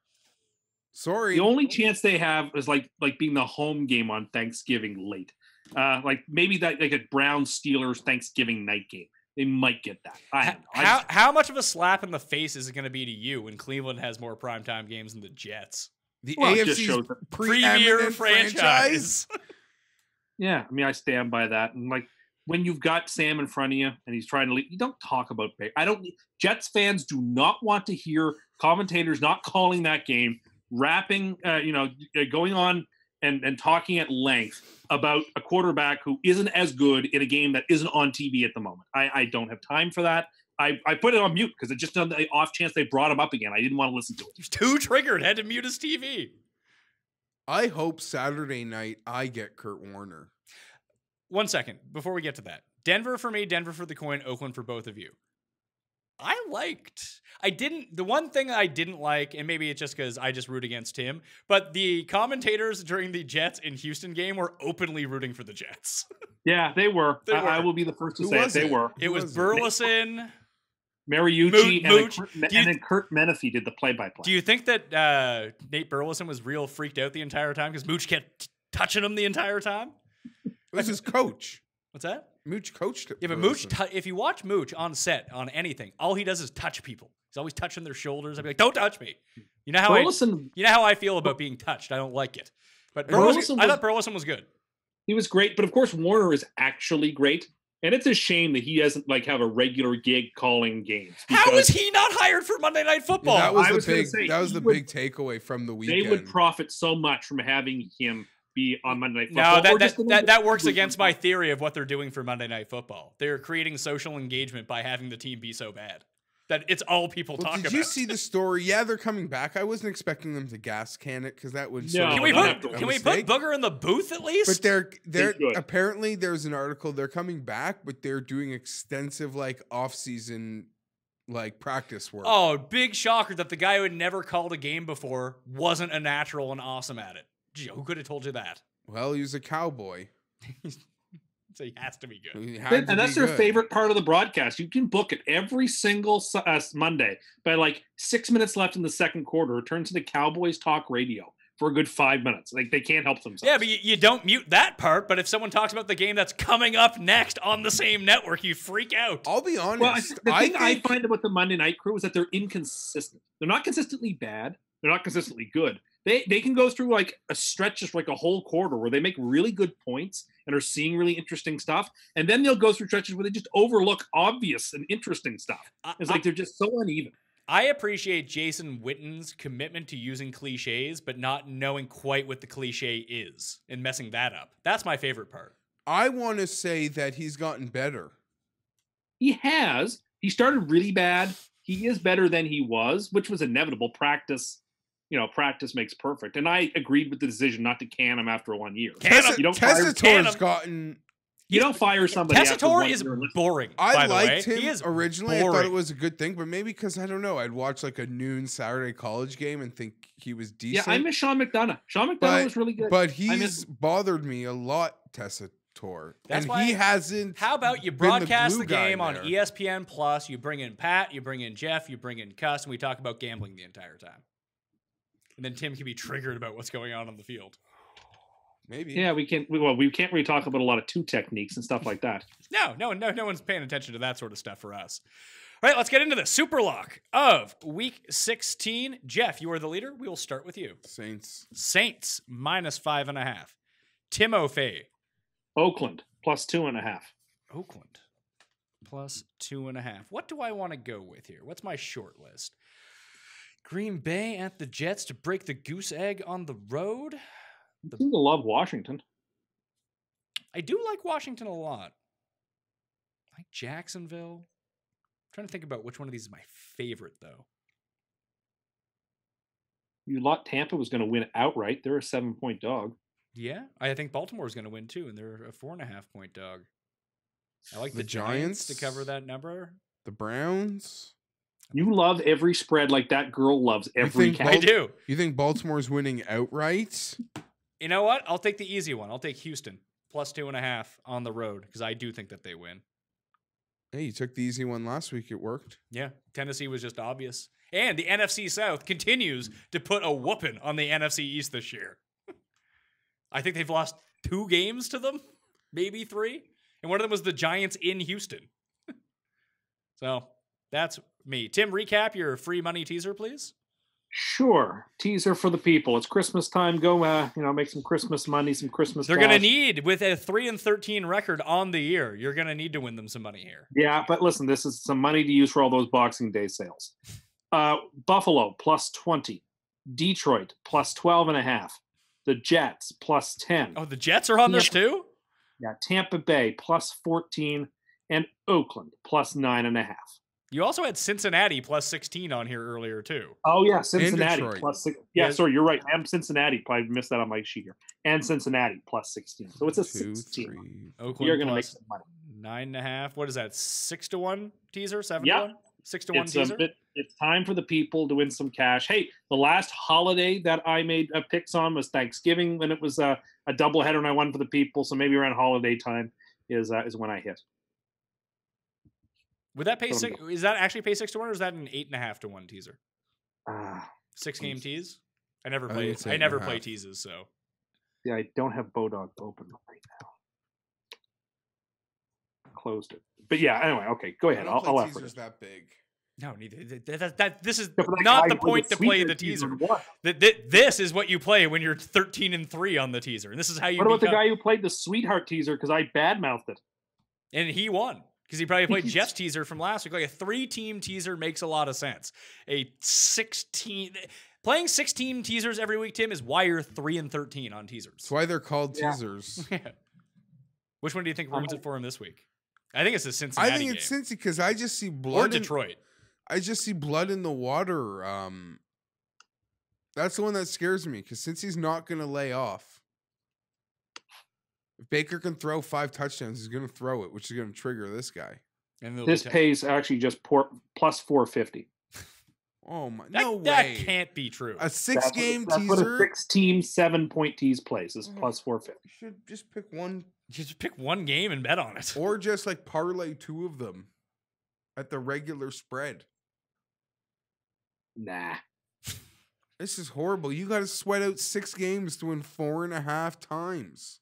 Sorry. The only chance they have is like being the home game on Thanksgiving late. Like maybe that like a Browns Steelers Thanksgiving night game. They might get that. I don't know. How much of a slap in the face is it going to be to you when Cleveland has more primetime games than the Jets? The AFC's premier franchise. Yeah, I mean, I stand by that. And like when you've got Sam in front of you and he's trying to lead, you don't talk about Baker. Jets fans do not want to hear commentators not calling that game, rapping, going on and talking at length about a quarterback who isn't as good in a game that isn't on TV at the moment. I don't have time for that. I put it on mute because it just on the off chance they brought him up again. I didn't want to listen to it. He's too triggered. Had to mute his TV. I hope Saturday night I get Kurt Warner. 1 second before we get to that. Denver for me, Denver for the coin, Oakland for both of you. The one thing I didn't like, and maybe it's just because I just root against him, but the commentators during the Jets in Houston game were openly rooting for the Jets. Yeah, they were. I will be the first to say it. They were. It was Burleson, Mariucci, and then Kurt Menefee did the play-by-play. Do you think that Nate Burleson was real freaked out the entire time because Mooch kept touching him the entire time? It was his coach. What's that? Mooch coached it. Yeah, but Mooch, if you watch Mooch on set on anything, all he does is touch people. He's always touching their shoulders. I'd be like, "Don't touch me." You know how I feel about being touched. I don't like it. But I thought Burleson was good. He was great, but of course Warner is actually great, and it's a shame that he doesn't have a regular gig calling games. How is he not hired for Monday Night Football? Yeah, that was the big takeaway from the weekend. They would profit so much from having him be on Monday Night Football. No, that works against my theory of what they're doing for Monday Night Football. They're creating social engagement by having the team be so bad that it's all people talk about. Did you see the story? Yeah, they're coming back. I wasn't expecting them to gas can it because that would. No, can we put Booger in the booth at least? But they're apparently there's an article. They're coming back, but they're doing extensive off-season practice work. Oh, big shocker that the guy who had never called a game before wasn't a natural and awesome at it. Gee, who could have told you that? Well, he was a cowboy. So he has to be good. And that's their favorite part of the broadcast. You can book it every single Monday. By 6 minutes left in the second quarter, turn to the Cowboys Talk Radio for a good 5 minutes. They can't help themselves. Yeah, but you don't mute that part. But if someone talks about the game that's coming up next on the same network, you freak out. I'll be honest. Well, the thing I find about the Monday Night Crew is that they're inconsistent. They're not consistently bad. They're not consistently good. They can go through a stretch, just a whole quarter where they make really good points and are seeing really interesting stuff. And then they'll go through stretches where they just overlook obvious and interesting stuff. It's they're just so uneven. I appreciate Jason Witten's commitment to using cliches, but not knowing quite what the cliche is and messing that up. That's my favorite part. I want to say that he's gotten better. He has. He started really bad. He is better than he was, which was inevitable. Practice makes perfect. And I agreed with the decision not to can him after 1 year. Tessator's gotten... You don't fire somebody after 1 year. Tessator is boring, I by liked the way. him originally. Boring. I thought it was a good thing, but maybe because, I don't know, I'd watch a noon Saturday college game and think he was decent. Yeah, I miss Sean McDonough. Sean McDonough was really good. But he's bothered me a lot, Tessator. That's why he hasn't. How about you broadcast the game on ESPN Plus, you bring in Pat, you bring in Geoff, you bring in Cust, and we talk about gambling the entire time. And then Tim can be triggered about what's going on the field. Maybe. Yeah, we can't really talk about a lot of two techniques and stuff like that. No one's paying attention to that sort of stuff for us. All right, let's get into the super lock of week 16. Geoff, you are the leader. We will start with you. Saints -5.5. Timofey. Oakland +2.5. Oakland +2.5. What do I want to go with here? What's my short list? Green Bay at the Jets to break the goose egg on the road. You seem to love Washington. I do like Washington a lot. I like Jacksonville. I'm trying to think about which one of these is my favorite, though. You thought Tampa was going to win outright. They're a 7-point dog. Yeah, I think Baltimore's going to win, too, and they're a 4.5-point dog. I like the Giants to cover that number. The Browns. You love every spread like that girl loves every cat. I do. You think Baltimore's winning outright? You know what? I'll take the easy one. I'll take Houston +2.5 on the road because I do think that they win. Hey, you took the easy one last week. It worked. Yeah, Tennessee was just obvious. And the NFC South continues to put a whooping on the NFC East this year. I think they've lost 2 games to them, maybe 3. And one of them was the Giants in Houston. So that's me. Tim, recap your free money teaser, please. Sure. Teaser for the people. It's Christmas time. Go, make some Christmas money, some Christmas They're going to need, with a 3-13 record on the year, you're going to need to win them some money here. Yeah, but listen, this is some money to use for all those Boxing Day sales. Buffalo +20. Detroit +12.5. The Jets +10. Oh, the Jets are on this too? Yeah, Tampa Bay +14. And Oakland +9.5. You also had Cincinnati +16 on here earlier too. Oh yeah, Cincinnati +6. Yeah, sorry, you're right. I'm Cincinnati. Probably missed that on my sheet here. And Cincinnati +16. So it's a 16. Oakland you're gonna make some money. 9.5. What is that? 6-1 teaser? 7-1? Yeah. 6-1 teaser. It's time for the people to win some cash. Hey, the last holiday that I made picks on was Thanksgiving when it was a doubleheader and I won for the people. So maybe around holiday time is when I hit. Would that pay six? Is that actually pay 6-1, or is that an 8.5 to 1 teaser? 6-game tease. I never play. I never play teases, so. Yeah, I don't have Bodog open right now. closed it. But yeah, anyway, okay, go I ahead. don't I'll play offer teasers it. that big. No, neither. This is Except for that not guy the who played point to play sweeter the teaser. what? This is what you play when you're 13-3 on the teaser, and this is how you. What about the become- guy who played the Sweetheart teaser? Because I badmouthed it. And he won because he probably played Jeff's teaser from last week. Like a 3-team teaser makes a lot of sense. Playing 6-team teasers every week, Tim, is why you're 3-13 on teasers. That's why they're called Yeah. teasers. Yeah. Which one do you think ruins it for him this week? I think it's the Cincinnati I think it's game. Cincy because I just see Or blood. Detroit. I just see blood in the water. That's the one that scares me because Cincy's not going to lay off. If Baker can throw 5 touchdowns, he's going to throw it, which is going to trigger this guy. And they'll This be pays actually just plus 450. Oh my! that, No that way. can't be true. A 6-game That's what a teaser. 6-team, 7-point tease plays is plus 450. You should just pick one, You just pick one game and bet on it. or just like parlay 2 of them at the regular spread. Nah. This is horrible. You got to sweat out 6 games to win 4.5 times.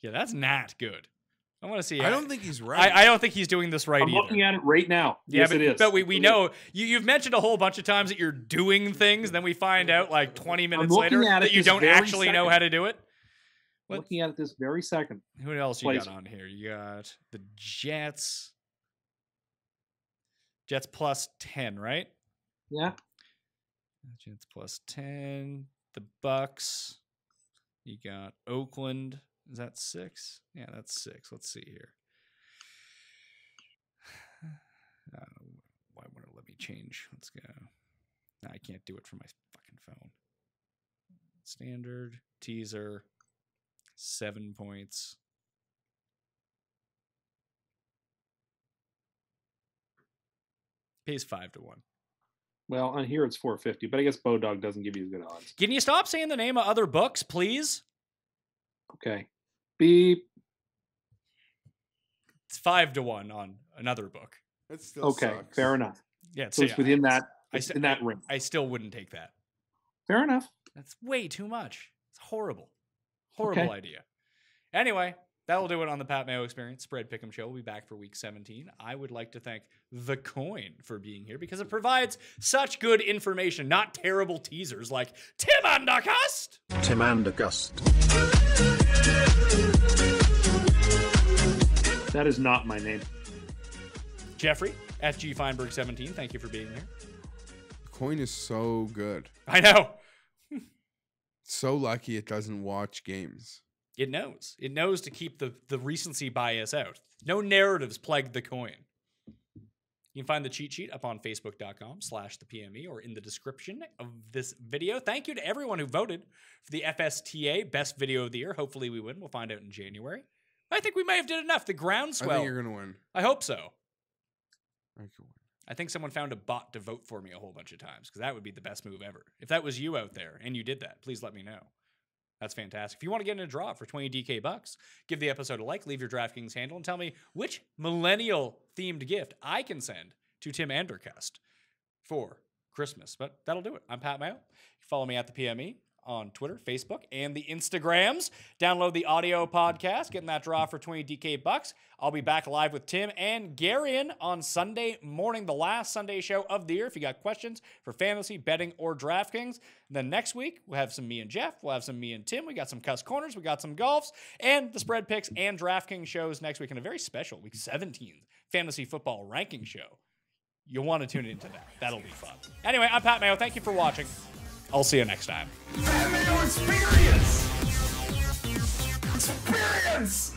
Yeah, that's not good. I want to see. I don't think he's right. I don't think he's doing this right I'm either. looking at it right now. Yeah, Yes, but, it is. but we know you've mentioned a whole bunch of times that you're doing things, then we find out like 20 minutes looking later at it that you this don't very actually know second. how to do it. I'm looking at it this very second. Who else you Plays. got on here? You got the Jets. Jets plus 10, right? Yeah. Jets plus 10. The Bucks. You got Oakland. Is that 6? Yeah, that's 6. Let's see here. Why won't it let me change? Let's go. No, I can't do it from my fucking phone. Standard teaser. 7 points. Pays 5 to 1. Well, on here it's 450, but I guess Bodog doesn't give you as good odds. Can you stop saying the name of other books, please? Okay. Beep. It's 5 to 1 on another book. That still Okay. sucks. Fair enough. Yeah, So it's within that. I It's said- in that ring. I still wouldn't take that. Fair enough. That's way too much. It's horrible. Horrible Okay. idea. Anyway, that'll do it on the Pat Mayo Experience Spread Pick'em Show. We'll be back for week 17. I would like to thank The Coin for being here because it provides such good information, not terrible teasers like Tim and the Cust. Tim and Cust. That is not my name. Jeffrey at G Fienberg 17. Thank you for being here. Coin is so good. I know. So lucky it doesn't watch games. It knows. It knows to keep the recency bias out. No narratives plague the Coin. You can find the cheat sheet up on facebook.com/thepme or in the description of this video. Thank you to everyone who voted for the FSTA Best Video of the Year. Hopefully we win. We'll find out in January. I think we may have did enough. The I groundswell. think you're gonna win. I hope so. I could win. I think someone found a bot to vote for me a whole bunch of times because that would be the best move ever. If that was you out there and you did that, please let me know. That's fantastic. If you want to get in a draw for 20 DK bucks, give the episode a like, leave your Draftkings handle, and tell me which millennial-themed gift I can send to Tim Andercust for Christmas. But that'll do it. I'm Pat Mayo. Follow me at the PME on Twitter, Facebook, and the Instagrams. Download the audio podcast, getting that draw for 20 DK bucks. I'll be back live with Tim and Garion on Sunday morning, the last Sunday show of the year. If you got questions for fantasy, betting, or DraftKings, then next week we'll have some me and Geoff. We'll have some me and Tim. We got some Cust Corners. We got some golfs and the spread picks and DraftKings shows next week, and a very special week 17 fantasy football ranking show. You'll want to tune into that. That'll be fun. Anyway, I'm Pat Mayo. Thank you for watching. I'll see you next time. Pat Mayo Experience! Experience!